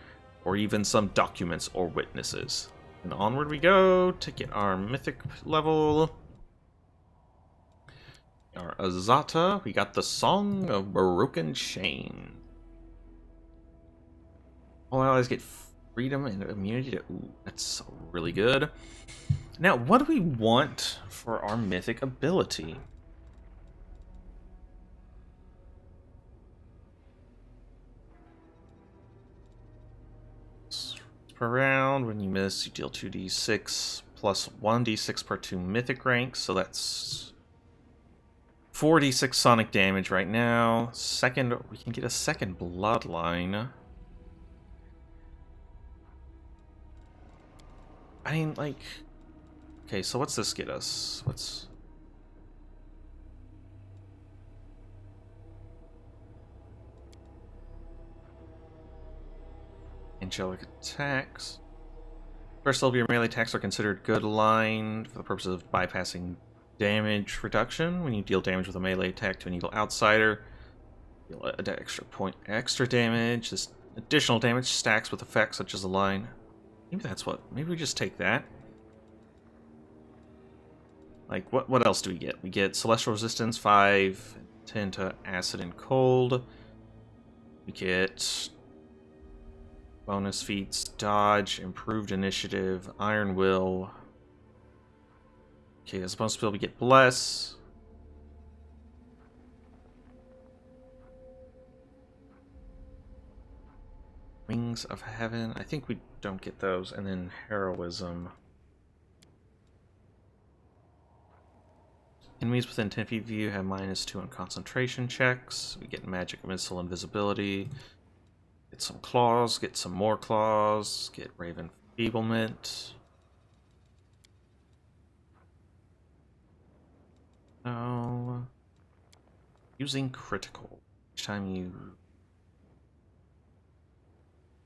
or even some documents or witnesses. And onward we go to get our mythic level. Our Azata, we got the Song of Broken Chain. All allies get freedom and immunity to... Ooh, that's really good. Now, what do we want for our mythic ability? Per round, when you miss, you deal 2d6 plus 1d6 per 2 mythic ranks, so that's 4d6 sonic damage right now. Second, we can get a second bloodline. I mean, like... Okay, so what's this get us? What's... Angelic Attacks. First level of your melee attacks are considered good aligned for the purpose of bypassing damage reduction. When you deal damage with a melee attack to an evil outsider, deal an extra damage. This additional damage stacks with effects such as align. Maybe that's what. Maybe we just take that. Like, what else do we get? We get Celestial Resistance 5, 10 to Acid and Cold. We get bonus feats, Dodge, Improved Initiative, Iron Will. Okay, as a bonus skill, we get Bless. Wings of Heaven. I think we don't get those. And then Heroism. Enemies within 10 feet of you have -2 on concentration checks. We get Magic Missile Invisibility. Get some claws, get some more claws, get Raven Feeblement. Oh, using critical each time you...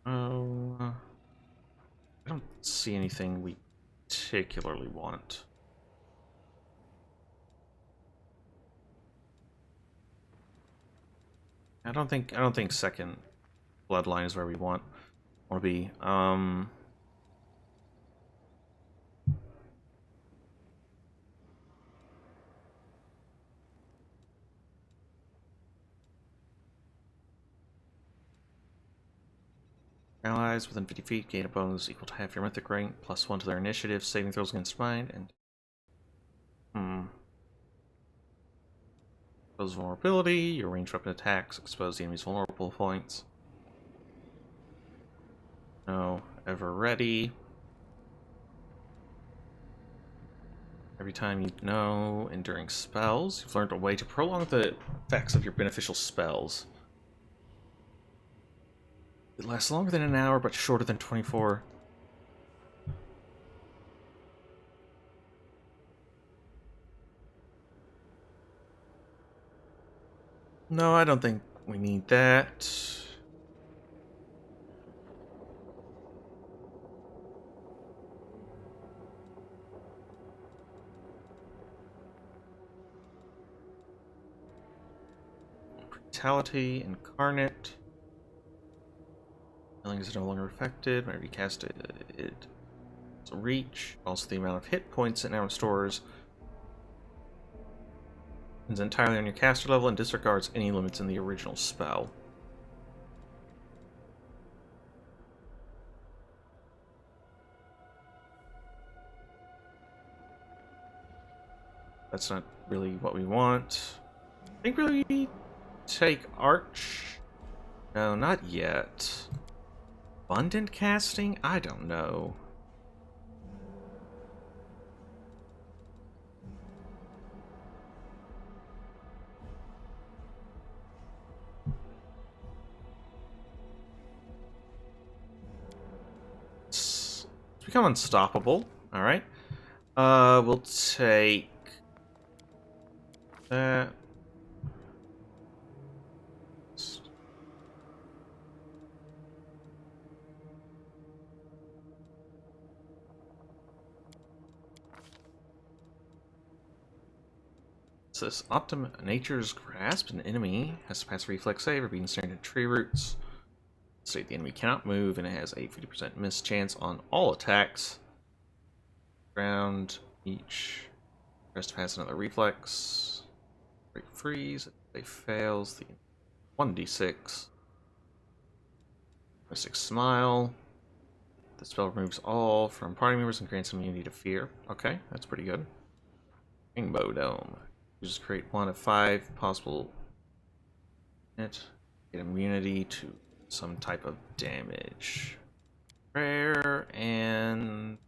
Oh, I don't see anything we particularly want. I don't think second bloodline is where we want to be. Allies within 50 feet gain a bonus equal to half your mythic rank, +1 to their initiative, saving throws against mind, and expose vulnerability. Your ranged weapon attacks expose the enemy's vulnerable points. No, ever ready. Every time you know enduring spells, you've learned a way to prolong the effects of your beneficial spells. It lasts longer than an hour, but shorter than 24. No, I don't think we need that. Brutality, Incarnate. Healing is no longer affected. Whenever you cast it, it's a reach. Also, the amount of hit points it now restores depends entirely on your caster level and disregards any limits in the original spell. That's not really what we want. I think really take Arch. No, not yet. Abundant casting? I don't know. Let's become unstoppable. Alright. We'll take that. This Nature's Grasp. An enemy has to pass a reflex save or be ensnared in tree roots. State the enemy cannot move, and it has a 50% miss chance on all attacks. Round each has to pass another reflex. Break freeze. If they fails, the 1d6. 6 smile. The spell removes all from party members and grants immunity to fear. Okay, that's pretty good. Rainbow Dome. You just create 1 of 5 possible. Get immunity to some type of damage. Rare and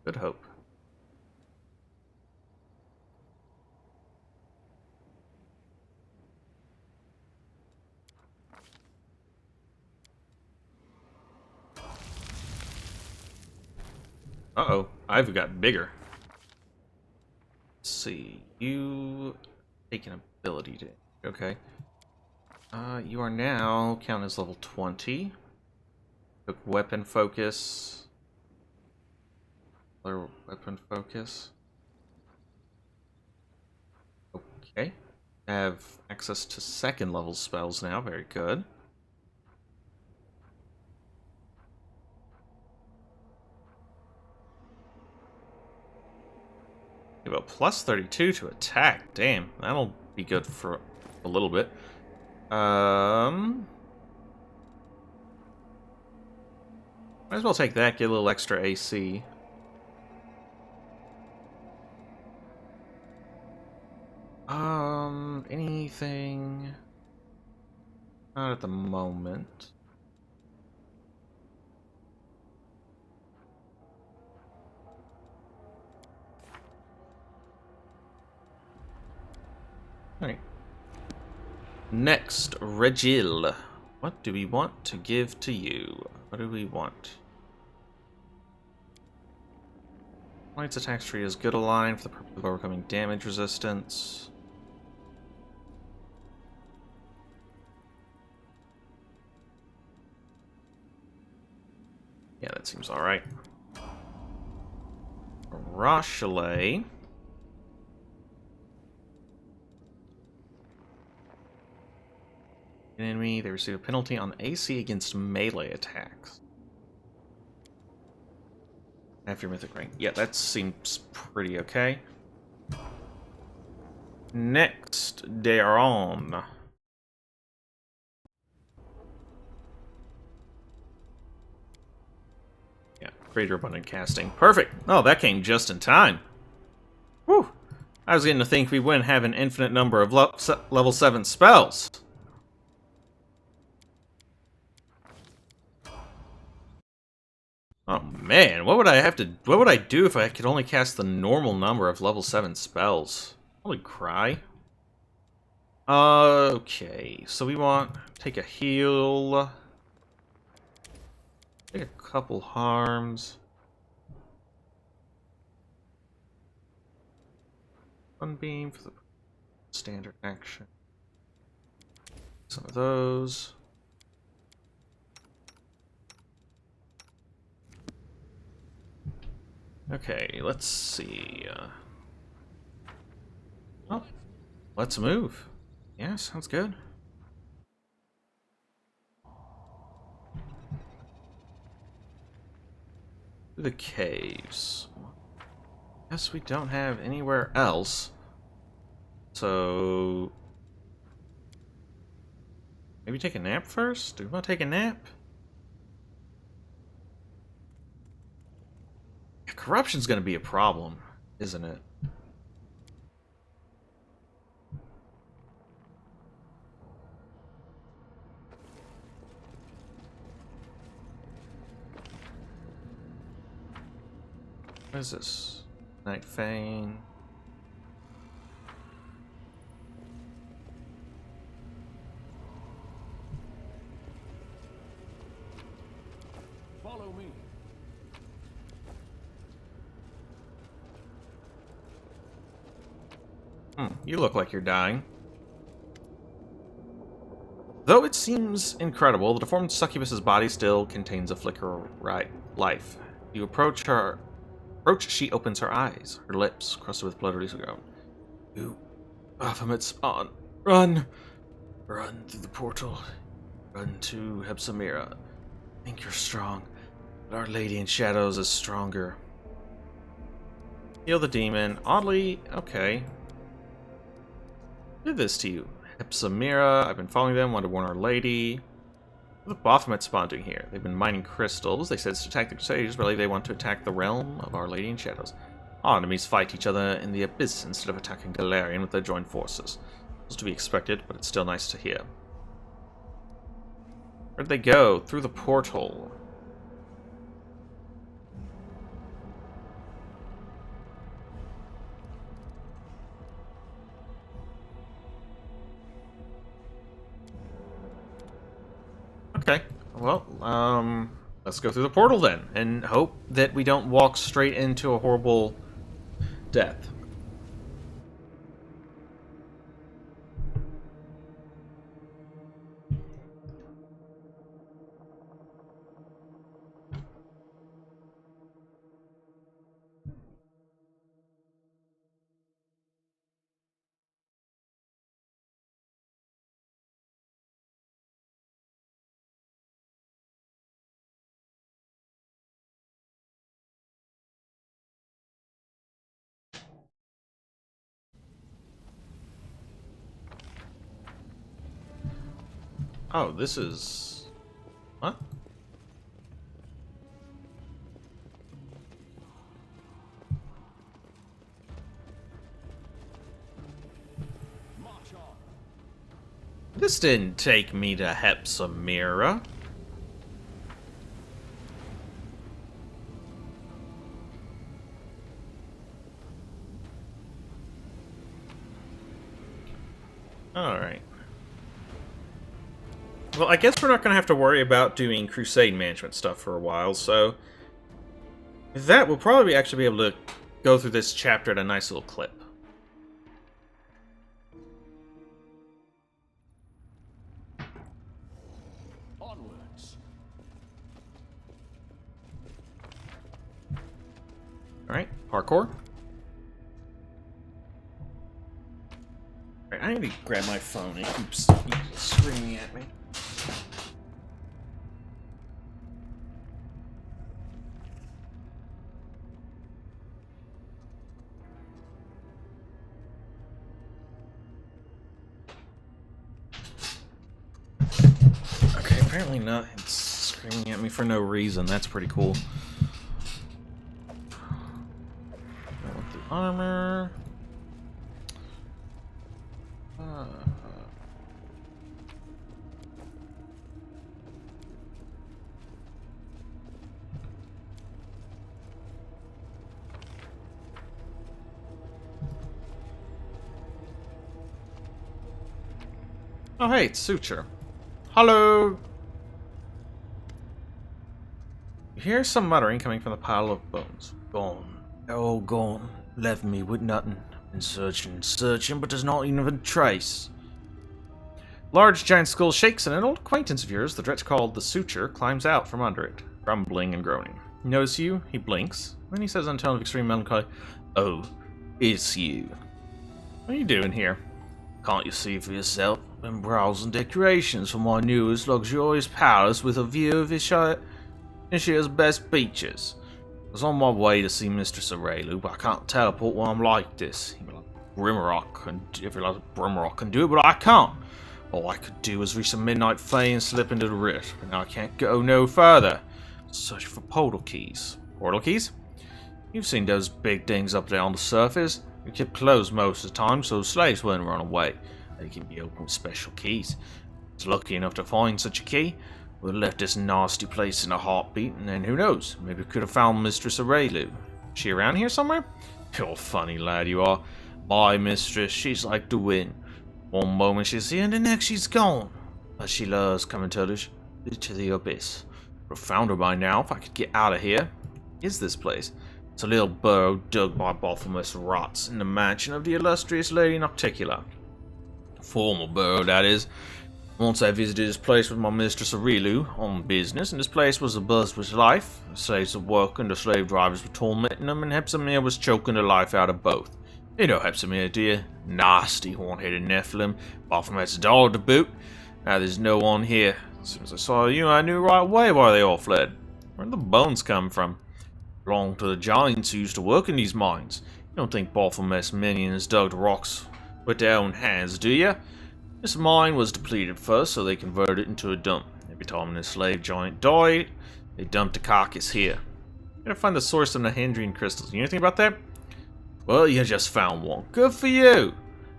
Good Hope. Uh-oh, I've got bigger. Let's see. You take an ability to... Okay. You are now counted as level 20. Took weapon focus. Other weapon focus. Okay. Have access to second level spells now. Very good. You have a plus 32 to attack. Damn, that'll be good for a little bit. Might as well take that, get a little extra AC. Anything? Not at the moment. Alright. Next, Regil. What do we want to give to you? What do we want? Knight's attack tree is good aligned for the purpose of overcoming damage resistance. Yeah, that seems alright. Rochelet. An enemy, they receive a penalty on AC against melee attacks. After your mythic rank. Yeah, that seems pretty okay. Next, Daron. Yeah, greater abundant casting. Perfect! Oh, that came just in time. Whew! I was getting to think we wouldn't have an infinite number of level 7 spells. Oh man, what would I do if I could only cast the normal number of level 7 spells? Probably cry. Okay, so we want take a heal. Take a couple harms. Sunbeam for the standard action. Some of those. Okay, let's see. Oh, let's move. Yeah, sounds good. The caves. Guess we don't have anywhere else. So maybe take a nap first? Do we want to take a nap? Yeah, corruption's gonna be a problem, isn't it? What is this? Night Fane. Follow me. You look like you're dying. Though it seems incredible, the deformed succubus's body still contains a flicker of life. You approach her. She opens her eyes, her lips crusted with blood releasing ground. You, Baphomet spawn. Run! Run through the portal. Run to Hepsamira. Think you're strong, but Our Lady in Shadows is stronger. Heal the demon. Oddly, okay. Who did this to you? Hepsamira. I've been following them. Want to warn Our Lady. What are the Baphomet spawn doing here? They've been mining crystals. They said it's to attack the Crusaders, but really they want to attack the realm of Our Lady in Shadows. Our enemies fight each other in the abyss instead of attacking Galerion with their joint forces. It's to be expected, but it's still nice to hear. Where'd they go? Through the portal. Okay, well, let's go through the portal then, and hope that we don't walk straight into a horrible death. Oh, this is... What? This didn't take me to Hepsamira. Alright. Well, I guess we're not going to have to worry about doing crusade management stuff for a while, so... With that, we'll probably actually be able to go through this chapter at a nice little clip. Onwards. Alright, parkour. Alright, I need to grab my phone. It keeps screaming at me. Okay, apparently not. It's screaming at me for no reason. That's pretty cool. I want the armor. Oh, hey, it's Suture. Hello! You hear some muttering coming from the pile of bones. Gone. Oh, gone. Left me with nothing. Been searching and searching, but there's not even a trace. Large giant skull shakes, and an old acquaintance of yours, the Dretch called the Suture, climbs out from under it, grumbling and groaning. He knows you, he blinks, then he says in a tone of extreme melancholy, "Oh, it's you. What are you doing here? Can't you see for yourself? Been browsing decorations for my newest luxurious palace with a view of Ishia's best beaches. I was on my way to see Mistress Aurelu, but I can't teleport when I'm like this. Brimrock can do it, but I can't. All I could do was reach the midnight flame and slip into the rift, but now I can't go no further. Searching for portal keys. Portal keys? You've seen those big things up there on the surface. They're kept closed most of the time, so slaves wouldn't run away. They can be opened with special keys. I was lucky enough to find such a key. Would have left this nasty place in a heartbeat, and then who knows? Maybe we could have found Mistress Aurelu. Is she around here somewhere? You're funny lad you are. My mistress, she's like the wind. One moment she's here, and the next she's gone. But she loves coming to the abyss. Would have found her by now if I could get out of here. Is this place? It's a little burrow dug by Baphomet's rots in the mansion of the illustrious Lady Natokiel. Formal burrow, that is. Once I visited this place with my mistress Aurelu on business, and this place was abuzz with life. The slaves were working, the slave drivers were tormenting them, and Hepzibah was choking the life out of both. You know Hepzibah, dear. Nasty horn-headed Nephilim. Baphomet's dog to boot. Now there's no one here. As soon as I saw you, I knew right away why they all fled. Where'd the bones come from? Belonged to the giants who used to work in these mines. You don't think Baphomet's minions dug the rocks with their own hands, do you? This mine was depleted first, so they converted it into a dump. Every time this slave giant died, they dumped a carcass here. You gotta find the source of the Hindrian crystals. You know anything about that? Well, you just found one. Good for you!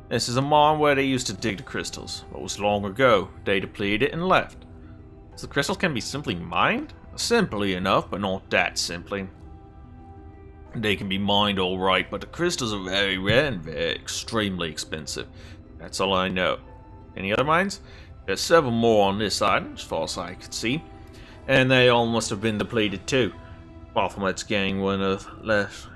This is a mine where they used to dig the crystals. But it was long ago. They depleted it and left. So the crystals can be simply mined? Simply enough, but not that simply. They can be mined alright, but the crystals are very rare and very extremely expensive. That's all I know. Any other mines? There's several more on this side, as far as I could see. And they all must have been depleted too. Baphomet's gang wouldn't have left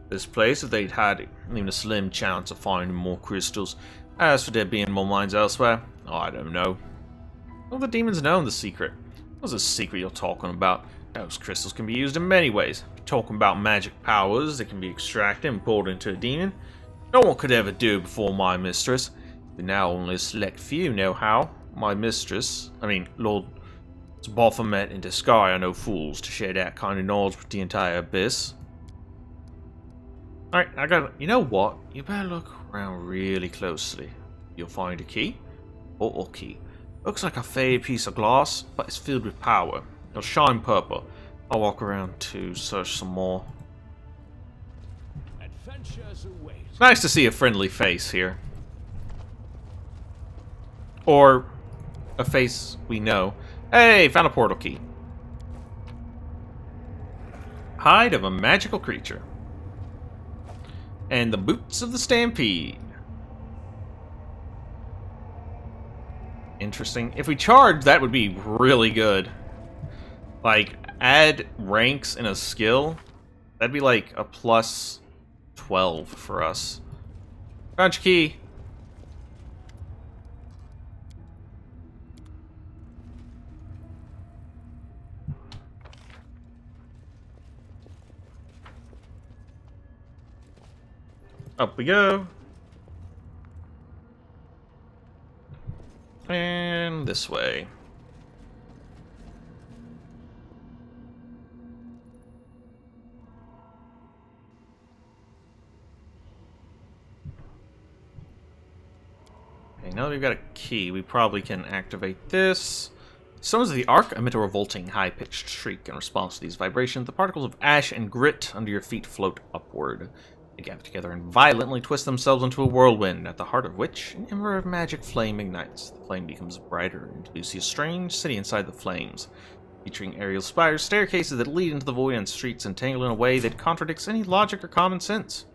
this place if they'd had even a slim chance of finding more crystals. As for there being more mines elsewhere, I don't know. Well, the demons know the secret. What's the secret you're talking about? Those crystals can be used in many ways. If you're talking about magic powers that can be extracted and poured into a demon, no one could ever do it before my mistress. But now only a select few know how. My mistress, Lord Baphomet and Dascari are no fools to share that kind of knowledge with the entire abyss. Alright, you know what? You better look around really closely. You'll find a key. Portal key. Looks like a faded piece of glass, but it's filled with power. It'll shine purple. I'll walk around to search some more. Nice to see a friendly face here. Or a face we know. Hey, found a portal key. Hide of a magical creature. And the boots of the Stampede. Interesting. If we charge, that would be really good. Like, add ranks in a skill. That'd be like a plus 12 for us. Found your key. Up we go. And this way. Okay, now that we've got a key, we probably can activate this. Stones of the Ark emit a revolting, high-pitched shriek. In response to these vibrations, the particles of ash and grit under your feet float upward. They gather together and violently twist themselves into a whirlwind, at the heart of which an ember of magic flame ignites. The flame becomes brighter, and you see a strange city inside the flames, featuring aerial spires, staircases that lead into the void, and streets entangled in a way that contradicts any logic or common sense.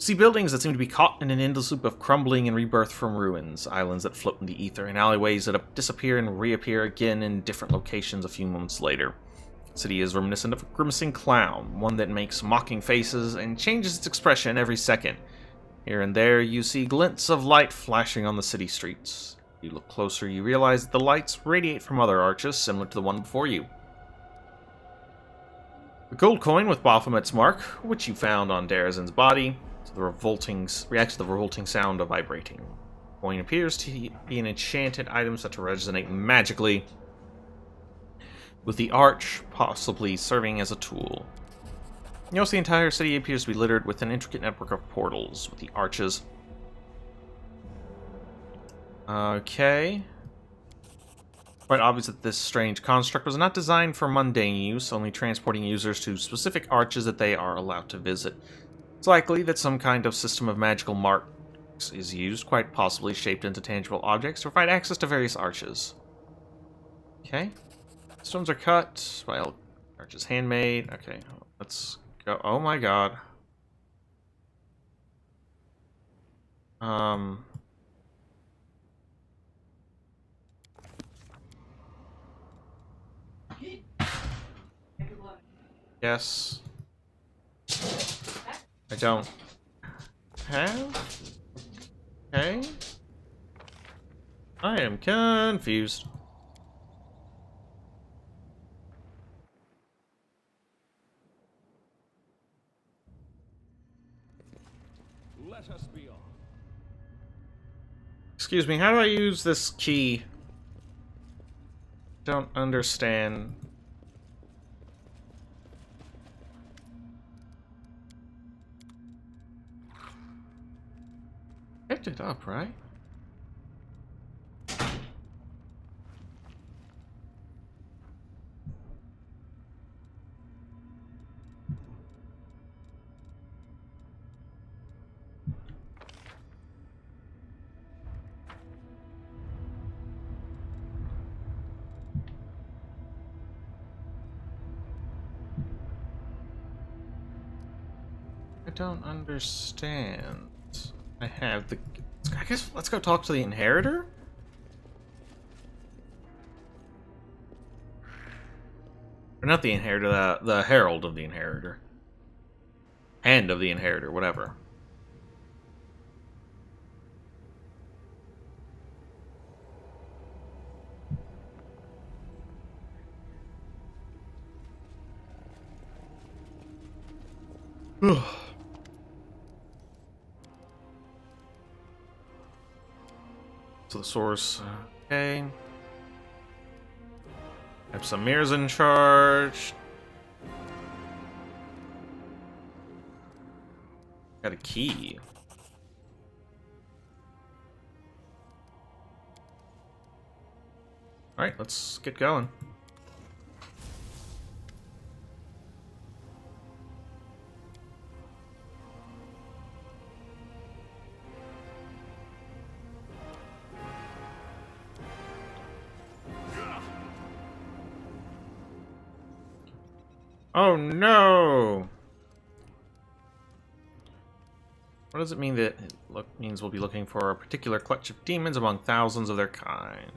See buildings that seem to be caught in an endless loop of crumbling and rebirth from ruins, islands that float in the ether, and alleyways that disappear and reappear again in different locations a few moments later. The city is reminiscent of a grimacing clown, one that makes mocking faces and changes its expression every second. Here and there, you see glints of light flashing on the city streets. You look closer, you realize that the lights radiate from other arches similar to the one before you. The gold coin with Baphomet's mark, which you found on Darazen's body, reacts to the revolting sound of vibrating. The coin appears to be an enchanted item set to resonate magically, with the arch possibly serving as a tool. You notice the entire city appears to be littered with an intricate network of portals, with the arches. Okay. Quite obvious that this strange construct was not designed for mundane use, only transporting users to specific arches that they are allowed to visit. It's likely that some kind of system of magical marks is used, quite possibly shaped into tangible objects, to provide access to various arches. Okay. Stones are cut, while arches handmade. Okay, let's go. Oh my god. Yes. I don't have. Okay. I am confused. Let us be off. Excuse me, how do I use this key? Don't understand. Picked it up, right? I don't understand. I have the... I guess let's go talk to the Inheritor? Or not the Inheritor, the Herald of the Inheritor. Hand of the Inheritor, whatever. To the source. Okay. Have some mirrors in charge. Got a key. Alright, let's get going. Oh no! What does it mean that it means we'll be looking for a particular clutch of demons among thousands of their kind?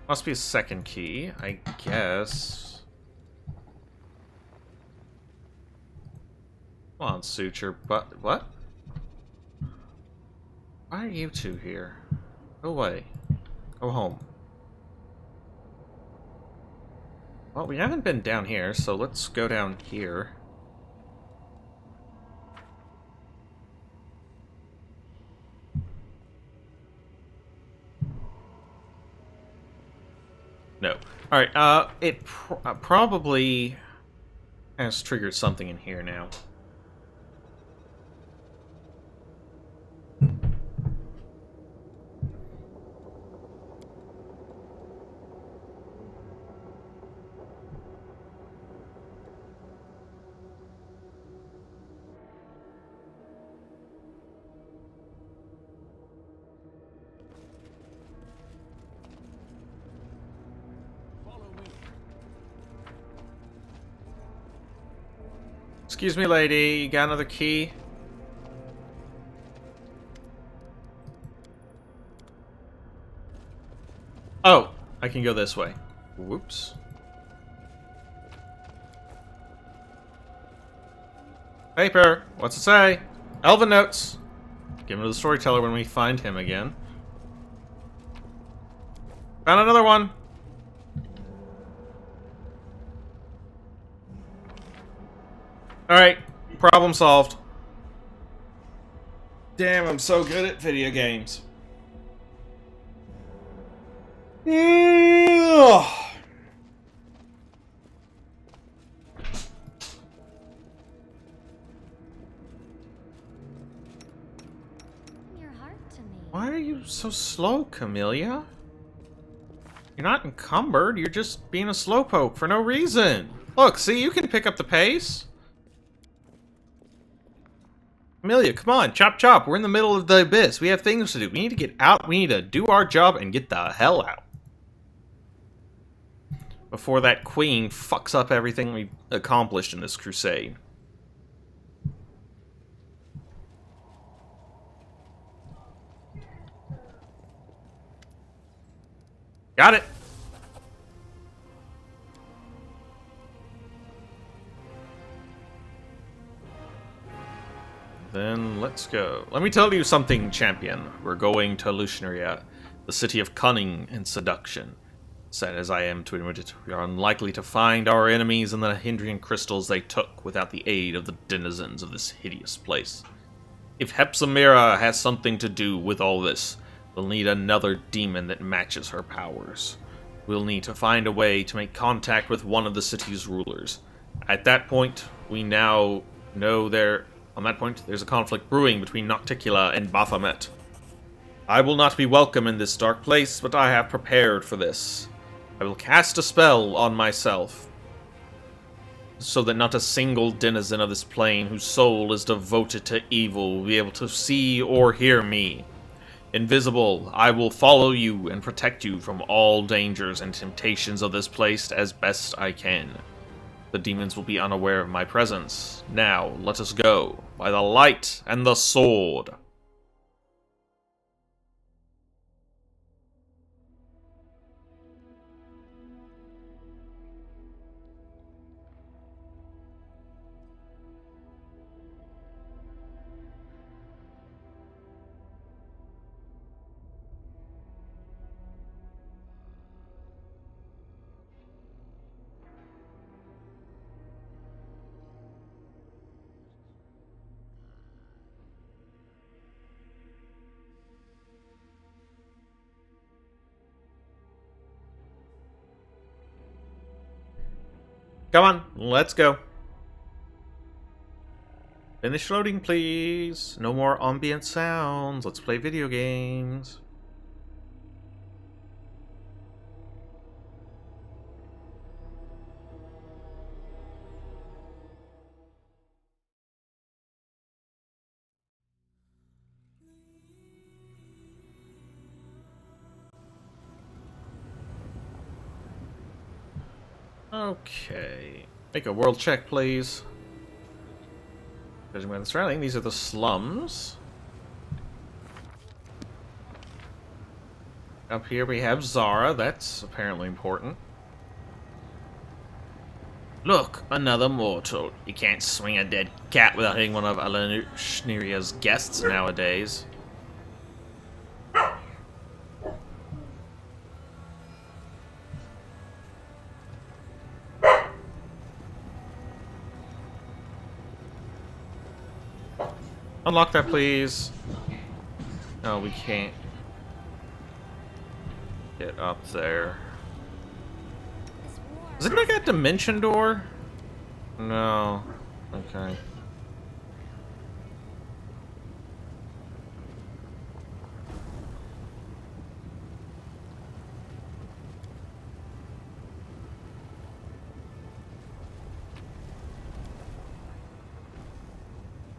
Must be a second key, I guess. Come on, Suture, but what? Why are you two here? Go away. Go home. Well, we haven't been down here, so let's go down here. No. Alright, it probably has triggered something in here now. Excuse me, lady. You got another key? Oh, I can go this way. Whoops. Paper. What's it say? Elven notes. Give him to the storyteller when we find him again. Found another one. Alright. Problem solved. Damn, I'm so good at video games. Your heart to me. Why are you so slow, Camellia? You're not encumbered, you're just being a slowpoke for no reason. Look, see, you can pick up the pace. Camellia, come on, chop chop, we're in the middle of the abyss. We have things to do. We need to get out, we need to do our job and get the hell out. Before that queen fucks up everything we've accomplished in this crusade. Got it! Then let's go. Let me tell you something, champion. We're going to Luciaria, the city of cunning and seduction. Sad as I am to admit it, we are unlikely to find our enemies in the hindering crystals they took without the aid of the denizens of this hideous place. If Hepsamira has something to do with all this, we'll need another demon that matches her powers. We'll need to find a way to make contact with one of the city's rulers. At that point, we now know there's a conflict brewing between Nocticula and Baphomet. I will not be welcome in this dark place, but I have prepared for this. I will cast a spell on myself, so that not a single denizen of this plane whose soul is devoted to evil will be able to see or hear me. Invisible, I will follow you and protect you from all dangers and temptations of this place as best I can. The demons will be unaware of my presence. Now, let us go, by the light and the sword. Come on, let's go. Finish loading, please. No more ambient sounds. Let's play video games. Okay. Make a world check, please. Judging by the surrounding, these are the slums. Up here we have Zara. That's apparently important. Look, another mortal. You can't swing a dead cat without hitting one of Alaniria's guests nowadays. Unlock that, please. No, we can't get up there. Is it like a dimension door? No. Okay.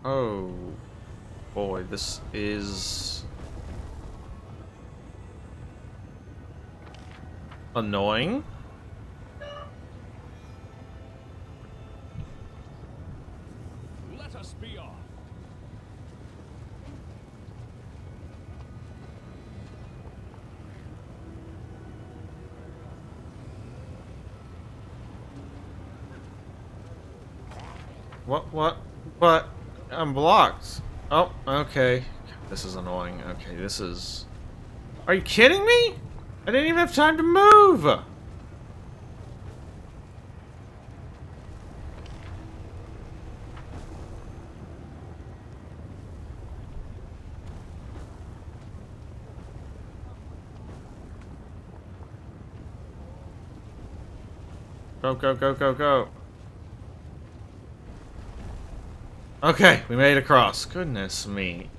Oh boy, this is annoying. What? I'm blocked. Oh, okay. This is annoying. Okay, this is... Are you kidding me? I didn't even have time to move! Go, go, go, go, go. Okay, we made it across. Goodness me.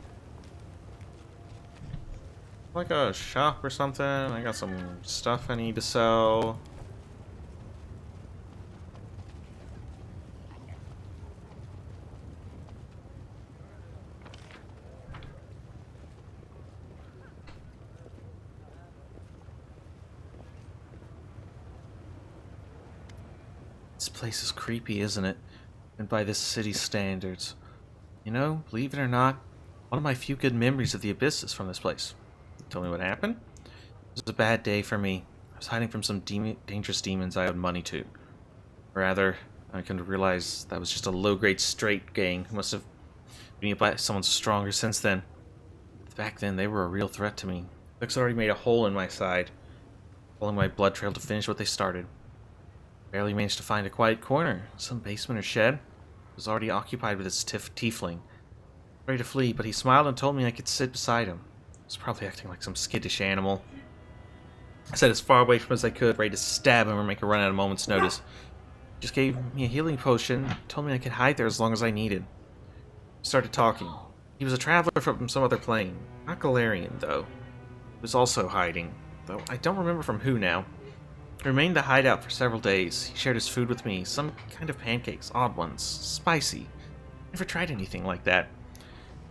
Like a shop or something? I got some stuff I need to sell. This place is creepy, isn't it? And by this city's standards. You know, believe it or not, one of my few good memories of the Abyss is from this place. Tell me what happened? It was a bad day for me. I was hiding from some dangerous demons I owed money to. Rather, I couldn't realize that was just a low-grade straight gang who must have been by someone stronger since then. Back then, they were a real threat to me. Vix already made a hole in my side, following my blood trail to finish what they started. Barely managed to find a quiet corner. Some basement or shed. It was already occupied with its tiefling. Ready to flee, but he smiled and told me I could sit beside him. He was probably acting like some skittish animal. I sat as far away from him as I could, ready to stab him or make a run at a moment's notice. He just gave me a healing potion, told me I could hide there as long as I needed. We started talking. He was a traveler from some other plane. Not Galerion, though. He was also hiding, though I don't remember from who now. He remained in the hideout for several days. He shared his food with me, some kind of pancakes, odd ones, spicy. Never tried anything like that.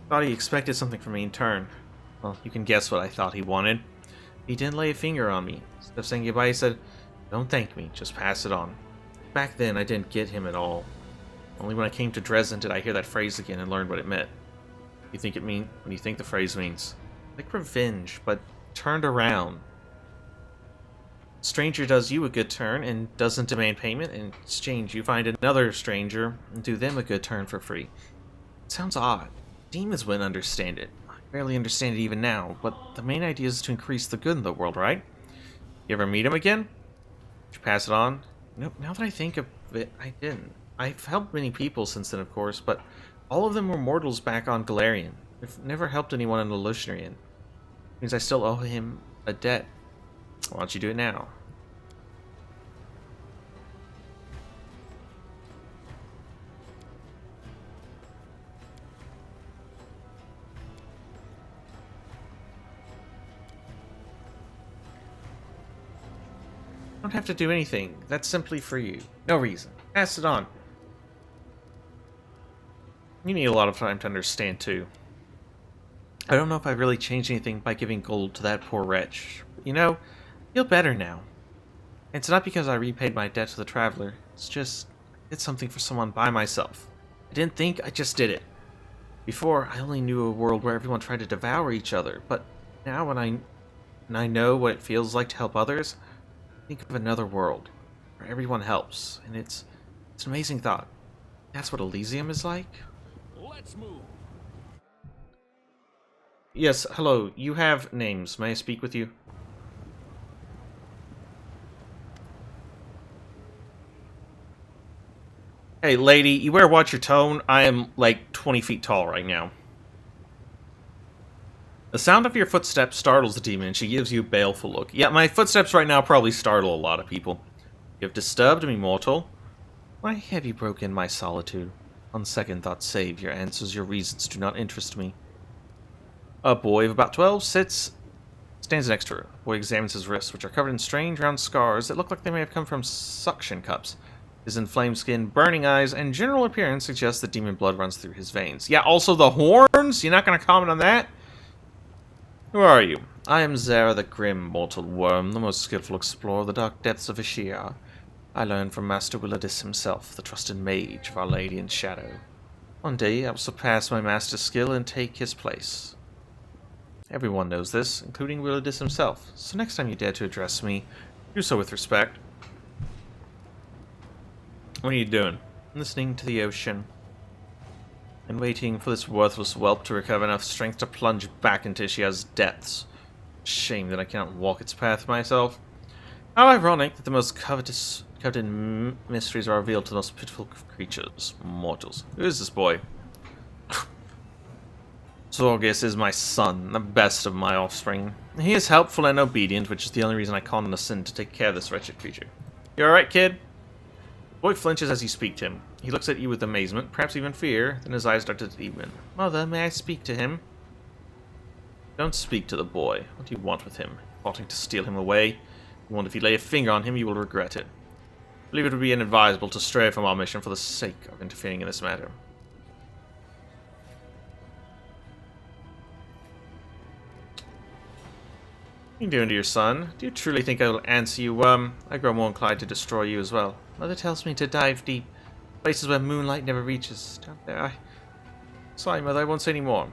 Thought he expected something from me in turn. Well, you can guess what I thought he wanted. He didn't lay a finger on me. Instead of saying goodbye, he said, "Don't thank me, just pass it on." Back then, I didn't get him at all. Only when I came to Dresden did I hear that phrase again and learn what it meant. You think it mean when you think the phrase means like revenge, but turned around. Stranger does you a good turn and doesn't demand payment. In exchange, you find another stranger and do them a good turn for free. It sounds odd. Demons wouldn't understand it. I barely understand it even now, but the main idea is to increase the good in the world, right? You ever meet him again? Did you pass it on? Nope, now that I think of it, I didn't. I've helped many people since then, of course, but all of them were mortals back on Galerion. I've never helped anyone in Illusionarian. It means I still owe him a debt. Why don't you do it now? Don't have to do anything. That's simply for you. No reason. Pass it on. You need a lot of time to understand, too. I don't know if I really changed anything by giving gold to that poor wretch. But, you know, I feel better now. It's not because I repaid my debt to the Traveler. It's just, I did something for someone by myself. I didn't think, I just did it. Before, I only knew a world where everyone tried to devour each other. But now when I know what it feels like to help others, think of another world where everyone helps, and it's an amazing thought. That's what Elysium is like. Let's move. Yes, hello. You have names. May I speak with you? Hey, lady, you better watch your tone. I am like 20 feet tall right now. The sound of your footsteps startles the demon, and she gives you a baleful look. Yeah, my footsteps right now probably startle a lot of people. You have disturbed me, mortal. Why have you broken my solitude? On second thought, save your answers. Your reasons do not interest me. A boy of about 12 stands next to her. The boy examines his wrists, which are covered in strange round scars that look like they may have come from suction cups. His inflamed skin, burning eyes, and general appearance suggest that demon blood runs through his veins. Yeah, also the horns? You're not going to comment on that? Who are you? I am Zara the Grim Mortal Worm, the most skillful explorer of the dark depths of Ishia. I learned from Master Willidus himself, the trusted mage of Our Lady in Shadow. One day I will surpass my master's skill and take his place. Everyone knows this, including Willidus himself, so next time you dare to address me, do so with respect. What are you doing? Listening to the ocean. and waiting for this worthless whelp to recover enough strength to plunge back into Ishia's depths. Shame that I cannot walk its path myself. How ironic that the most coveted mysteries are revealed to the most pitiful creatures, mortals. Who is this boy? Zorgus is my son, the best of my offspring. He is helpful and obedient, which is the only reason I condescend to take care of this wretched creature. You alright, kid? The boy flinches as you speak to him. He looks at you with amazement, perhaps even fear, then his eyes start to deepen. Mother, may I speak to him? Don't speak to the boy. What do you want with him? Plotting to steal him away? You want if you lay a finger on him, you will regret it. I believe it would be inadvisable to stray from our mission for the sake of interfering in this matter. What are you doing to your son? Do you truly think I will answer you, I grow more inclined to destroy you as well. Mother tells me to dive deep. Places where moonlight never reaches. Down there, Sorry, Mother, I won't say any more.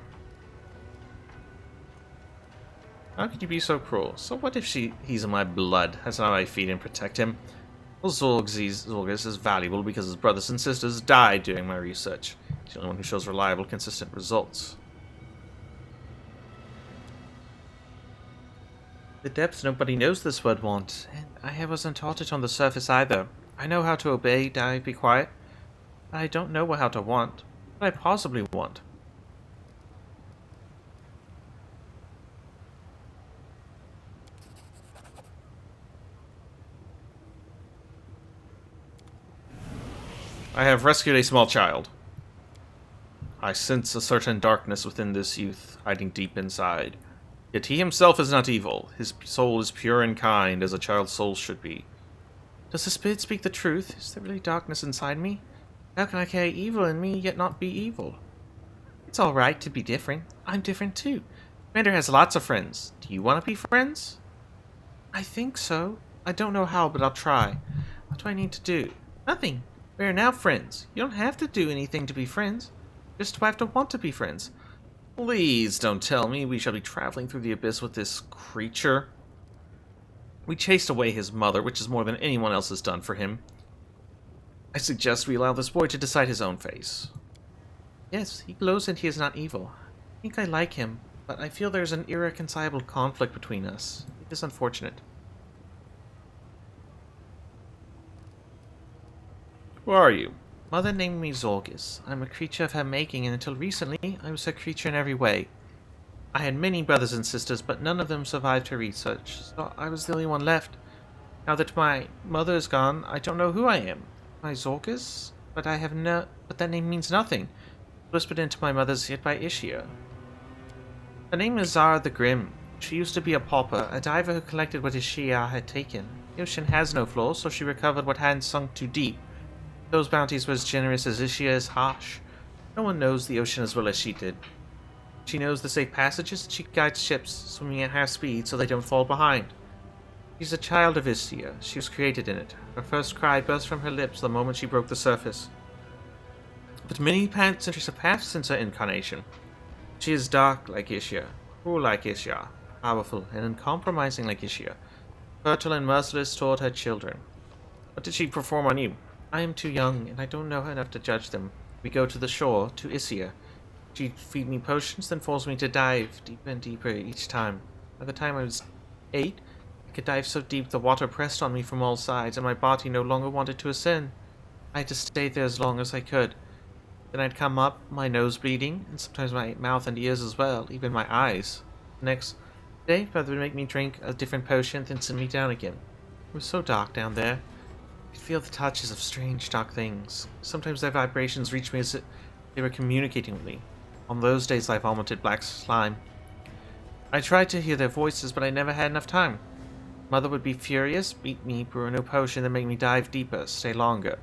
How could you be so cruel? So what if he's in my blood? That's how I feed and protect him. Well, Zorgus is valuable because his brothers and sisters died during my research. He's the only one who shows reliable, consistent results. The depths, nobody knows this word want, and I wasn't taught it on the surface either. I know how to obey, dive, be quiet, but I don't know how to want. What I possibly want. I have rescued a small child. I sense a certain darkness within this youth, hiding deep inside. Yet he himself is not evil. His soul is pure and kind, as a child's soul should be. Does the spirit speak the truth? Is there really darkness inside me? How can I carry evil in me, yet not be evil? It's alright to be different. I'm different too. Commander has lots of friends. Do you want to be friends? I think so. I don't know how, but I'll try. What do I need to do? Nothing. We are now friends. You don't have to do anything to be friends. Just have to want to be friends. Please don't tell me we shall be traveling through the abyss with this creature. We chased away his mother, which is more than anyone else has done for him. I suggest we allow this boy to decide his own fate. Yes, he glows and he is not evil. I think I like him, but I feel there's an irreconcilable conflict between us. It is unfortunate. Who are you? Mother named me Zorgus. I'm a creature of her making, and until recently, I was a creature in every way. I had many brothers and sisters, but none of them survived her research, so I was the only one left. Now that my mother is gone, I don't know who I am. Am I Zorgus? But that name means nothing. Whispered into my mother's ear by Ishia. Her name is Zara the Grim. She used to be a pauper, a diver who collected what Ishia had taken. The ocean has no floor, so she recovered what hadn't sunk too deep. Those bounties were as generous as Ishia is harsh. No one knows the ocean as well as she did. She knows the safe passages, and she guides ships, swimming at half speed so they don't fall behind. She's a child of Ishia. She was created in it. Her first cry burst from her lips the moment she broke the surface. But many centuries have passed since her incarnation. She is dark like Ishia, cruel like Ishia, powerful and uncompromising like Ishia, fertile and merciless toward her children. What did she perform on you? I am too young, and I don't know enough to judge them. We go to the shore, to Ishia. She feed me potions, then forced me to dive deeper and deeper each time. By the time I was 8, I could dive so deep the water pressed on me from all sides, and my body no longer wanted to ascend. I had to stay there as long as I could. Then I'd come up, my nose bleeding, and sometimes my mouth and ears as well, even my eyes. Next day, Father would make me drink a different potion, then send me down again. It was so dark down there. I could feel the touches of strange, dark things. Sometimes their vibrations reached me as if they were communicating with me. On those days, I vomited black slime. I tried to hear their voices, but I never had enough time. Mother would be furious, beat me, brew a new potion, then make me dive deeper, stay longer.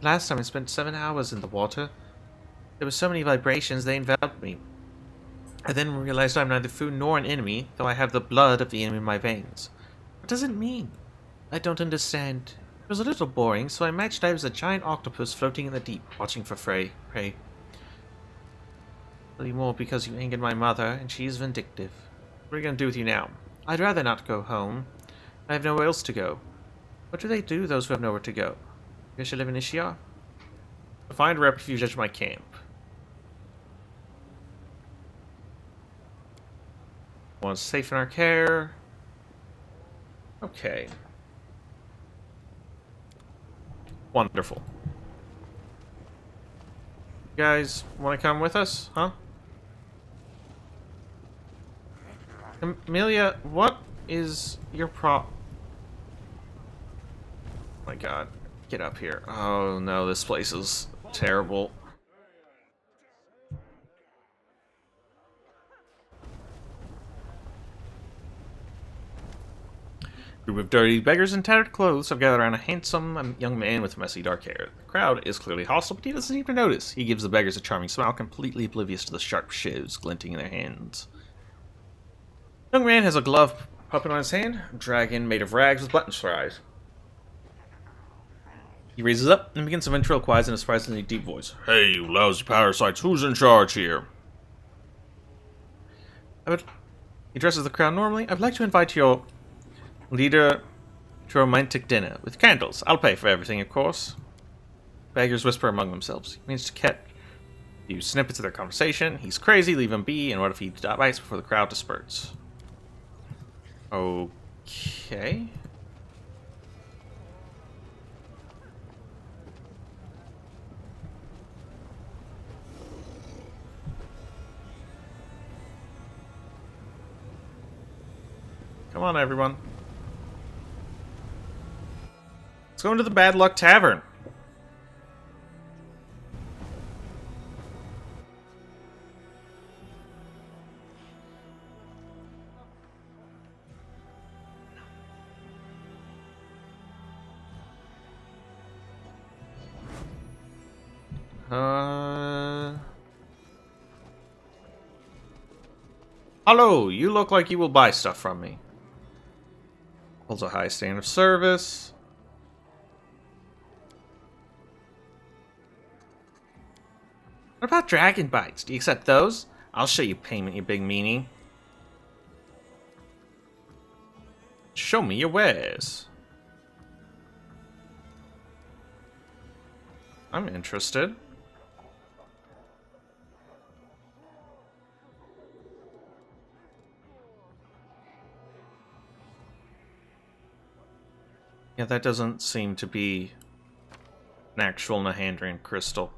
Last time I spent 7 hours in the water. There were so many vibrations, they enveloped me. I then realized I'm neither food nor an enemy, though I have the blood of the enemy in my veins. What does it mean? I don't understand. It was a little boring, so I imagined I was a giant octopus floating in the deep, watching for prey. Really more because you angered my mother, and she is vindictive. What are you going to do with you now? I'd rather not go home. I have nowhere else to go. What do they do, those who have nowhere to go? You should live in Ishia? Find refuge at my camp. One's safe in our care. Okay. Wonderful. You guys want to come with us, huh? Amelia, what is your Oh my god. Get up here. Oh no, this place is terrible. A group of dirty beggars in tattered clothes have gathered around a handsome young man with messy dark hair. The crowd is clearly hostile, but he doesn't even notice. He gives the beggars a charming smile, completely oblivious to the sharp shivs glinting in their hands. The young man has a glove puppet on his hand, a dragon made of rags with buttons for eyes. He raises up and begins to ventriloquize in a surprisingly deep voice. Hey, you lousy parasites, who's in charge here? He addresses the crowd normally. I'd like to invite your leader to a romantic dinner with candles. I'll pay for everything, of course. Beggars whisper among themselves. He means to catch a few snippets of their conversation. He's crazy, leave him be, and what if he bites before the crowd disperses? Okay. Come on, everyone. Let's go into the Bad Luck Tavern. Hello, you look like you will buy stuff from me. Holds a high standard of service. What about dragon bites? Do you accept those? I'll show you payment, you big meanie. Show me your wares. I'm interested. Yeah, that doesn't seem to be an actual Nahandrian crystal.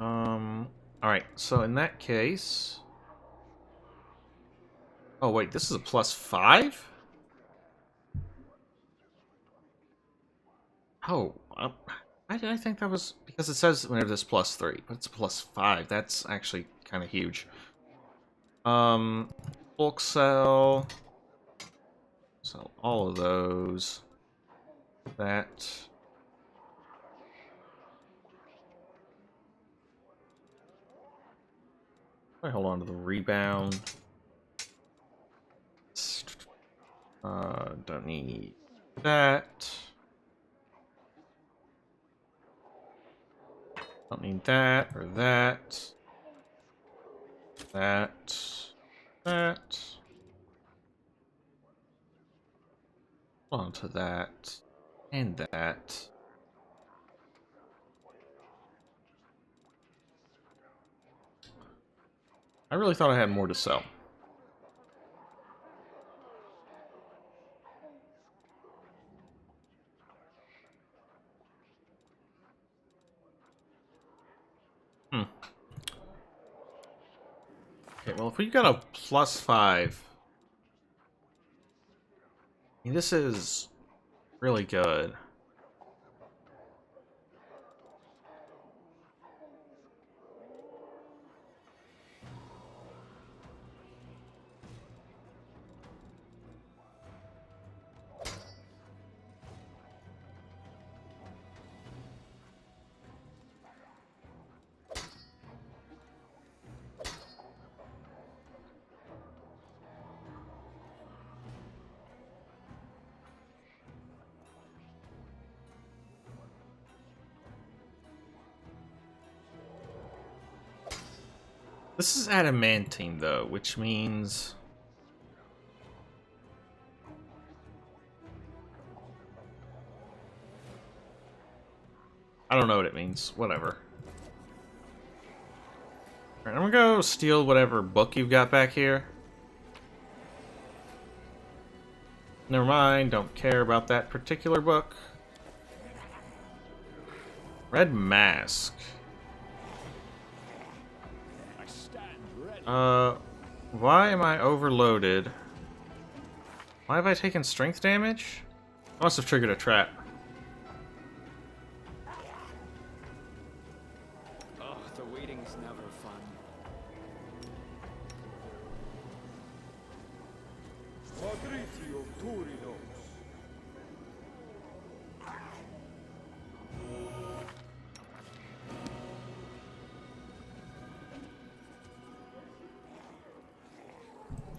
Alright, so in that case... Oh wait, this is a +5? Oh, why did I think that was... Because it says whenever this +3, but it's a +5. That's actually kind of huge. Bulk sell. Sell all of those. That. I hold on to the rebound. Don't need that. Don't need that or that. That. Hold on to that. And that. I really thought I had more to sell. Okay, well, if we got a +5, I mean, this is really good. This is adamantine, though, which means... I don't know what it means. Whatever. Alright, I'm gonna go steal whatever book you've got back here. Never mind, don't care about that particular book. Red Mask. Why am I overloaded? Why have I taken strength damage? I must have triggered a trap. Ugh, the waiting's never fun.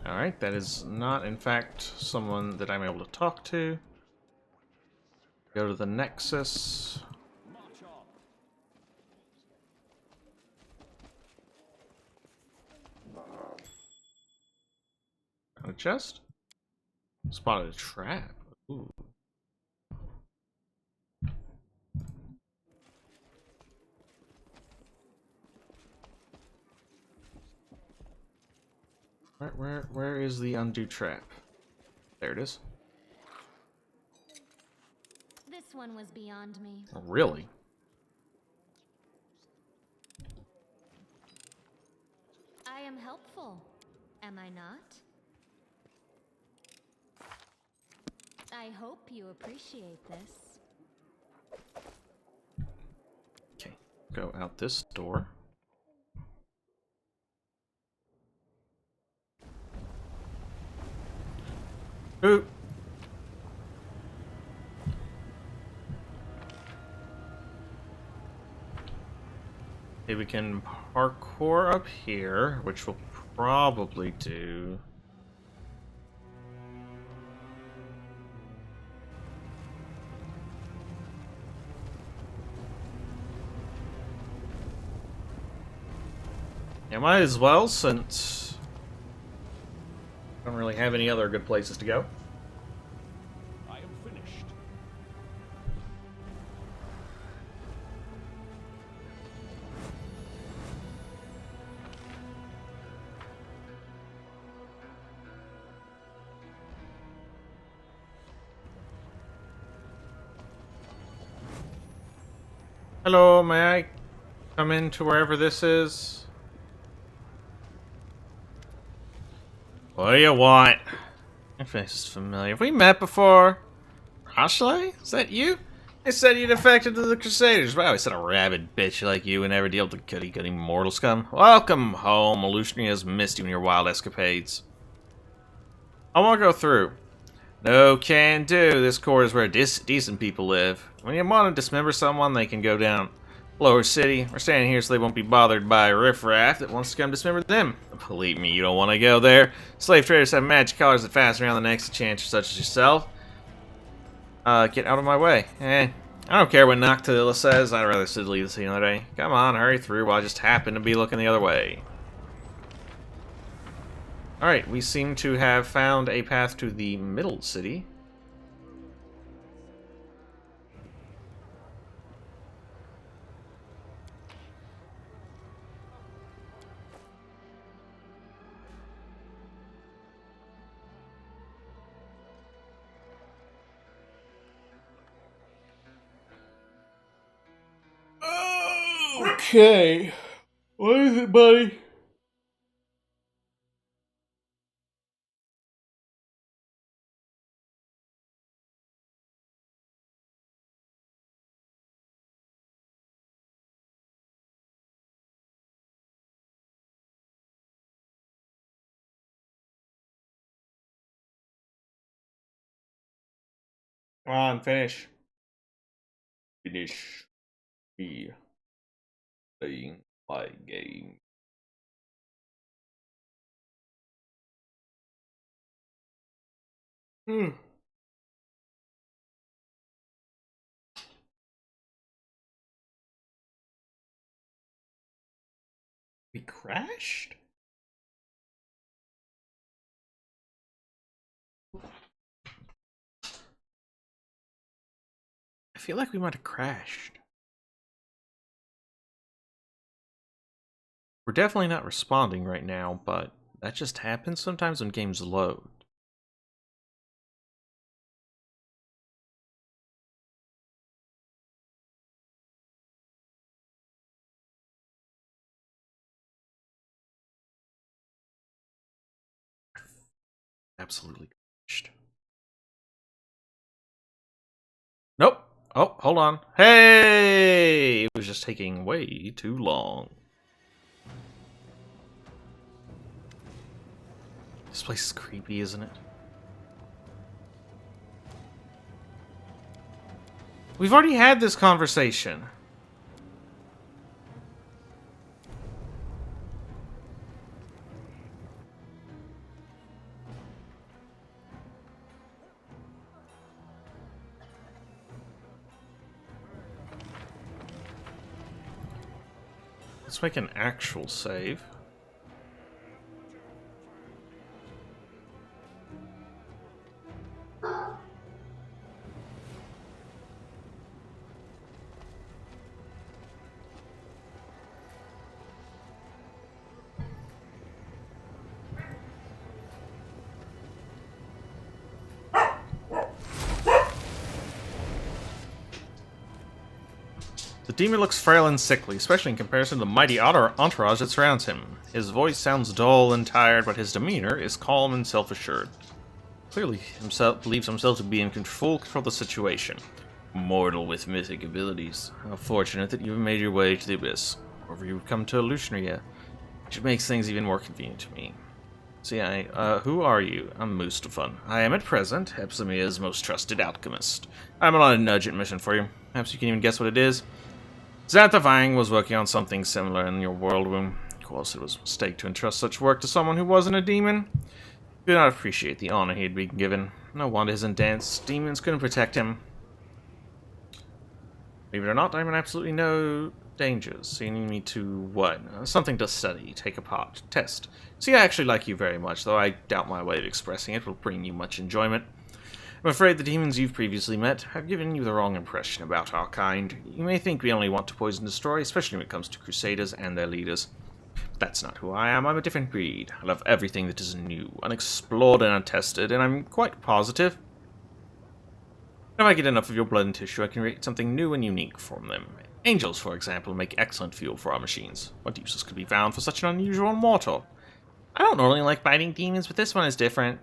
Alright, that is not, in fact, someone that I'm able to talk to. Go to the Nexus. Found a chest? Spotted a trap. Ooh. Where is the undo trap? There it is. This one was beyond me. Oh, really? I am helpful, am I not? I hope you appreciate this. Okay, go out this door. Ooh. Okay, we can parkour up here, which will probably do. Yeah, might as well, since I don't really have any other good places to go. I am finished. Hello, may I come into wherever this is? What do you want? Your face is familiar. Have we met before? Ashley? Is that you? They said you defected to the Crusaders. Wow, I said a rabid bitch like you would never deal with the goody-goody mortal scum. Welcome home. Illusion has missed you in your wild escapades. I want to go through. No can do. This court is where decent people live. When you want to dismember someone, they can go down Lower City. We're standing here so they won't be bothered by a riffraff that wants to come dismember them. Believe me, you don't want to go there. Slave traders have magic collars that fasten around the necks of chanters such as yourself. Get out of my way. I don't care what Noctilla says. I'd rather sit leave the scene another day. Come on, hurry through while I just happen to be looking the other way. Alright, we seem to have found a path to the middle city. Okay. What is it, buddy? Come on, finish. Finish me playing my game. Hmm. We crashed? I feel like we might have crashed. We're definitely not responding right now, but that just happens sometimes when games load. Absolutely crashed. Nope. Oh, hold on. Hey! It was just taking way too long. This place is creepy, isn't it? We've already had this conversation. Let's make an actual save. The demon looks frail and sickly, especially in comparison to the mighty entourage that surrounds him. His voice sounds dull and tired, but his demeanor is calm and self-assured. Clearly, himself believes himself to be in full control of the situation. Mortal with mythic abilities. How fortunate that you've made your way to the Abyss. Or you've come to Illusionaria, which makes things even more convenient to me. So yeah, who are you? I'm Mustafan. I am at present Hepsimia's most trusted alchemist. I'm on a urgent mission for you. Perhaps you can even guess what it is? Xanthafang was working on something similar in your world womb. Of course, it was a mistake to entrust such work to someone who wasn't a demon. Do not appreciate the honor he had been given. No wonder his intense demons couldn't protect him. Believe it or not, I'm in absolutely no dangers. So you need me to what? Something to study, take apart, test. See, I actually like you very much, though I doubt my way of expressing it will bring you much enjoyment. I'm afraid the demons you've previously met have given you the wrong impression about our kind. You may think we only want to poison and destroy, especially when it comes to crusaders and their leaders. But that's not who I am. I'm a different breed. I love everything that is new, unexplored and untested, and I'm quite positive. If I get enough of your blood and tissue, I can create something new and unique from them. Angels, for example, make excellent fuel for our machines. What uses could be found for such an unusual mortal? I don't normally like biting demons, but this one is different.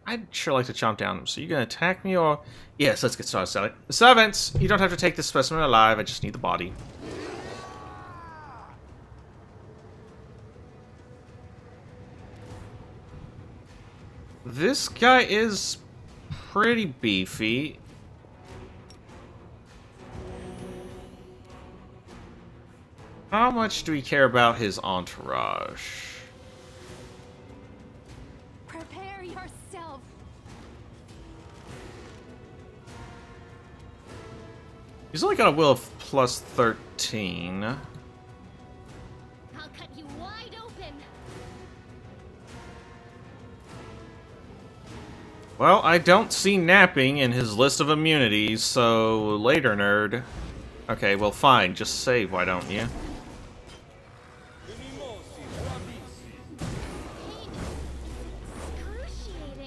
I'd sure like to chomp down. So you gonna attack me or... Yes, let's get started, Sally. Servants! You don't have to take this specimen alive, I just need the body. This guy is pretty beefy. How much do we care about his entourage? Prepare yourself. He's only got a will of plus 13. I'll cut you wide open. Well, I don't see napping in his list of immunities, so later, nerd. Okay, well, fine. Just save, why don't you?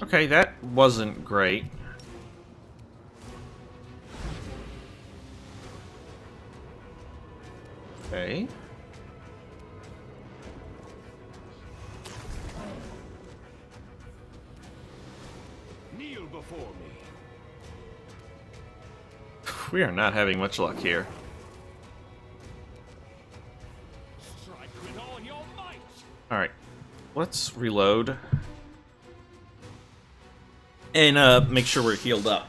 Okay, that wasn't great. Okay. Kneel before me. We are not having much luck here. Strike with all your might. Alright. Let's reload. And make sure we're healed up.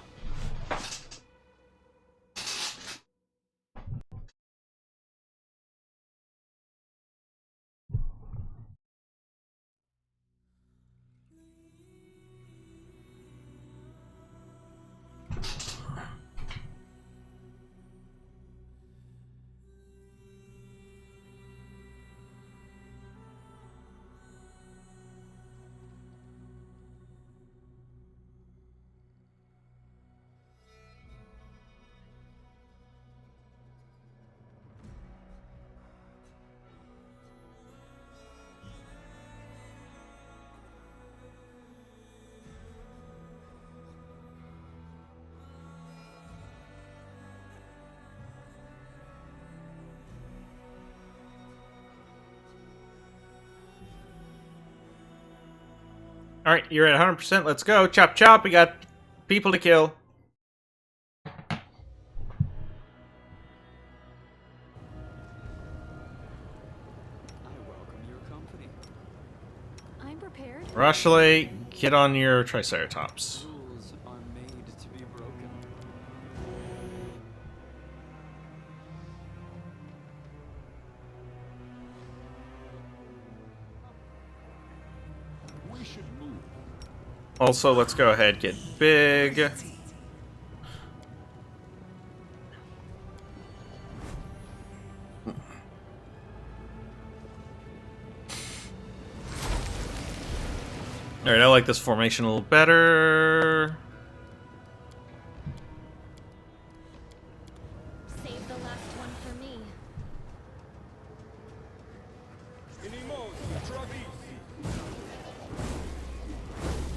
Alright, you're at 100%. Let's go. Chop chop. We got people to kill. I welcome your company. I'm prepared. Rushley, get on your Triceratops. Rules are made to be broken. We should move. Also, let's go ahead, get big. Alright, I like this formation a little better. Save the last one for me.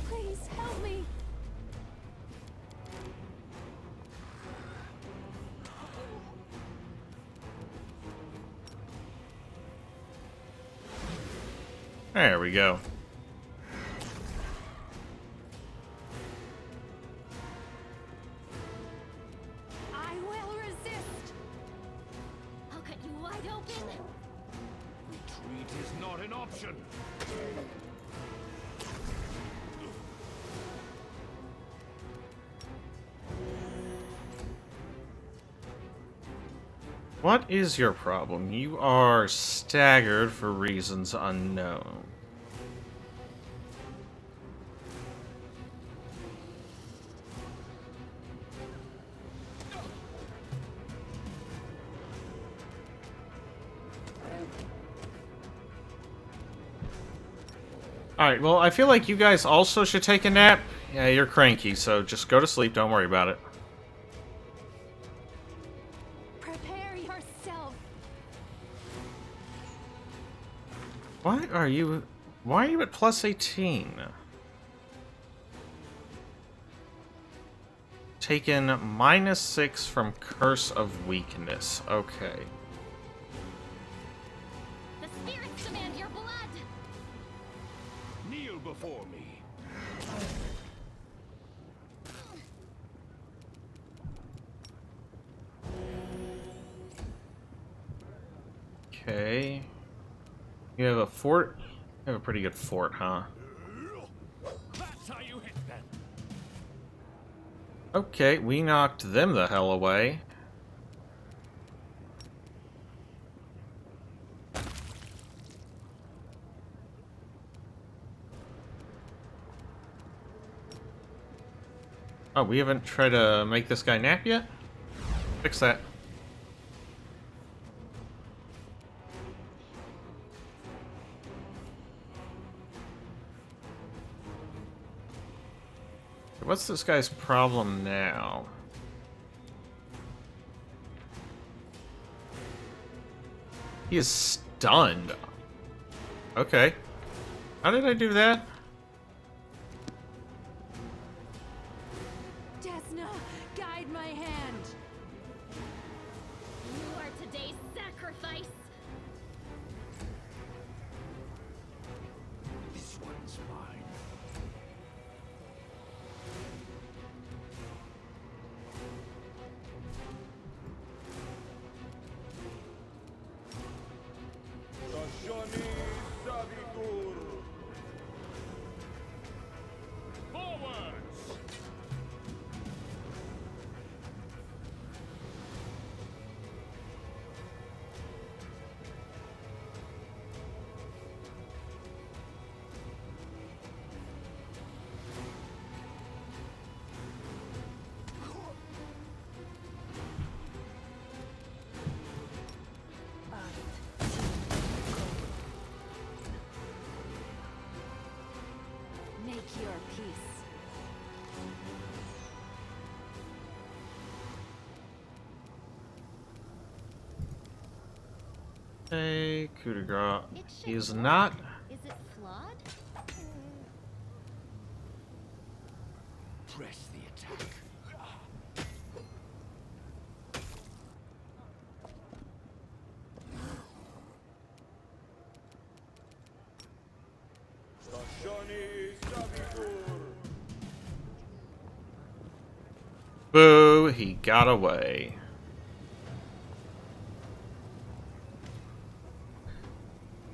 Please help me. There we go. I will resist. I'll cut you wide open. Retreat is not an option. What is your problem? You are staggered for reasons unknown. Alright, well, I feel like you guys also should take a nap. Yeah, you're cranky, so just go to sleep, don't worry about it. Prepare yourself. Why are you at plus 18? Taken -6 from Curse of Weakness. Okay. The spirits demand your blood. Kneel before me. Okay. You have a fort? You have a pretty good fort, huh? That's how you hit them. Okay, we knocked them the hell away. Oh, we haven't tried to make this guy nap yet? Fix that. What's this guy's problem now? He is stunned. Okay. How did I do that? Desna, guide my hand. You are today's sacrifice. This one's mine. Forwards! Make your peace. Hey, coup de grace. It should He is work. not. Is it flawed? Press the attack. Boo, he got away.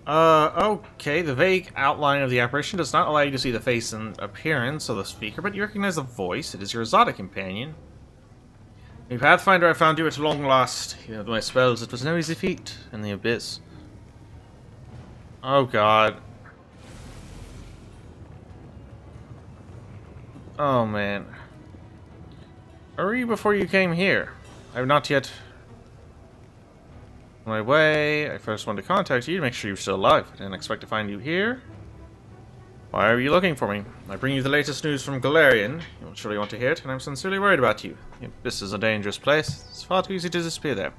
Okay, the vague outline of the apparition does not allow you to see the face and appearance of the speaker, but you recognize the voice. It is your exotic companion. A Pathfinder, I found you at long last. You know, my spells, it was no easy feat in the abyss. Oh god. Oh man. Hurry before you came here. I have not yet... On my way, I first wanted to contact you to make sure you're still alive. I didn't expect to find you here. Why are you looking for me? I bring you the latest news from Galerion. You will surely want to hear it, and I'm sincerely worried about you. This is a dangerous place. It's far too easy to disappear there.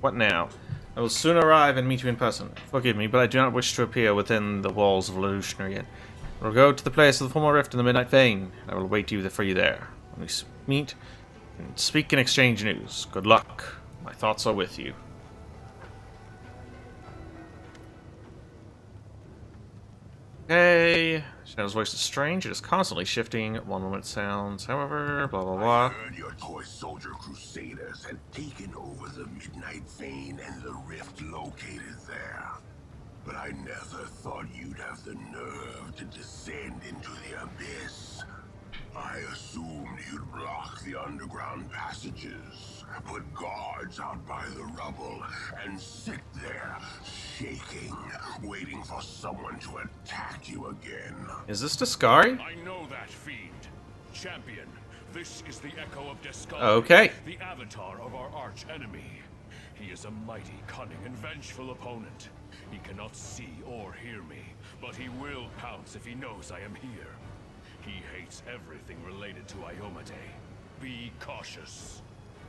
What now? I will soon arrive and meet you in person. Forgive me, but I do not wish to appear within the walls of Illusionary yet. I will go to the place of the former rift in the Midnight Vein, and I will wait for you there. When we meet and speak and exchange news. Good luck. My thoughts are with you. Okay. Shadow's voice is strange. It is constantly shifting. One moment sounds, however, blah blah blah. I heard your toy soldier crusaders had taken over the Midnight Vein and the rift located there. But I never thought you'd have the nerve to descend into the abyss. I assumed you'd block the underground passages, put guards out by the rubble, and sit there, shaking, waiting for someone to attack you again. Is this Dascari? I know that fiend. Champion, this is the Echo of Dascari. Okay. The avatar of our arch enemy. He is a mighty, cunning, and vengeful opponent. He cannot see or hear me, but he will pounce if he knows I am here. He hates everything related to Iomade. Be cautious.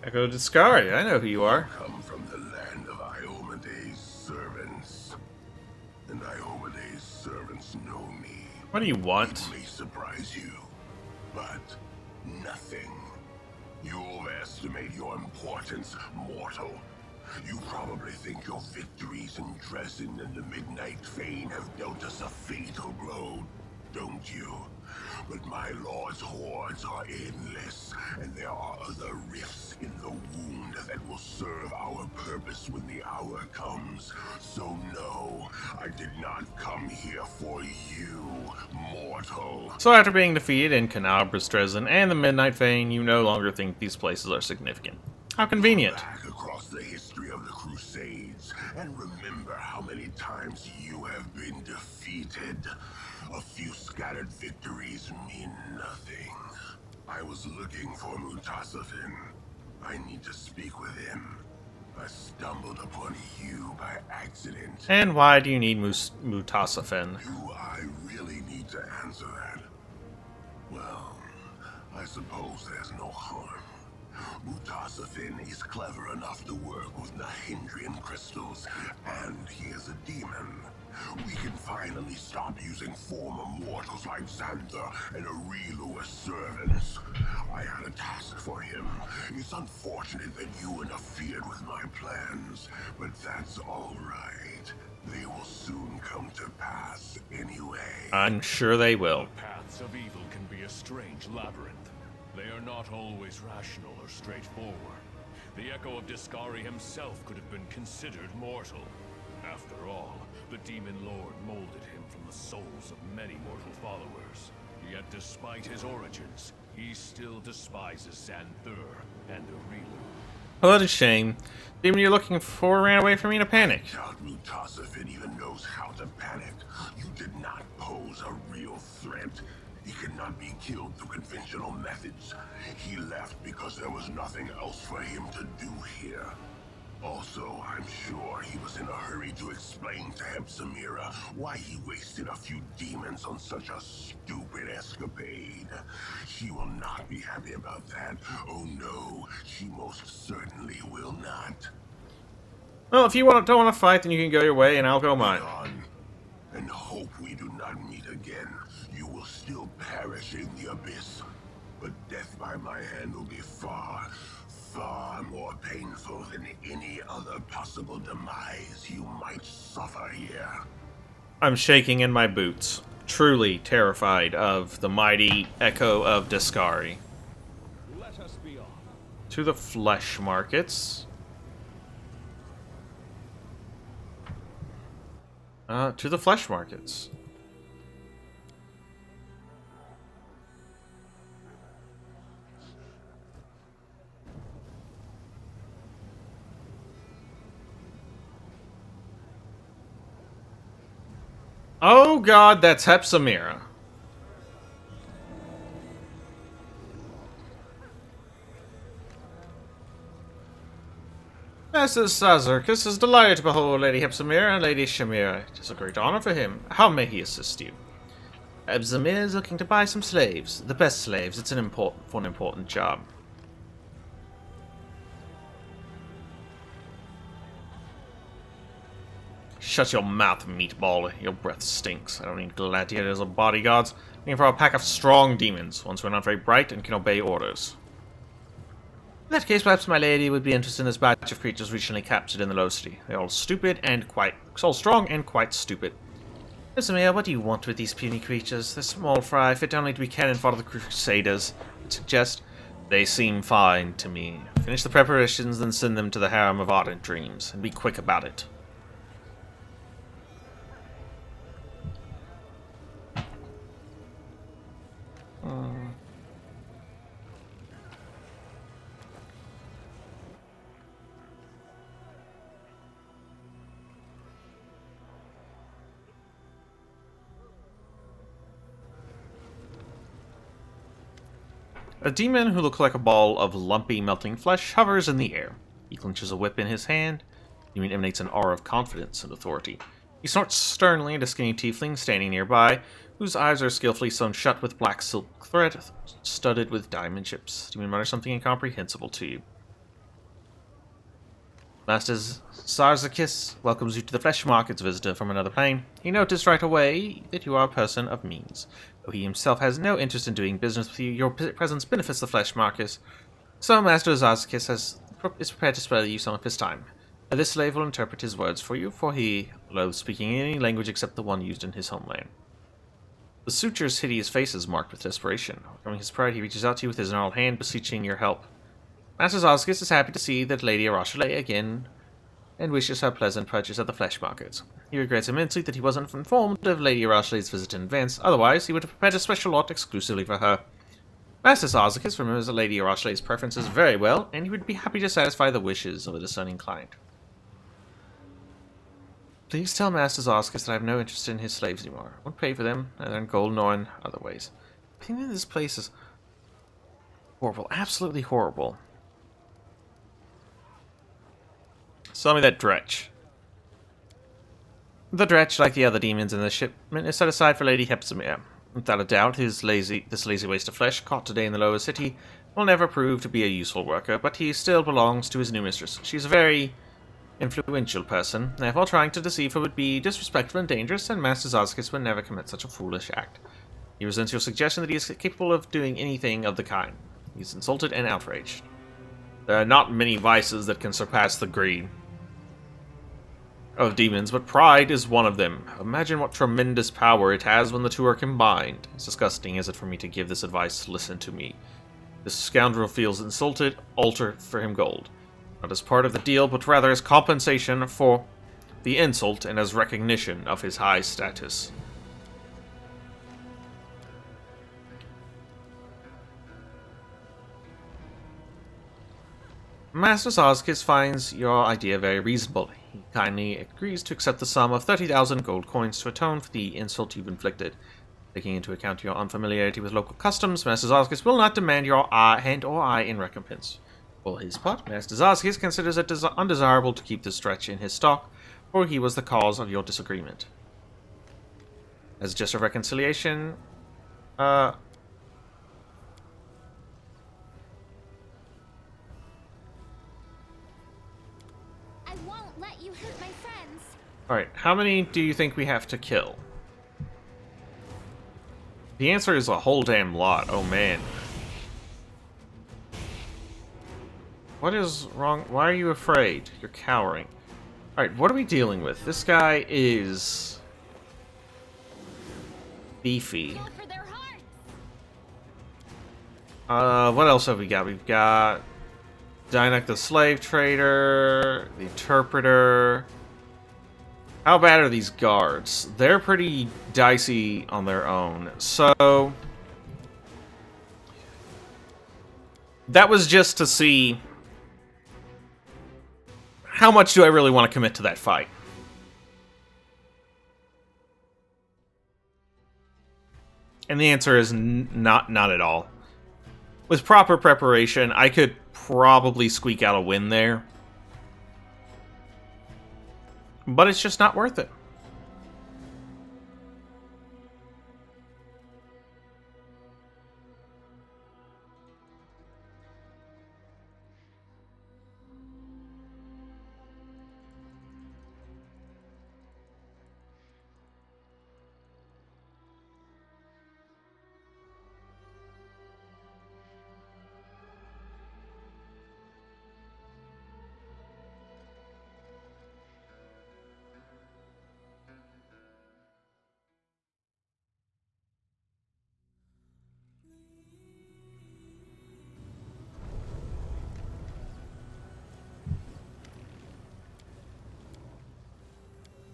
Echo Dascari, I know who you are. Come from the land of Iomade's servants. And Iomade's servants know me. What do you want? It may surprise you, but nothing. You overestimate your importance, mortal. You probably think your victories in Dresden and the Midnight Vein have dealt us a fatal blow, don't you? But my lord's hordes are endless, and there are other rifts in the wound that will serve our purpose when the hour comes. So no, I did not come here for you, mortal. So after being defeated in Canabras, Dresden, and the Midnight Vein, you no longer think these places are significant. How convenient. Back across the history of the Crusades, and remember how many times you have been defeated. A few scattered victories mean nothing. I was looking for Mutasafin. I need to speak with him. I stumbled upon you by accident. And why do you need Mutasafin? Do I really need to answer that? Well, I suppose there's no harm. Mutasafin is clever enough to work with Nahindrian crystals, and he is a demon. We can finally stop using former mortals like Xantha and Arilu as servants. I had a task for him. It's unfortunate that you interfered with my plans, but that's all right. They will soon come to pass anyway. I'm sure they will. The paths of evil can be a strange labyrinth. They are not always rational or straightforward. The Echo of Dascari himself could have been considered mortal. After all, the Demon Lord molded him from the souls of many mortal followers. Yet despite his origins, he still despises Xantha and Arilu. Oh, what a shame. The demon you're looking for ran away from me in a panic. I doubt Mutasafin even knows how to panic. You did not pose a real threat. He cannot be killed through conventional methods. He left because there was nothing else for him to do here. Also, I'm sure he was in a hurry to explain to Hepsamira why he wasted a few demons on such a stupid escapade. She will not be happy about that. Oh no, she most certainly will not. Well, if you don't want to fight, then you can go your way and I'll go mine. On, and hope we do not meet again. You will still perish in the abyss. But death by my hand will be far more painful than any other possible demise you might suffer here. I'm shaking in my boots. truly terrified of the mighty echo of Dascari. Let us be off. To the flesh markets. To the flesh markets. Oh god, that's Hepsamira. Master Sazercus is delighted to behold Lady Hepsamira and Lady Shamira. It is a great honor for him. How may he assist you? Hepsamira is looking to buy some slaves. The best slaves. It's an important job. Shut your mouth, meatball. Your breath stinks. I don't need gladiators or bodyguards. I'm looking for a pack of strong demons, ones who are not very bright and can obey orders. In that case, perhaps my lady would be interested in this batch of creatures recently captured in the Low City. They're all strong and quite stupid. Samir, what do you want with these puny creatures? They're small fry, fit only to be cannon for the Crusaders. I suggest they seem fine to me. Finish the preparations, then send them to the harem of ardent dreams, and be quick about it. A demon who looks like a ball of lumpy, melting flesh hovers in the air. He clenches a whip in his hand. The demon emanates an aura of confidence and authority. He snorts sternly at a skinny tiefling standing nearby, whose eyes are skillfully sewn shut with black silk thread, studded with diamond chips. The demon mutters something incomprehensible to you. Master Sarzacus welcomes you to the flesh markets, visitor from another plane. He noticed right away that you are a person of means. Though he himself has no interest in doing business with you, your presence benefits the flesh markets. So Master Sarzacus is prepared to spare you some of his time. This slave will interpret his words for you, for he loathes speaking any language except the one used in his homeland. The suture's hideous face is marked with desperation. Overcoming his pride, he reaches out to you with his gnarled hand, beseeching your help. Master Sarzacus is happy to see that Lady Arashale again, and wishes her pleasant purchase at the flesh markets. He regrets immensely that he wasn't informed of Lady Arashale's visit in advance, otherwise he would have prepared a special lot exclusively for her. Master Sarzacus remembers Lady Arashale's preferences very well, and he would be happy to satisfy the wishes of a discerning client. Please tell Master Sarzacus that I have no interest in his slaves anymore. I won't pay for them, neither in gold nor in other ways. I think that this place is horrible, absolutely horrible. Sell me that dretch. The dretch, like the other demons in the shipment, is set aside for Lady Hepsamira. Without a doubt, this lazy waste of flesh caught today in the lower city will never prove to be a useful worker, but he still belongs to his new mistress. She's a very influential person, therefore trying to deceive her would be disrespectful and dangerous, and Master Sarzacus would never commit such a foolish act. He resents your suggestion that he is capable of doing anything of the kind. He's insulted and outraged. There are not many vices that can surpass the greed of demons, but pride is one of them. Imagine what tremendous power it has when the two are combined. As disgusting as it for me to give this advice, listen to me. This scoundrel feels insulted, alter for him gold. Not as part of the deal, but rather as compensation for the insult and as recognition of his high status. Master Sarzacus finds your idea very reasonable. He kindly agrees to accept the sum of 30,000 gold coins to atone for the insult you've inflicted. Taking into account your unfamiliarity with local customs, Master Sarzacus will not demand your hand or eye in recompense. For his part, Master Sarzacus considers it undesirable to keep this stretch in his stock, for he was the cause of your disagreement. As a gesture of reconciliation, Alright, how many do you think we have to kill? The answer is a whole damn lot. Oh man. What is wrong? Why are you afraid? You're cowering. Alright, what are we dealing with? This guy is beefy. Go for their hearts. What else have we got? We've got Dynak the Slave Trader, the Interpreter. How bad are these guards? They're pretty dicey on their own. So that was just to see how much do I really want to commit to that fight. And the answer is not at all. With proper preparation, I could probably squeak out a win there. But it's just not worth it.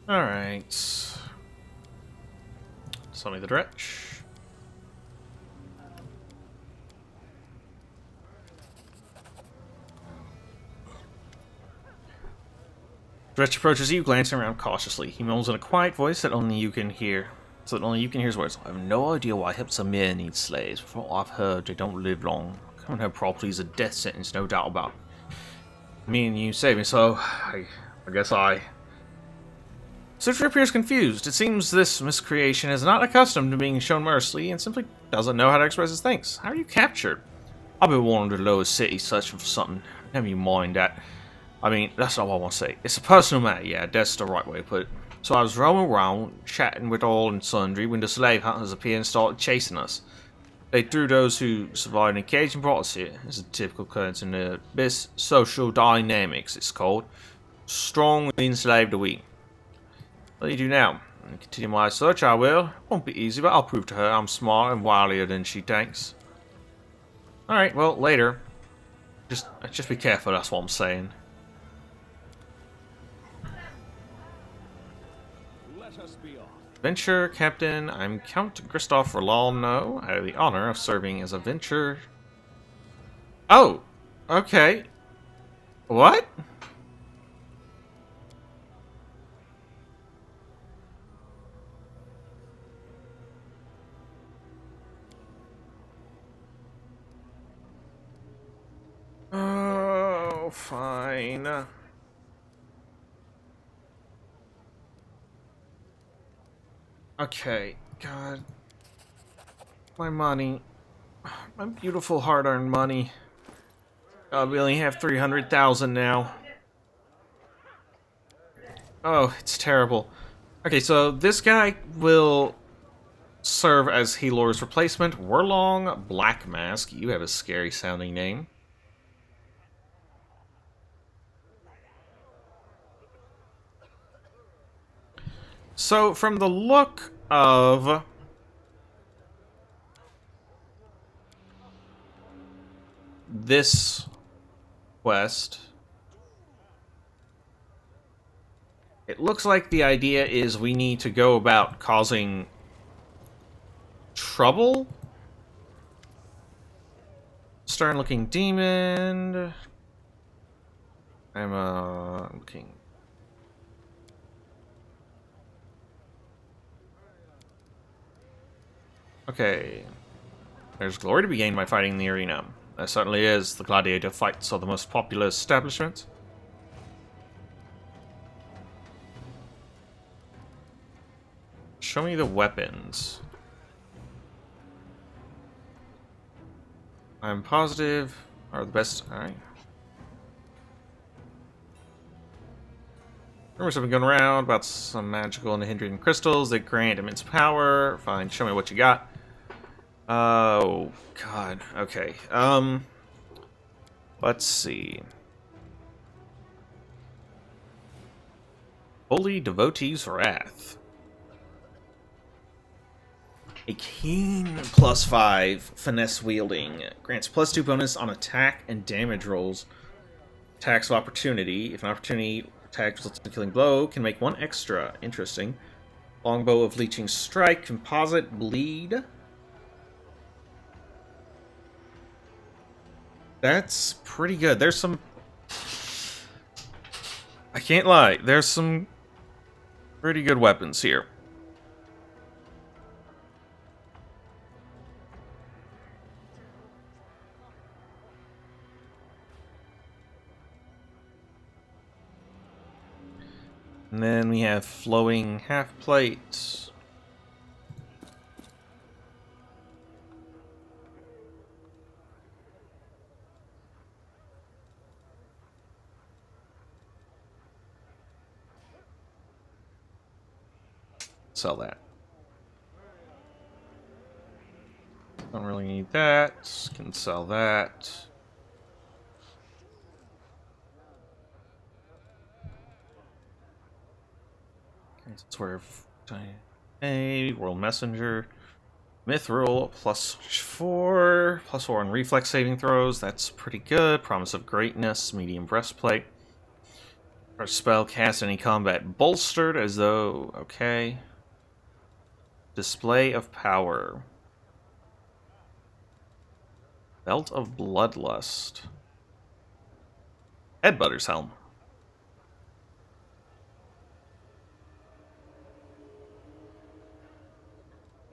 Alright. Show me the dretch. Dretch approaches you, glancing around cautiously. He mumbles in a quiet voice that only you can hear. So that only you can hear his words. I have no idea why Hepsamir needs slaves. From what I've heard, they don't live long. Coming home properly is a death sentence, no doubt about it. Me and you saved me, so I guess I... Sutra appears confused. It seems this miscreation is not accustomed to being shown mercy and simply doesn't know how to express his thanks. How are you captured? I've been wanting to lower city searching for something. Never you mind that. I mean, that's not what I want to say. It's a personal matter, yeah, that's the right way to put it. So I was roaming around, chatting with all and sundry, when the slave hunters appeared and started chasing us. They threw those who survived in a cage and brought us here. It's a typical occurrence in the abyss. Social dynamics, it's called. Strong enslaved the weak. What do you do now? Continue my search, I will. Won't be easy, but I'll prove to her I'm smarter and wilier than she thinks. Alright, well, later. Just be careful, that's what I'm saying. Let us be off. Venture Captain, I'm Count Christoph Rolano. I have the honor of serving as a venture... Oh! Okay. What? Oh, fine. Okay, God. My money. My beautiful hard-earned money. God, we only have 300,000 now. Oh, it's terrible. Okay, so this guy will serve as Helor's replacement. Werlong Black Mask. You have a scary sounding name. So, from the look of this quest, it looks like the idea is we need to go about causing trouble. Stern-looking demon. I'm looking. Okay. There's glory to be gained by fighting in the arena. There certainly is. The gladiator fights are the most popular establishment. Show me the weapons. I'm positive are the best. Alright. Rumors have been going around about some magical and hindering crystals that grant immense power. Fine, show me what you got. Oh, God. Okay. Let's see. Holy Devotee's Wrath. A keen +5 finesse wielding grants +2 bonus on attack and damage rolls. Attacks of opportunity. If an opportunity attack results in a killing blow, can make 1 extra. Interesting. Longbow of Leeching Strike, Composite, Bleed. That's pretty good. There's some... I can't lie. There's some pretty good weapons here. And then we have Flowing Half Plate. Sell that. Don't really need that. Can sell that. That's where World Messenger, Mithril +4, +4 on reflex saving throws. That's pretty good. Promise of Greatness, medium breastplate. Our spell cast any combat bolstered as though okay. Display of power. Belt of Bloodlust. Headbutter's Helm.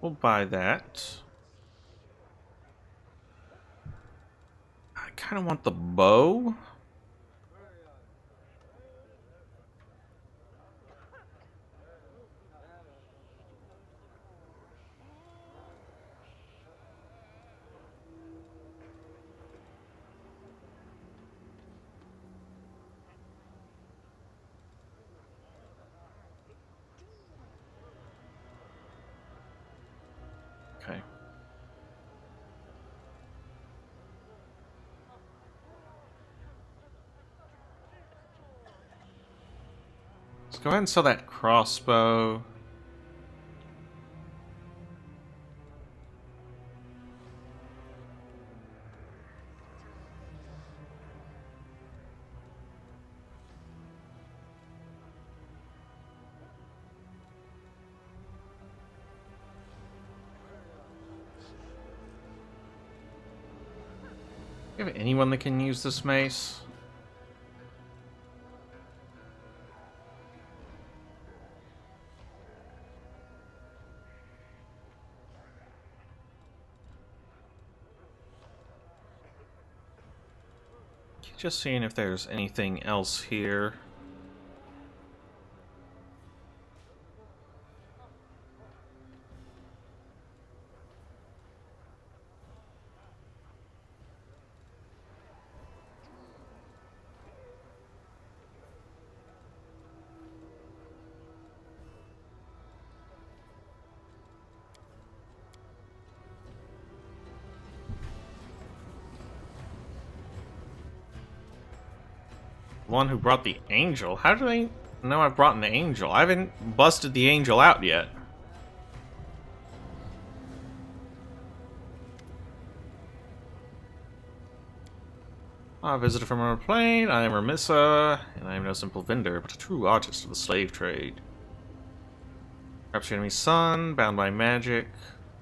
We'll buy that. I kind of want the bow. Okay. Let's go ahead and sell that crossbow. Do you have anyone that can use this mace? Just seeing if there's anything else here. One who brought the angel? How do they know I brought an angel? I haven't busted the angel out yet. A visitor from our plane. I am Remissa, and I am no simple vendor, but a true artist of the slave trade. Perhaps your enemy's son, bound by magic.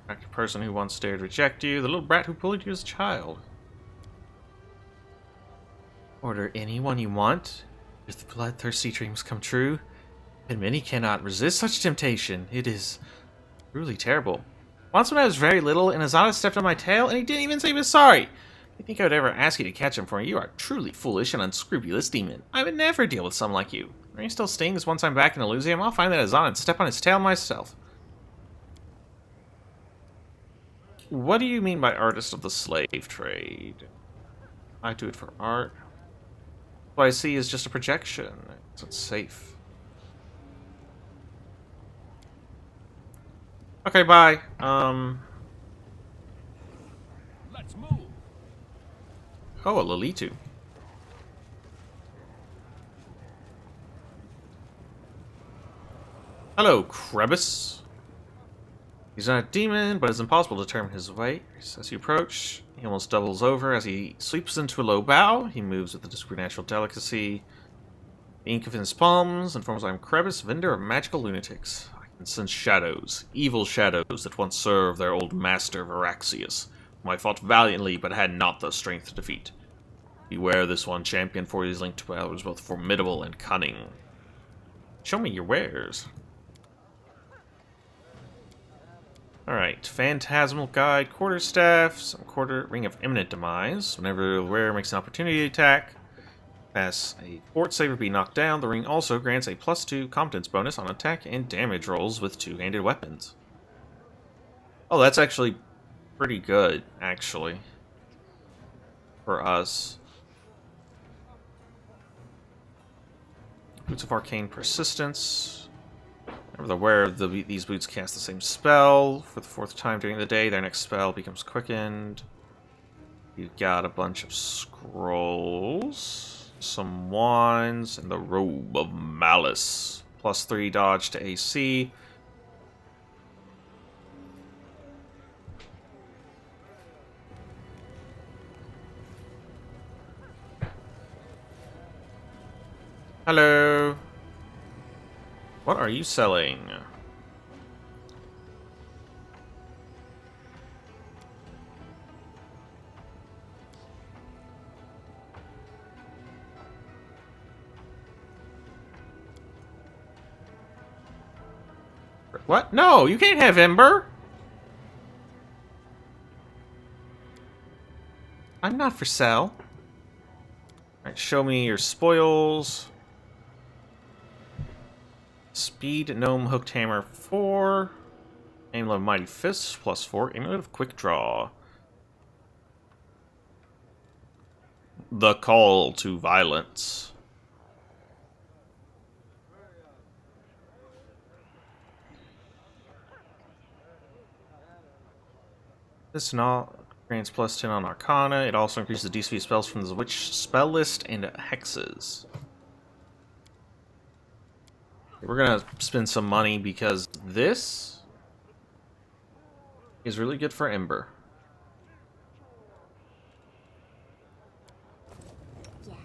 Attractive person who once dared reject you. The little brat who bullied you as a child. Order anyone you want, if the bloodthirsty dreams come true, and many cannot resist such temptation. It is truly terrible. Once when I was very little, and Azana stepped on my tail, and he didn't even say he was sorry. I think I would ever ask you to catch him for me. You are truly foolish and unscrupulous demon. I would never deal with someone like you. Rain still stings. Once I'm back in Elysium, I'll find that Azana and step on his tail myself. What do you mean by artist of the slave trade? I do it for art. What I see is just a projection, so it's safe. Okay, bye. Let's move. Oh, a Lilitu. Hello, Krebis. He's not a demon, but it's impossible to determine his weight. As you approach, he almost doubles over as he sweeps into a low bow. He moves with a supernatural delicacy. The ink of his palms informs I am Krebis, vendor of magical lunatics. I can sense shadows, evil shadows that once served their old master Varaxius, whom I fought valiantly but had not the strength to defeat. Beware this one champion, for he is linked to powers both formidable and cunning. Show me your wares. Alright, Phantasmal Guide, Quarterstaff, some Ring of Imminent Demise. Whenever the wearer makes an opportunity attack, pass a fort save or be knocked down, the ring also grants a +2 competence bonus on attack and damage rolls with two-handed weapons. Oh, that's actually pretty good, actually, for us. Boots of Arcane Persistence. Whenever the wearer of these boots cast the same spell for the 4th time during the day, their next spell becomes quickened. You've got a bunch of scrolls, some wands, and the Robe of Malice. +3 dodge to AC. Hello. What are you selling? What? No, you can't have Ember. I'm not for sale. Alright, show me your spoils. Speed, Gnome, Hooked Hammer, 4. Amulet of Mighty Fists, +4. Amulet of Quick Draw. The Call to Violence. This not grants +10 on Arcana. It also increases the DC of spells from the Witch spell list and hexes. We're gonna spend some money because this is really good for Ember. Yes.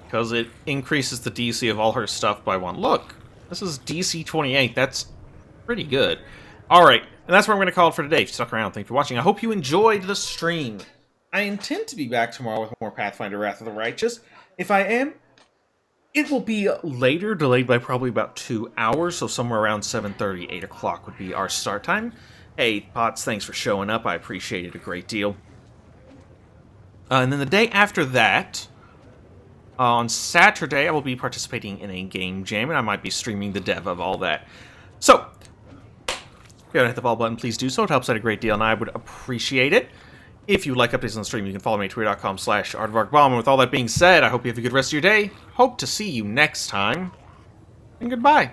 Because it increases the DC of all her stuff by 1. Look, this is DC 28. That's pretty good. Alright, and that's where I'm going to call it for today. If you stuck around, thanks for watching. I hope you enjoyed the stream. I intend to be back tomorrow with more Pathfinder Wrath of the Righteous. If I am, it will be later, delayed by probably about 2 hours, so somewhere around 7:30, 8 o'clock would be our start time. Hey, Potts, thanks for showing up. I appreciate it a great deal. And then the day after that, on Saturday, I will be participating in a game jam, and I might be streaming the dev of all that. So, if you haven't hit the follow button, please do so. It helps out a great deal, and I would appreciate it. If you like updates on the stream, you can follow me at twitter.com/ArtofArcBomb. And with all that being said, I hope you have a good rest of your day. Hope to see you next time. And goodbye.